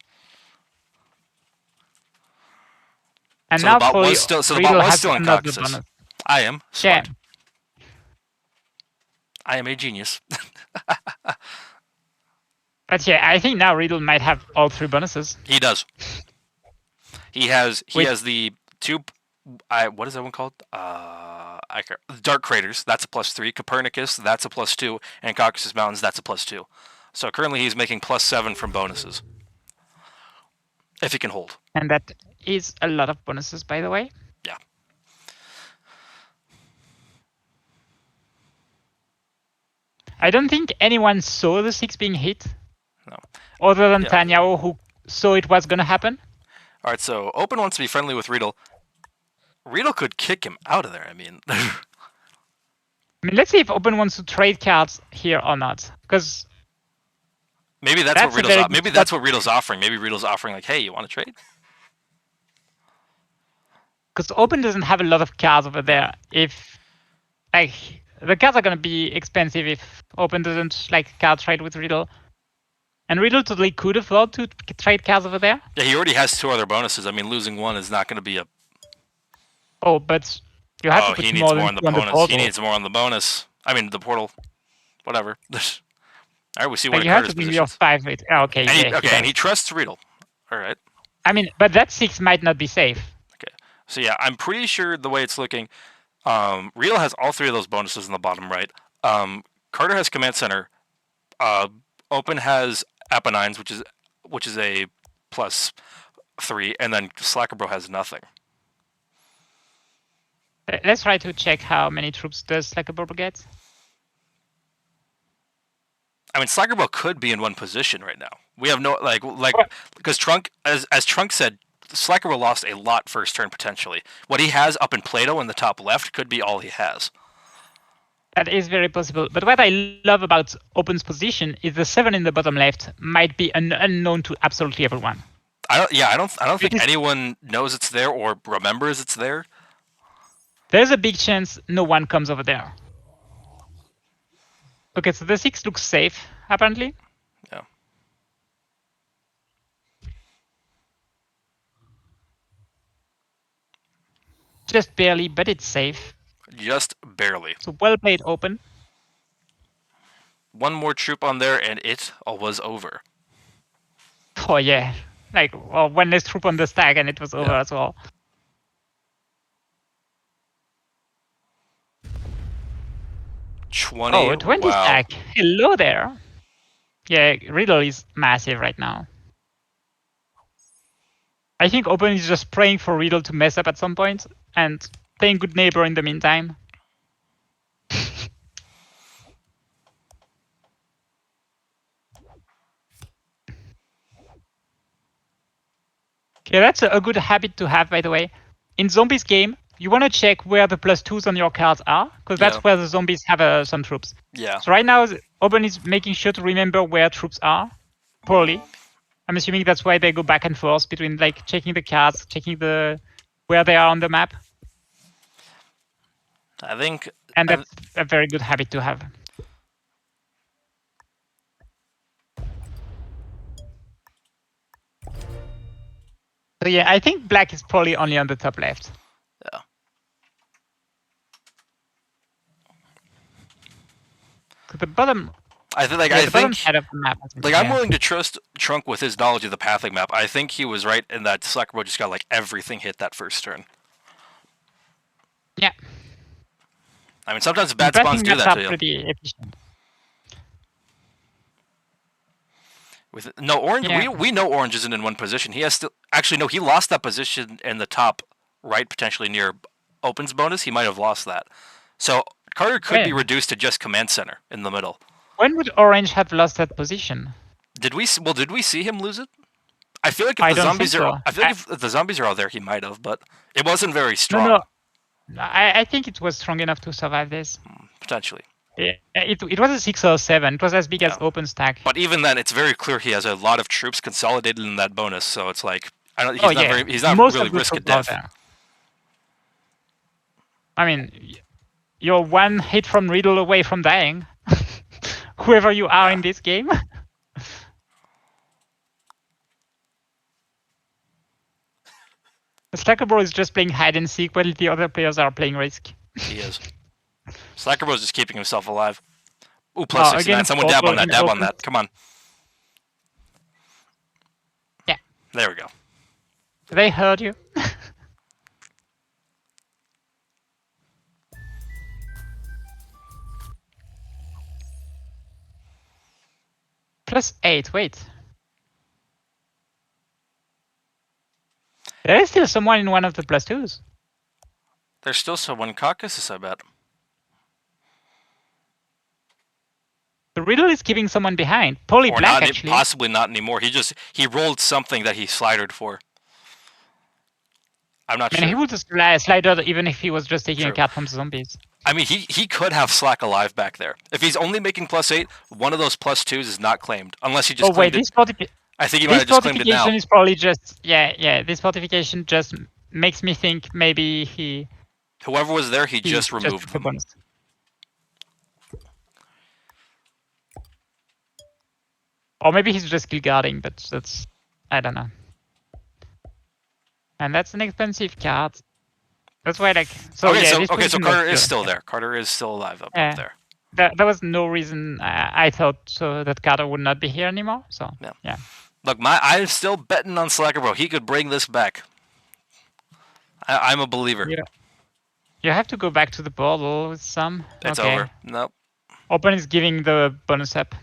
And so now the bot was still. So the bot was still on Caucasus. I am smart. Yeah. I am a genius. But yeah, I think now Riedel might have all 3 bonuses. He does. He has the 2. What is that one called? Dark Craters. That's a +3. Copernicus. That's a +2. And Caucasus Mountains. That's a +2. So currently he's making +7 from bonuses. If he can hold. And that is a lot of bonuses, by the way. Yeah. I don't think anyone saw the 6 being hit. No. Other than Tanyao, who saw it was going to happen. All right, so Open wants to be friendly with Riedel. Riedel could kick him out of there, I mean. Let's see if Open wants to trade cards here or not. Because maybe that's what Riedel's maybe that's what Riedel's offering. Maybe Riedel's offering like, hey, you want to trade? Because Open doesn't have a lot of cards over there. If like the cards are gonna be expensive if Open doesn't like card trade with Riedel. And Riedel totally could afford to trade cards over there. Yeah, he already has 2 other bonuses. I mean, losing 1 is not going to be a. Oh, but you have to put more on the bonus. He needs more on the bonus. I mean, the portal. Whatever. All right, we see what you have to bring your 5 with. Oh, okay. And he trusts Riedel. All right. I mean, but that 6 might not be safe. Okay. So yeah, I'm pretty sure the way it's looking, Riedel has all 3 of those bonuses in the bottom right. Carter has Command Center. Open has Apennines, which is a +3, and then Slackerbro has nothing. Let's try to check how many troops does Slackerbro get. I mean, Slackerbro could be in one position right now. We have no because Trunk, as Trunk said, Slackerbro lost a lot first turn potentially. What he has up in Plato in the top left could be all he has. That is very possible. But what I love about Open's position is the 7 in the bottom left might be unknown to absolutely everyone. I don't think anyone knows it's there or remembers it's there. There's a big chance no one comes over there. Okay, so the 6 looks safe, apparently. Yeah. Just barely, but it's safe. Just barely. So well played, Open. 1 more troop on there, and it was over. Oh yeah, like 1 less troop on the stack, and it was over as well. 20. Oh, 20 wow. stack. Hello there. Yeah, Riddle is massive right now. I think Open is just praying for Riddle to mess up at some point and playing good neighbor in the meantime. Okay, that's a good habit to have, by the way. In Zombies game, you want to check where the +2s on your cards are, because that's where the zombies have some troops. Yeah. So right now, Open is making sure to remember where troops are, poorly. I'm assuming that's why they go back and forth between like checking the cards, checking where they are on the map. I think. And that's a very good habit to have. So yeah, I think black is probably only on the top left. Yeah. The bottom. I think like yeah, I the think bottom side of the map. Like I'm willing to trust Trunk with his knowledge of the pathing map. I think he was right in that Slackerbro just got like everything hit that first turn. Yeah. I mean, sometimes bad spawns do that to you. Pretty efficient. With no orange, we know orange isn't in one position. He has still actually no. He lost that position in the top right, potentially near Open's bonus. He might have lost that. So Carter could be reduced to just command center in the middle. When would orange have lost that position? Did we see him lose it? I feel like if the zombies are, I feel like if the zombies are all there, he might have, but it wasn't very strong. No. I think it was strong enough to survive this. Potentially. Yeah, it was a 6 or 7. It was as big as Open stack. But even then, it's very clear he has a lot of troops consolidated in that bonus. So it's like he's not really risk of death. I mean, you're one hit from Riddle away from dying. Whoever you are in this game. Slackerbro is just playing hide and seek while the other players are playing Risk. He is. Slackerbro is just keeping himself alive. Ooh, plus 69. Someone dab on that. Come on. Yeah. There we go. They heard you. +8, wait. There is still someone in one of the +2s. There's still someone in Caucasus, I bet. The Riddle is keeping someone behind. Probably black, actually. Possibly not anymore. He rolled something that he slidered for. I'm not sure. He would just slider even if he was just taking a card from the zombies. I mean, he could have Slack alive back there. If he's only making +8, one of those +2s is not claimed. Unless he just claimed it. I think he might have just claimed it now. This fortification is probably just... Yeah, this fortification just makes me think maybe he... Whoever was there, he just removed them. Bonus. Or maybe he's just skill guarding, but that's... I don't know. And that's an expensive card. That's why, like... So Carter is still there. Carter is still alive up there. There was no reason I thought that Carter would not be here anymore. So, yeah. Look, I'm still betting on Slackerbro. He could bring this back. I'm a believer. Yeah. You have to go back to the portal with some. It's over. Nope. Open is giving the bonus up.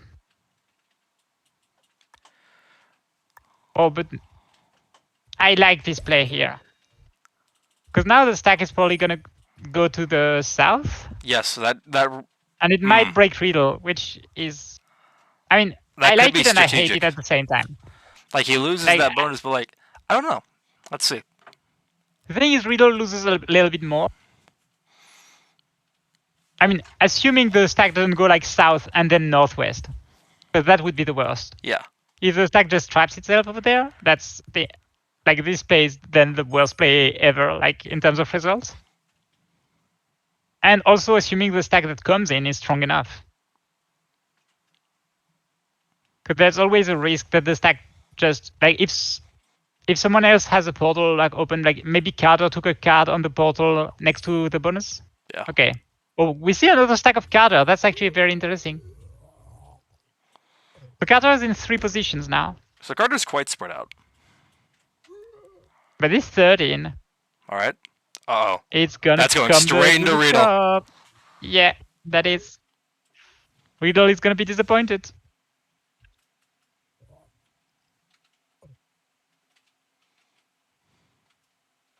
Oh, but I like this play here. Because now the stack is probably going to go to the south. Yes, and it might break Riddle, which is... I mean, I like it and I hate it at the same time. Like, he loses that bonus, but like, I don't know. Let's see. The thing is, Riddle loses a little bit more. I mean, assuming the stack doesn't go like south and then northwest. Because that would be the worst. Yeah. If the stack just traps itself over there, that's the... Like, this play is then the worst play ever, like, in terms of results. And also assuming the stack that comes in is strong enough. Because there's always a risk that the stack just... Like, if someone else has a portal, like, open, like, maybe Carter took a card on the portal next to the bonus. Yeah. Okay. Oh, we see another stack of Carter. That's actually very interesting. The Carter is in 3 positions now. So Carter's quite spread out. But it's 13. All right. Uh-oh. It's gonna That's going straight into Riddle. Yeah, that is. Riddle is gonna be disappointed.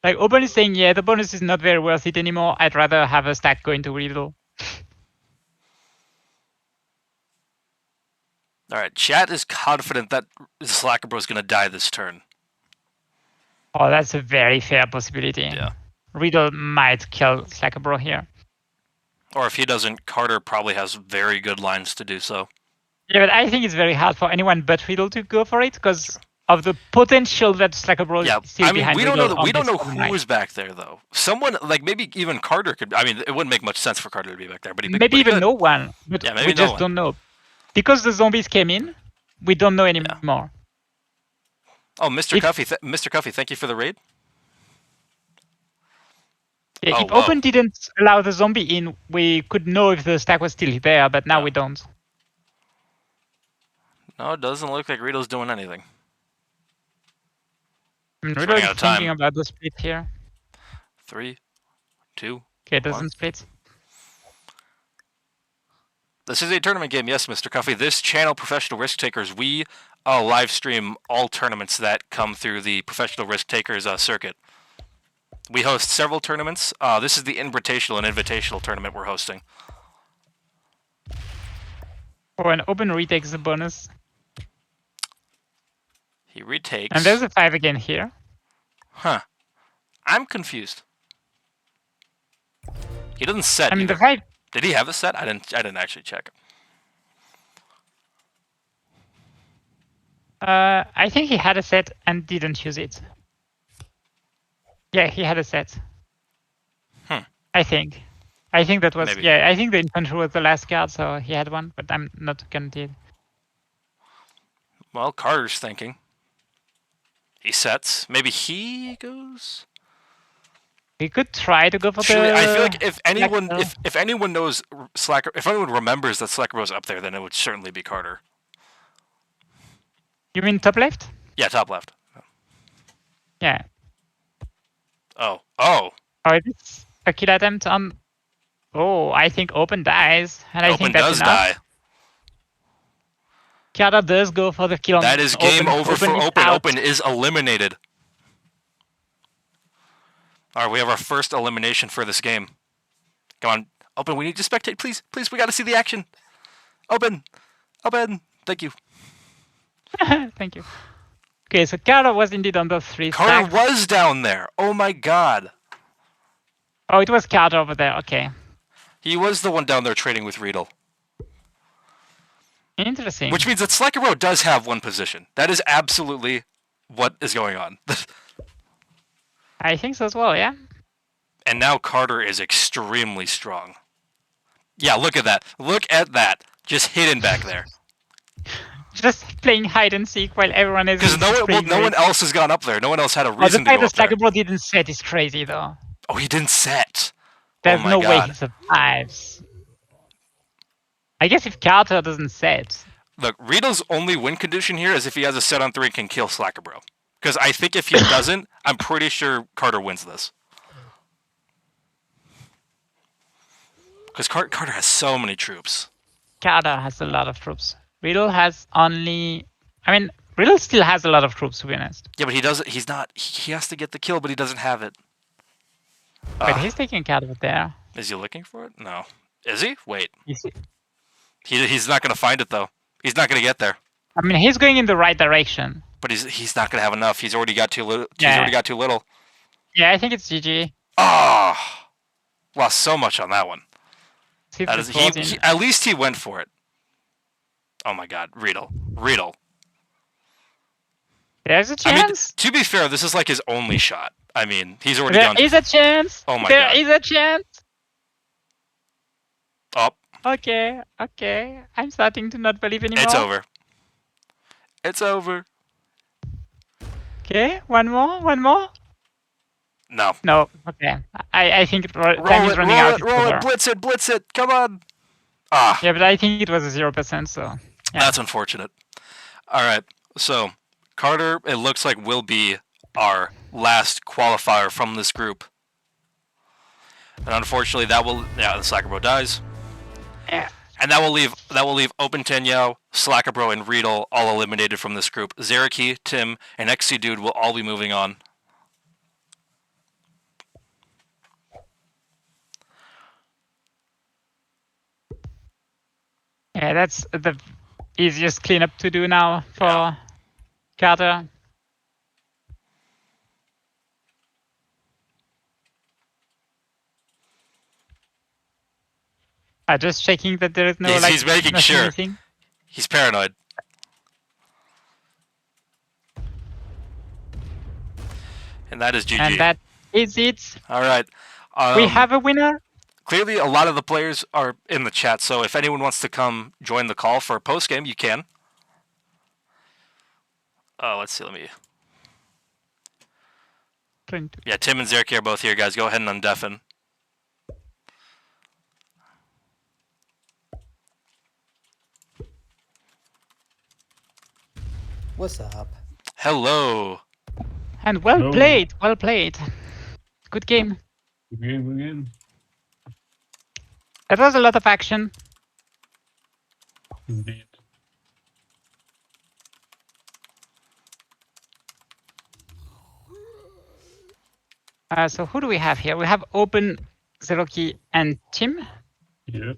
Like Open is saying, yeah, the bonus is not very worth it anymore. I'd rather have a stack going to Riddle. All right, chat is confident that Slacker is going to die this turn. Oh, that's a very fair possibility. Yeah. Riddle might kill Slacker here. Or if he doesn't, Carter probably has very good lines to do so. Yeah, but I think it's very hard for anyone but Riddle to go for it because of the potential that Slacker is still behind. We don't know who is back there though. Someone like maybe even Carter could. I mean, it wouldn't make much sense for Carter to be back there, but maybe even no one. But we just don't know because the zombies came in. We don't know anymore. Oh, Mr. Cuffy, thank you for the raid. Yeah, if Open didn't allow the zombie in, we could know if the stack was still there, but now we don't. No, it doesn't look like Riddle's doing anything. Riddle is thinking about the split here. 3, 2. Okay, it doesn't split. This is a tournament game, yes, Mr. Cuffy. This channel, Professional Risk Takers, we live stream all tournaments that come through the Professional Risk Takers circuit. We host several tournaments. This is the In-BRUHH-tational and Invitational tournament we're hosting. Oh, and Open retakes the bonus. He retakes. And there's a 5 again here. Huh. I'm confused. He doesn't set. I mean, the 5. Did he have a set? I didn't actually check. I think he had a set and didn't use it. Yeah, he had a set. I think that was maybe. Yeah. I think the infantry was the last card, so he had one, but I'm not guaranteed. Well, Carter's thinking. He sets. Maybe he goes. We could try to go for the. I feel like if anyone knows Slacker, if anyone remembers that Slacker was up there, then it would certainly be Carter. You mean top left? Yeah, top left. Yeah. Oh. Oh, it's a kill attempt on. Oh, I think Open dies, and I think that's enough. Die. Carter does go for the kill on. That is game over for Open. Open is eliminated. All right, we have our first elimination for this game. Come on, Open. We need to spectate, please. Please, we got to see the action. Open. Thank you. Thank you. Okay, so Carter was indeed on the 3 Carter was down there. Oh my god. Oh, it was Carter over there. Okay. He was the one down there trading with Riddle. Interesting. Which means that Slacker does have one position. That is absolutely what is going on. I think so as well, yeah. And now Carter is extremely strong. Yeah, look at that. Look at that. Just hidden back there. Just playing hide and seek while everyone is. Because no one else has gone up there. No one else had a reason to go up there. The fact that Slacker didn't set is crazy, though. Oh, he didn't set. There's no way he survives. I guess if Carter doesn't set. Look, Riddle's only win condition here is if he has a set on 3 and can kill Slacker. Because I think if he doesn't, I'm pretty sure Carter wins this. Because Carter has so many troops. Carter has a lot of troops. Riddle has only. I mean, Riddle still has a lot of troops, to be honest. Yeah, but he doesn't. He's not. He has to get the kill, but he doesn't have it. Wait, he's taking Carter there. Is he looking for it? No. Is he? Wait. Is he? He's not going to find it though. He's not going to get there. I mean, he's going in the right direction. But he's not going to have enough. He's already got too little. Yeah. He's already got too little. Yeah, I think it's GG. Oh, lost so much on that one. That is, at least he went for it. Oh my god, Riddle. There's a chance. I mean, to be fair, this is like his only shot. I mean, he's already gone. There is a chance. Oh my god. There is a chance. Oh. Okay. I'm starting to not believe anymore. It's over. Okay, one more. No. Okay. I think time is running out. Roll it. Blitz it. Come on. Ah. Yeah, but I think it was a 0%. So. Yeah. That's unfortunate. All right. So Carter, it looks like will be our last qualifier from this group. And unfortunately, that will. Yeah, the Slacker dies. Yeah. And that will leave Octofinals, Slackabro, and Riedel all eliminated from this group. Zeraki, Tim, and XC Dude will all be moving on. Yeah, that's the easiest cleanup to do now for Carter. Just checking that there is no he's making sure. Missing. He's paranoid. And that is GG. And that is it. All right. We have a winner. Clearly, a lot of the players are in the chat, so if anyone wants to come join the call for a post game, you can. Let's see. Let me. Yeah, Tim and Zeraki are both here, guys. Go ahead and undeafen. What's up? Hello. And well played. Well played. Good game. Good game. It was a lot of action. Indeed. So who do we have here? We have Open, Zeraki, and Tim. Yeah.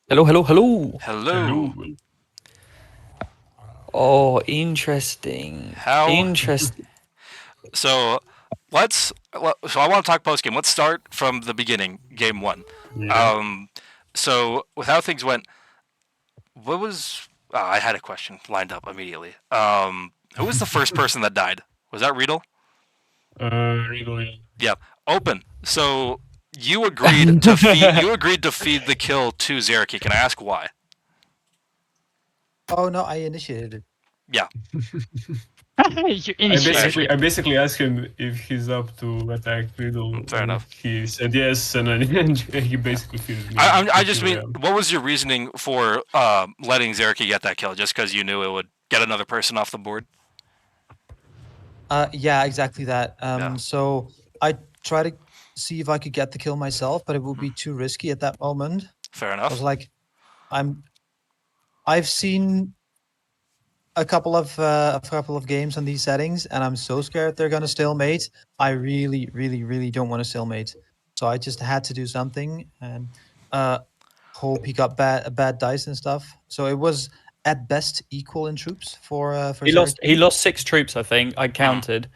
Hello. Oh, interesting. Interesting. So I want to talk post game. Let's start from the beginning, game 1. Yeah. So with how things went, what was? I had a question lined up immediately. Who was the first person that died? Was that Riedel? Riedel, yeah. Yeah. Open. So you agreed to feed the kill to Zeraki. Can I ask why? Oh no, I initiated it. Yeah. I basically asked him if he's up to attack Riedel. Fair enough. He said yes, and then he basically feeded me. I just mean, what was your reasoning for letting Zeraki get that kill? Just because you knew it would get another person off the board? Yeah, exactly that. So I tried to see if I could get the kill myself, but it would be too risky at that moment. Fair enough. I was like, I've seen a couple of games on these settings, and I'm so scared they're gonna stalemate. I really, really, really don't want to stalemate. So I just had to do something, and hope he got bad dice and stuff. So it was at best equal in troops for he lost 6 troops, I think. I counted.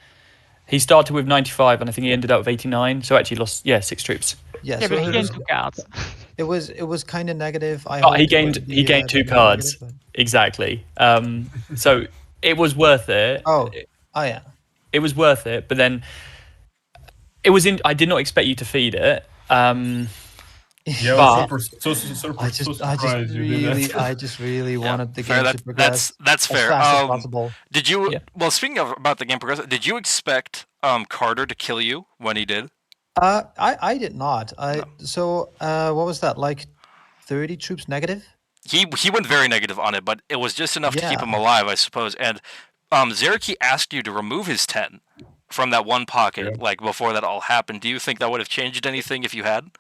He started with 95, and I think he ended up with 89. So actually lost 6 troops. Yeah, so but he gained 2 cards. It was kind of negative. He gained 2 cards. Exactly. So it was worth it. Oh yeah. It was worth it, but then it was in. I did not expect you to feed it. Yeah, I just really wanted the game to progress. That's fair. As fast as possible. Did you? Yeah. Well, speaking of about the game progress, did you expect Carter to kill you when he did? I did not. So what was that, like 30 troops negative? He went very negative on it, but it was just enough to keep him alive, I suppose. And Zeraki asked you to remove his 10 from that one pocket, like before that all happened. Do you think that would have changed anything if you had?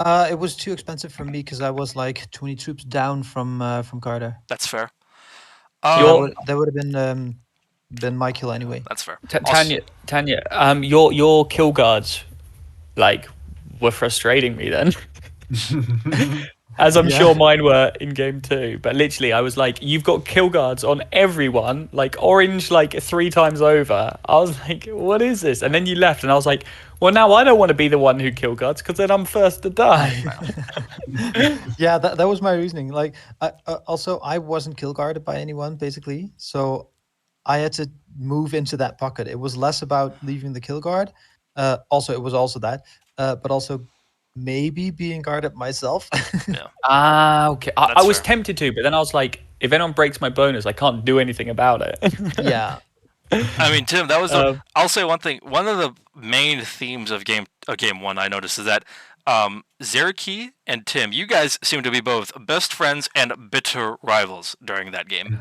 It was too expensive for me because I was like 20 troops down from Carter. That's fair. That would have been my kill anyway. That's fair. Tanya, your kill guards, like, were frustrating me then, as I'm sure mine were in game 2. But literally, I was like, you've got kill guards on everyone, like orange, like 3 times over. I was like, what is this? And then you left, and I was like, well, now I don't want to be the one who kill guards because then I'm first to die. Yeah, that was my reasoning. Like, also I wasn't kill guarded by anyone basically, so I had to move into that pocket. It was less about leaving the kill guard. Also, it was also that, but also maybe being guarded myself. Yeah. Okay. I was tempted to, but then I was like, if anyone breaks my bonus, I can't do anything about it. Yeah. I mean, Tim, that was. I'll say one thing. One of the main themes of game 1 I noticed is that Zeraki and Tim, you guys seem to be both best friends and bitter rivals during that game.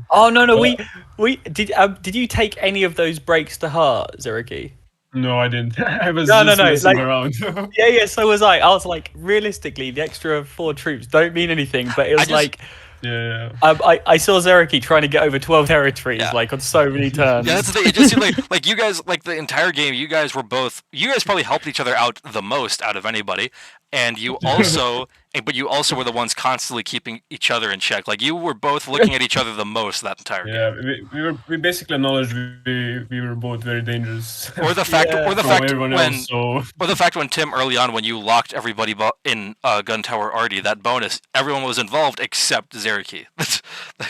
Oh no, we did you take any of those breaks to heart, Zeraki? No, I didn't. I was No, just messing like, around. yeah, so was I. I was like, realistically, the extra 4 troops don't mean anything, but it was like, yeah. I saw Zeraki trying to get over 12 territories, like on so many turns. Yeah, that's the thing. It just seemed like you guys, like the entire game, you guys probably helped each other out the most out of anybody, and you also, but you also were the ones constantly keeping each other in check. Like you were both looking at each other the most that entire game. Yeah, we basically acknowledged we were both very dangerous. Or the fact, from everyone else. So. Or the fact when Tim early on, when you locked everybody in Gun Tower Arty, that bonus, everyone was involved except Zeraki.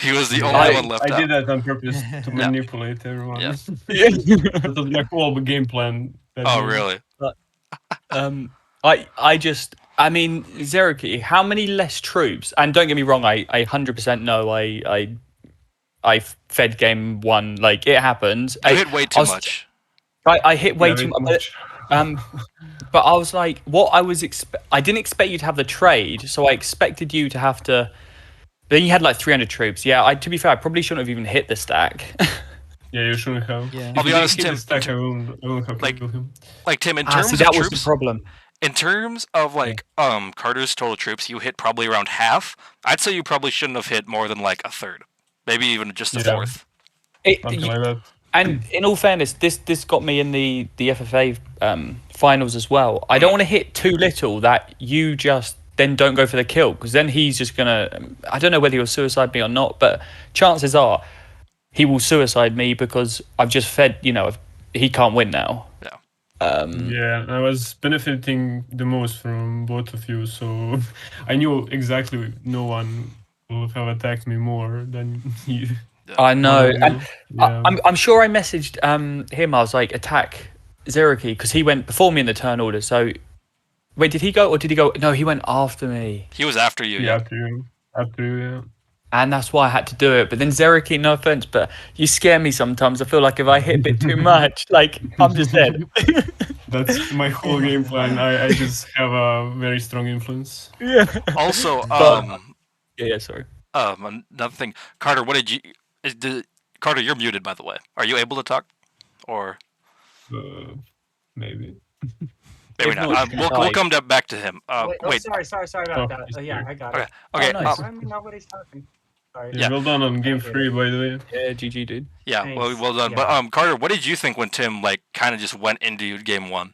He was the only one left out. I did that on purpose to manipulate everyone. Yeah. That was my whole game plan. Oh, really? I mean, Zeraki, how many less troops? And don't get me wrong, I 100% know I fed game 1. Like, it happened. You hit way too much. I hit way too much. But I was like, what I was I didn't expect you to have the trade, so I expected you to have to. Then you had like 300 troops. Yeah, to be fair, I probably shouldn't have even hit the stack. Yeah, you shouldn't have. Yeah. I'll be honest, Tim. I won't have killed him. Like Tim, in terms of that troops, was the problem. In terms of like Carter's total troops, you hit probably around half. I'd say you probably shouldn't have hit more than like a third, maybe even just a fourth. Something like that. And in all fairness, this got me in the FFA finals as well. I don't want to hit too little that you just then don't go for the kill, because then he's just gonna. I don't know whether he'll suicide me or not, but chances are he will suicide me because I've just fed. He can't win now. Yeah. Yeah, I was benefiting the most from both of you, so I knew exactly no one would have attacked me more than you. I know, and I'm sure I messaged him. I was like, attack Zeraki, because he went before me in the turn order. So, wait, did he go or did he go? No, he went after me. He was after you. Yeah, after you, yeah. And that's why I had to do it. But then Zeraki, no offense, but you scare me sometimes. I feel like if I hit a bit too much, like I'm just dead. That's my whole game plan. I just have a very strong influence. Yeah. Also, yeah, sorry. Another thing, Carter. What did you? Carter, you're muted, by the way. Are you able to talk, or? Maybe. Maybe not. We'll come back to him. Wait. Sorry about that. Yeah, I got it. Okay. Nice. Nobody's talking. Sorry. Yeah, well done on game 3, by the way. Yeah, GG, dude. Yeah, well done. Yeah. But Carter, what did you think when Tim kind of just went into game 1?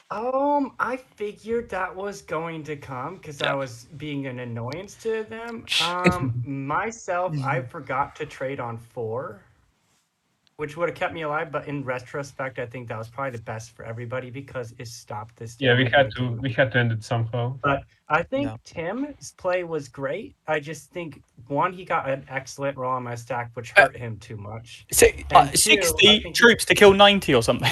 I figured that was going to come because I was being an annoyance to them. Myself, I forgot to trade on 4, which would have kept me alive. But in retrospect, I think that was probably the best for everybody because it stopped this. Yeah, we had to end it somehow. But I think Tim's play was great. I just think, one, he got an excellent roll on my stack, which hurt him too much. 60 troops to kill 90 or something.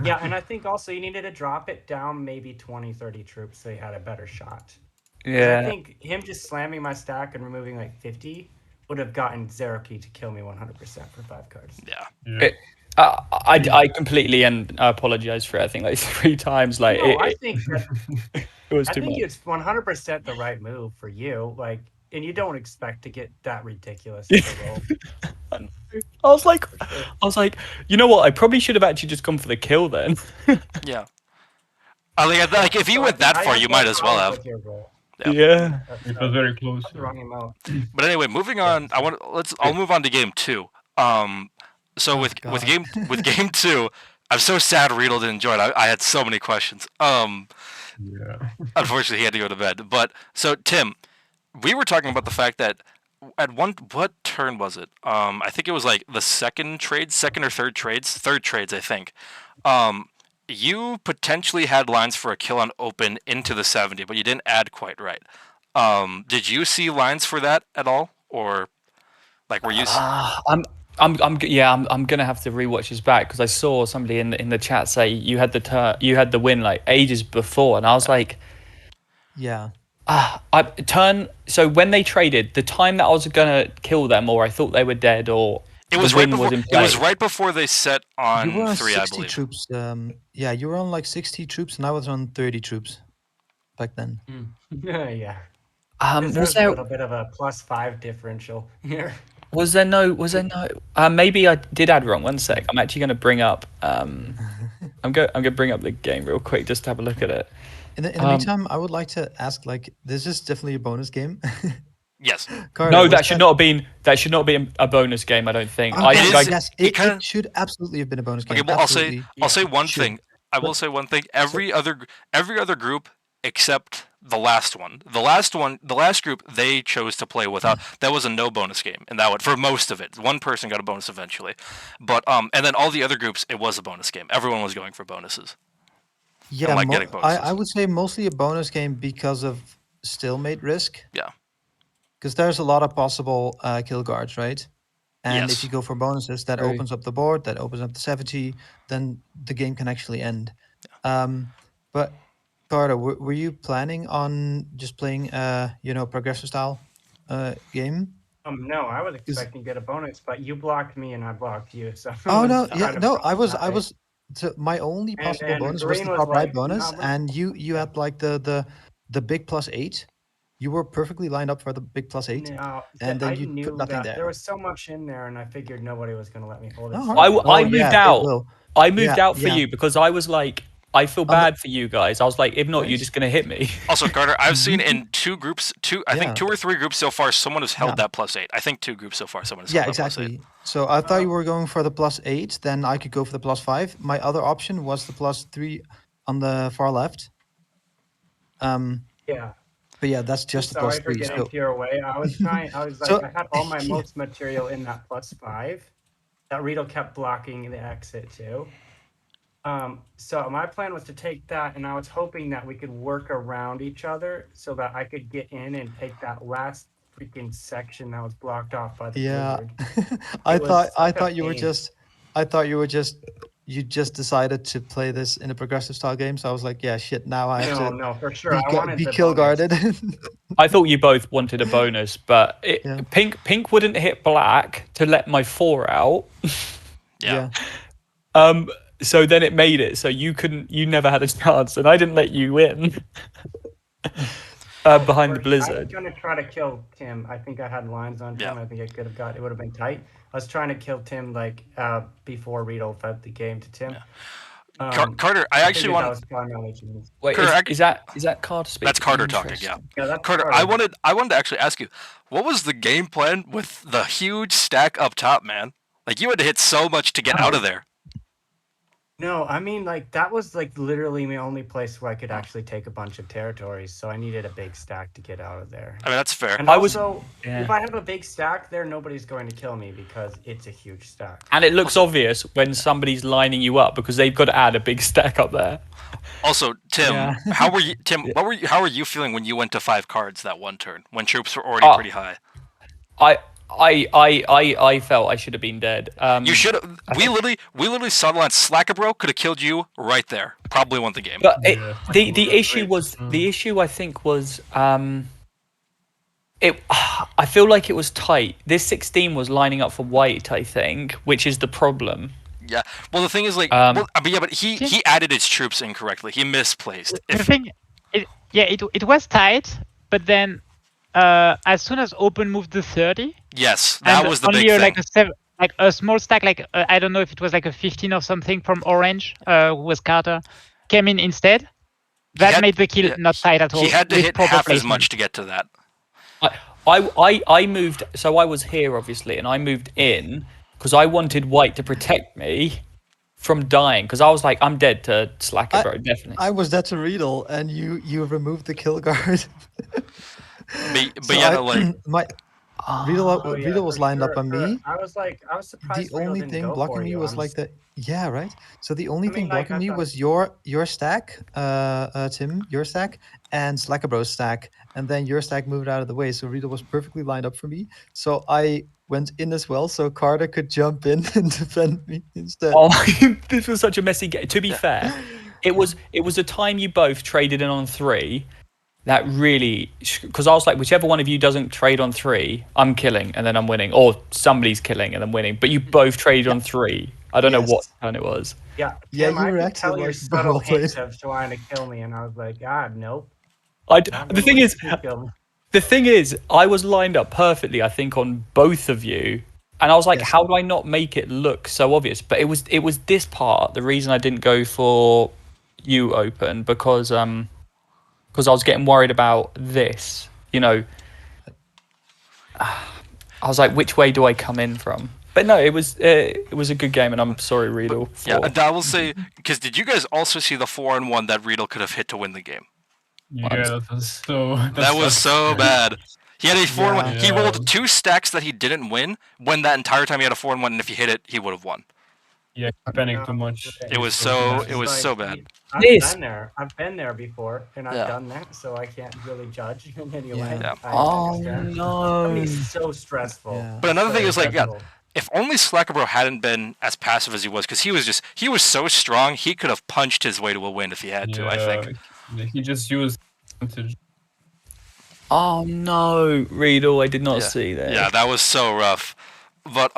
Yeah, and I think also you needed to drop it down maybe 20, 30 troops so he had a better shot. Yeah. I think him just slamming my stack and removing like 50 would have gotten Zeraki to kill me 100% for 5 cards. Yeah. I completely, and I apologize for it, I think like 3 times. Like, I think that, it was too much. I think it's 100% the right move for you. Like, and you don't expect to get that ridiculous of a roll. I was like, you know what? I probably should have actually just gone for the kill then. Yeah. Like if you went that far, you might as well have. Yeah. It was very close. Wrong amount. But anyway, moving on. I'll move on to game 2. So with game 2, I'm so sad Riedel didn't join. I had so many questions. Yeah. Unfortunately, he had to go to bed. But so Tim, we were talking about the fact that at what turn was it? I think it was like the second or third trades, I think. You potentially had lines for a kill on open into the 70, but you didn't add quite right. Did you see lines for that at all, or like were you? I'm gonna have to rewatch this back because I saw somebody in the chat say you had the win like ages before, and I was like, yeah. So when they traded, the time that I was gonna kill them, or I thought they were dead, or it was right before. It was right before they set on you were on 3, 60 I believe. Troops. Yeah, you were on like 60 troops, and I was on 30 troops back then. Yeah. Was there a little bit of a +5 differential here? Was there no? Maybe I did add wrong. One sec. I'm actually going to bring up. I'm going to bring up the game real quick just to have a look at it. In the meantime, I would like to ask, like, this is definitely a bonus game. Yes. Carter, No, that should not have been. That should not be a bonus game. I don't think. Yes, it should absolutely have been a bonus game. Okay, well, I'll say one thing. I will say one thing. Every other group except the last one. The last group they chose to play without. That was a no bonus game, and that would for most of it. One person got a bonus eventually, but and then all the other groups it was a bonus game. Everyone was going for bonuses. Yeah, getting bonuses. I would say mostly a bonus game because of stalemate risk. Yeah. Because there's a lot of possible kill guards, right? And if you go for bonuses, that opens up the board, that opens up the 70, then the game can actually end. But Carter, were you planning on just playing progressive style game? No, I was expecting to get a bonus, but you blocked me and I blocked you. So I was. So my only possible bonus was the top right bonus, and you had like the big +8. You were perfectly lined up for the big +8, and then you put nothing there. There was so much in there, and I figured nobody was going to let me hold it. I moved out. I moved out for you because I was like, I feel bad for you guys. I was like, if not, you're just gonna hit me. Also, Carter, I've seen in two groups, I think 2 or 3 groups so far, someone has held that +8. I think 2 groups so far, someone has held that exactly. +8. So I thought you were going for the +8, then I could go for the +5. My other option was the +3 on the far left. Yeah. But yeah, that's just the +3. Sorry for getting your way. I was like, I had all my most material in that +5. That Riedel kept blocking the exit too. So my plan was to take that, and I was hoping that we could work around each other so that I could get in and take that last freaking section that was blocked off by the blizzard. I thought you just decided to play this in a progressive style game. So I was like, yeah, shit. Now I have to. No, for sure. I wanted be kill guarded. I thought you both wanted a bonus, but pink wouldn't hit black to let my 4 out. Yeah. So then it made it so you never had a chance, and I didn't let you win. Behind the blizzard. I was gonna try to kill Tim. I think I had lines on Tim. I think I could have got it. Would have been tight. I was trying to kill Tim before Riedel fed the game to Tim. Yeah. Carter, I actually want. Wait, Carter, is that Carter speaking? That's Carter talking. Yeah. That's Carter, I wanted to actually ask you, what was the game plan with the huge stack up top, man? Like you had to hit so much to get out of there. No, I mean, that was literally my only place where I could actually take a bunch of territories, so I needed a big stack to get out of there. I mean, that's fair. And also, if I have a big stack there, nobody's going to kill me because it's a huge stack. And it looks obvious when somebody's lining you up because they've got to add a big stack up there. Also, Tim, how were you? Tim, how were you feeling when you went to 5 cards that one turn when troops were already pretty high? I felt I should have been dead. You should have. We literally saw the line. Slacker could have killed you right there. Probably won the game. But the issue I think was I feel like it was tight. This 16 was lining up for white, I think, which is the problem. Yeah. Well, the thing is, but he added his troops incorrectly. He misplaced. The thing, it was tight, but then. As soon as open moved to 30, yes, that was the big thing. Like a small stack, I don't know if it was like a 15 or something from orange, was Carter, came in instead. That made the kill not tight at all. He had to hit half as much to get to that. I moved, so I was here obviously, and I moved in because I wanted white to protect me from dying because I was like, I'm dead to Slacker, bro, definitely. I was dead to Riedel, and you removed the kill guard. Riedel was lined up on me. I was surprised. The only thing blocking me was right. So the only thing blocking me was your stack, Tim, your stack, and Slackerbro's stack, and then your stack moved out of the way. So Riedel was perfectly lined up for me. So I went in as well, so Carter could jump in and defend me instead. Oh, this was such a messy game. To be fair, it was the time you both traded in on 3. That really, because I was like, whichever one of you doesn't trade on 3, I'm killing and then I'm winning, or somebody's killing and I'm winning. But you both traded on 3. I don't know what turn it was. Yeah, Tim, you were actually your subtle hints of trying to kill me, and I was like, God, nope. The thing is, The thing is, I was lined up perfectly, I think, on both of you. And I was like, how do I not make it look so obvious? But it was this part, the reason I didn't go for you open, because I was getting worried about this. I was like, which way do I come in from? But no, it was a good game, and I'm sorry, Riedel. Yeah, and I will say, because did you guys also see the 4-on-1 that Riedel could have hit to win the game? Yeah, that was so bad. He had a 4-on-1. Yeah. He rolled 2 stacks that he didn't win. When that entire time he had a 4-on-1, and if he hit it, he would have won. Yeah, panicked too much. It was so bad. I've been there before, and I've done that, so I can't really judge in any way. Yeah. Oh no! It's so stressful. Yeah. But another thing is like, if only Slackabro hadn't been as passive as he was, because he was so strong, he could have punched his way to a win if he had to. I think he just used. Oh no, Riedel! I did not see that. Yeah, that was so rough. But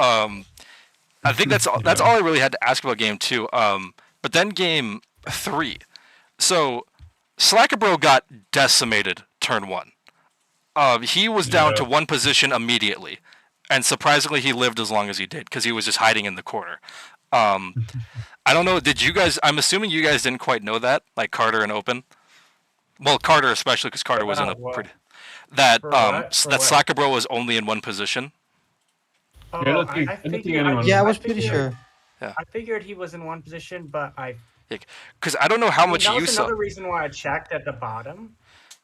I think that's all I really had to ask about game 2. But then game 3. So Slackabro got decimated turn 1. He was down to 1 position immediately, and surprisingly, he lived as long as he did because he was just hiding in the corner. I don't know. Did you guys? I'm assuming you guys didn't quite know that, like Carter and Open. Well, Carter especially, because Carter was in a pretty that Slackabro was only in 1 position. Oh, I was pretty sure. Yeah. I figured he was in 1 position, but because I don't know how much you saw. That was another reason why I checked at the bottom.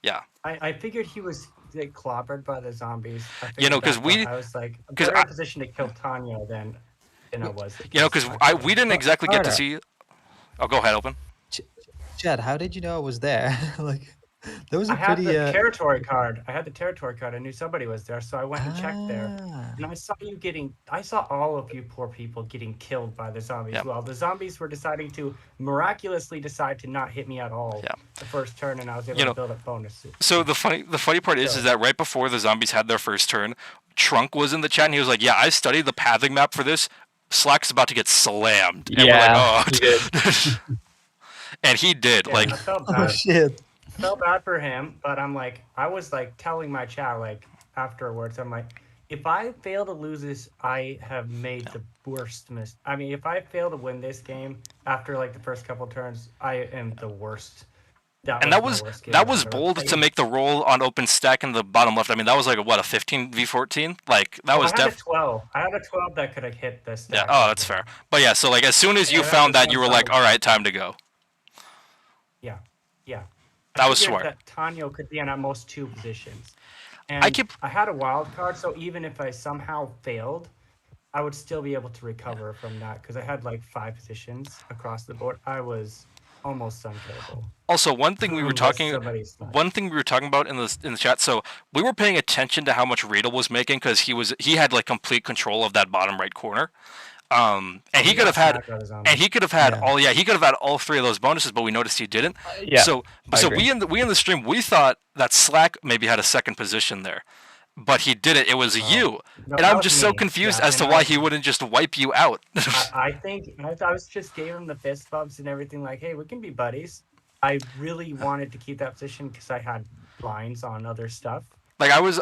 Yeah. I figured he was clobbered by the zombies. Because I was like, better in position to kill Tanya than I was. Because we didn't exactly get to see. Oh, go ahead, Open. Chad, how did you know I was there? Like, that was a had pretty. The territory card. I had the territory card. I knew somebody was there, so I went and checked there. And I saw all of you poor people getting killed by the zombies. Well, the zombies were deciding to miraculously decide to not hit me at all the first turn, and I was able to build up bonuses. So the funny part is that right before the zombies had their first turn, Trunk was in the chat and he was like, "Yeah, I studied the pathing map for this. Slack's about to get slammed." And we're like, "Oh." He did. And he did. I felt bad. Oh shit. I felt bad for him, but I was telling my chat afterwards, I'm like, if I fail to lose this, I have made the worst mistake. I mean, if I fail to win this game after the first couple turns, I am the worst. That was bold to make the roll on Open stack in the bottom left. I mean, that was a 15v14. That was definitely 12. I had a 12 that could have hit this. Yeah. Oh, that's fair. But yeah, so as soon as you found that, you were like, all right, time to go. Yeah. That was smart. That Tanya could be in at most 2 positions. And I had a wild card, so even if I somehow failed, I would still be able to recover from that because I had 5 positions across the board. I was almost unkillable. Also, one thing we were talking about in the chat. So we were paying attention to how much Riedel was making because he had complete control of that bottom right corner. And he could have had all 3 of those bonuses, but we noticed he didn't. So we in the stream, we thought that Slack maybe had a second position there, but he didn't. It was you, and I'm just so confused as to why he wouldn't just wipe you out. I think I was just gave him the fist bumps and everything. Hey, we can be buddies. I really wanted to keep that position because I had lines on other stuff. I was.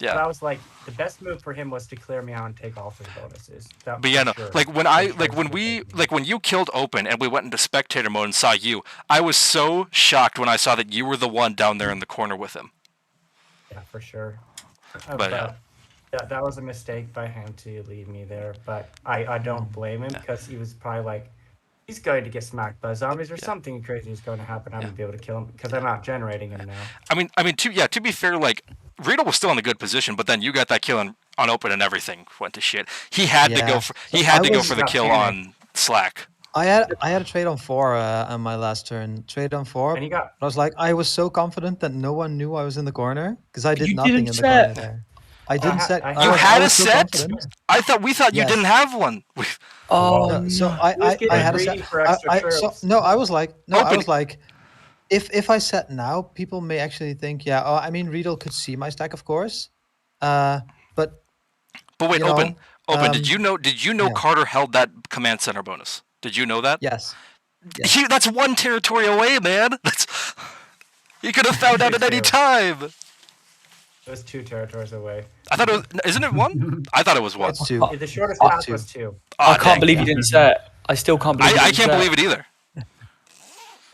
Yeah. But I was like, the best move for him was to clear me out and take all 3 bonuses. But yeah, no. When you killed Open and we went into spectator mode and saw you, I was so shocked when I saw that you were the one down there in the corner with him. Yeah, for sure. But that was a mistake by him to leave me there. But I don't blame him because he was probably he's going to get smacked by zombies or something crazy is going to happen. I'm going to be able to kill him because I'm not generating him now. I mean, to be fair, Riedel was still in a good position, but then you got that kill on Open and everything went to shit. He had to go for the kill on Slack. I had a trade on 4 on my last turn. Trade on 4. And I was so confident that no one knew I was in the corner because I did nothing in the corner there. I didn't set. You had a set? We thought you didn't have one. So I had a set. I was like, if I set now, people may actually think, Riedel could see my stack, of course, but wait, Open. Did you know Carter held that command center bonus? Did you know that? Yes. That's 1 territory away, man. He could have found out at any time. It was 2 territories away. I thought it was. Isn't it 1? I thought it was 1. It's 2. The shortest path was 2. I can't believe you didn't say it. I still can't believe. I can't believe it either.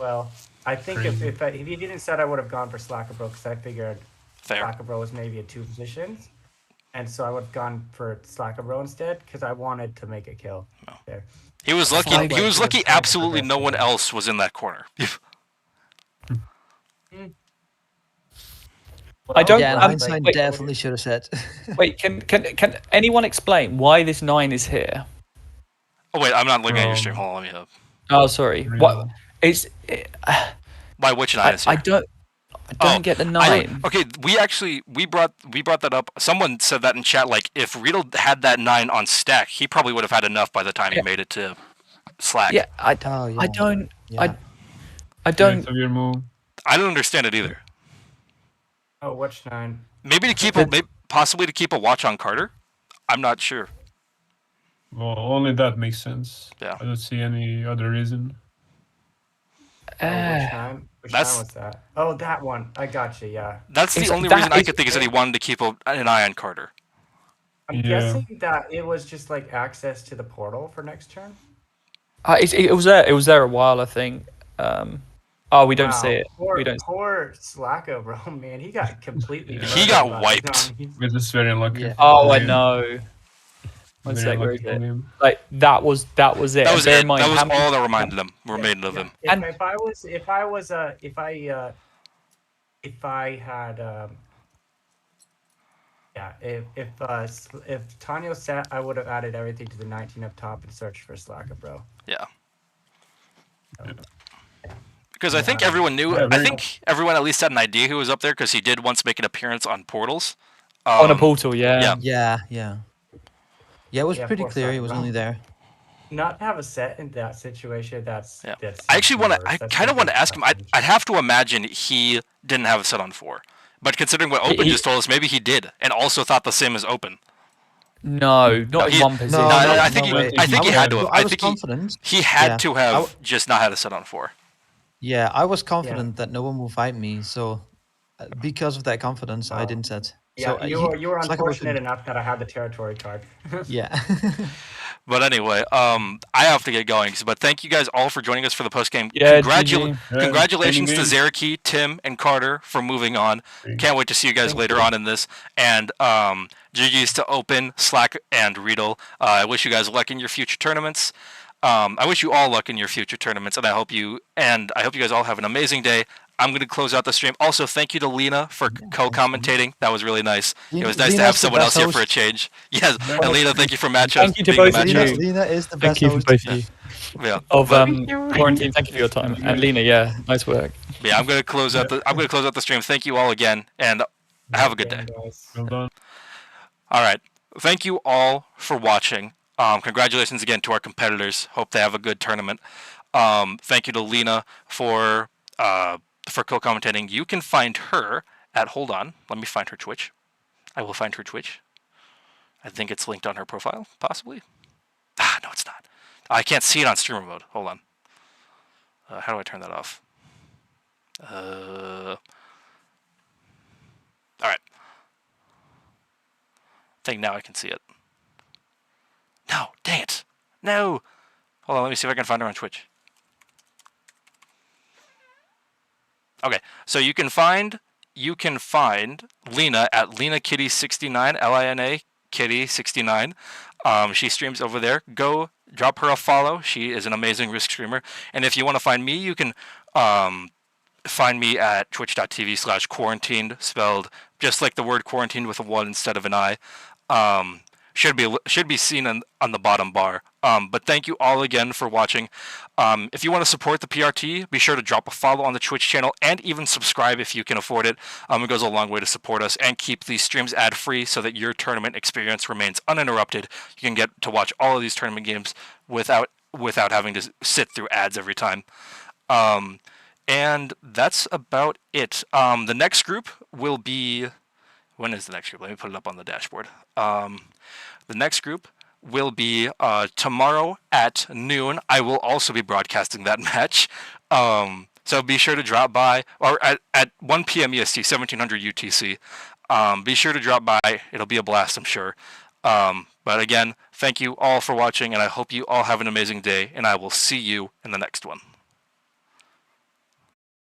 Well, I think if he didn't set, I would have gone for Slacker Bro because I figured Slacker Bro was maybe at 2 positions, and so I would have gone for Slacker Bro instead because I wanted to make a kill there. He was lucky. He was lucky. Absolutely, no one else was in that corner. I don't. Yeah, Einstein definitely should have said. Wait, can anyone explain why this 9 is here? Oh wait, I'm not looking at your stream. Hold on, let me up. Oh, sorry. What? Why which 9 is here? I don't get the 9. Okay, we brought that up. Someone said that in chat. Like, if Riedel had that 9 on stack, he probably would have had enough by the time he made it to Slack. Yeah, I don't. I don't understand it either. Oh, which 9? Maybe to keep possibly to keep a watch on Carter. I'm not sure. Well, only that makes sense. Yeah. I don't see any other reason. Which 9? Which 9 was that? Oh, that one. I got you. Yeah. That's the only reason I could think is that he wanted to keep an eye on Carter. I'm guessing that it was just like access to the portal for next turn. It was there. It was there a while, I think. Oh, we don't see it. Poor Slacko, bro. Man, he got completely. He got wiped. We're just very unlucky. Yeah. Oh, I know. One sec, where is it? Like that was it. That was it. That was all that reminded him. Remained of him. If Tanyo sat, I would have added everything to the 19 up top and searched for Slacker, bro. Yeah. Because I think everyone knew. I think everyone at least had an idea who was up there because he did once make an appearance on Portals. On a portal, yeah. Yeah, it was pretty clear he was only there. Not to have a set in that situation, that's I actually want to. I kind of want to ask him. I'd have to imagine he didn't have a set on 4, but considering what Open just told us, maybe he did, and also thought the same as Open. No, not in one position. No, I think he had to have. I was confident. He had to have just not had a set on 4. Yeah, I was confident that no one will fight me, so because of that confidence, I didn't set. Yeah, so, you were unfortunate enough that I had the territory card. Yeah. But anyway, I have to get going. But thank you guys all for joining us for the post game. Yeah, congratulations to Zeraki, Tim, and Carter for moving on. Can't wait to see you guys later on in this. And GG's to Open, Slack, and Riedel. I wish you guys luck in your future tournaments. I wish you all luck in your future tournaments, and I hope you guys all have an amazing day. I'm going to close out the stream. Also, thank you to Lena for co-commentating. That was really nice. It was nice to have someone else here for a change. Yes, and Lena, thank you for matchups. Thank you to both of you. Lena is the best Thank you for both of you. Yeah. Of Quarantine, thank you for your time. And Lena, yeah, nice work. Yeah, I'm going to close out the stream. Thank you all again, and have a good day. Well done. All right. Thank you all for watching. Congratulations again to our competitors. Hope they have a good tournament. Thank you to Lena for co-commentating. You can find her at, hold on, let me find her Twitch. I will find her Twitch. I think it's linked on her profile, possibly. No, it's not. I can't see it on streamer mode. Hold on. How do I turn that off? All right. I think now I can see it. No, dang it. No. Hold on, let me see if I can find her on Twitch. Okay, so you can find Lena at LenaKitty69, Lina Kitty69. She streams over there. Go drop her a follow. She is an amazing Risk streamer. And if you want to find me, you can find me at twitch.tv/quarantined, spelled just like the word quarantined with a 1 instead of an I. Should be seen on the bottom bar. But thank you all again for watching. If you want to support the PRT, be sure to drop a follow on the Twitch channel and even subscribe if you can afford it. It goes a long way to support us and keep these streams ad-free so that your tournament experience remains uninterrupted. You can get to watch all of these tournament games without having to sit through ads every time. And that's about it. The next group will be... When is the next group? Let me put it up on the dashboard. The next group will be So be sure to drop by, or at 1 p.m. EST, 1700 UTC. Be sure to drop by. It'll be a blast, I'm sure. But again, thank you all for watching, and I hope you all have an amazing day, and I will see you in the next one.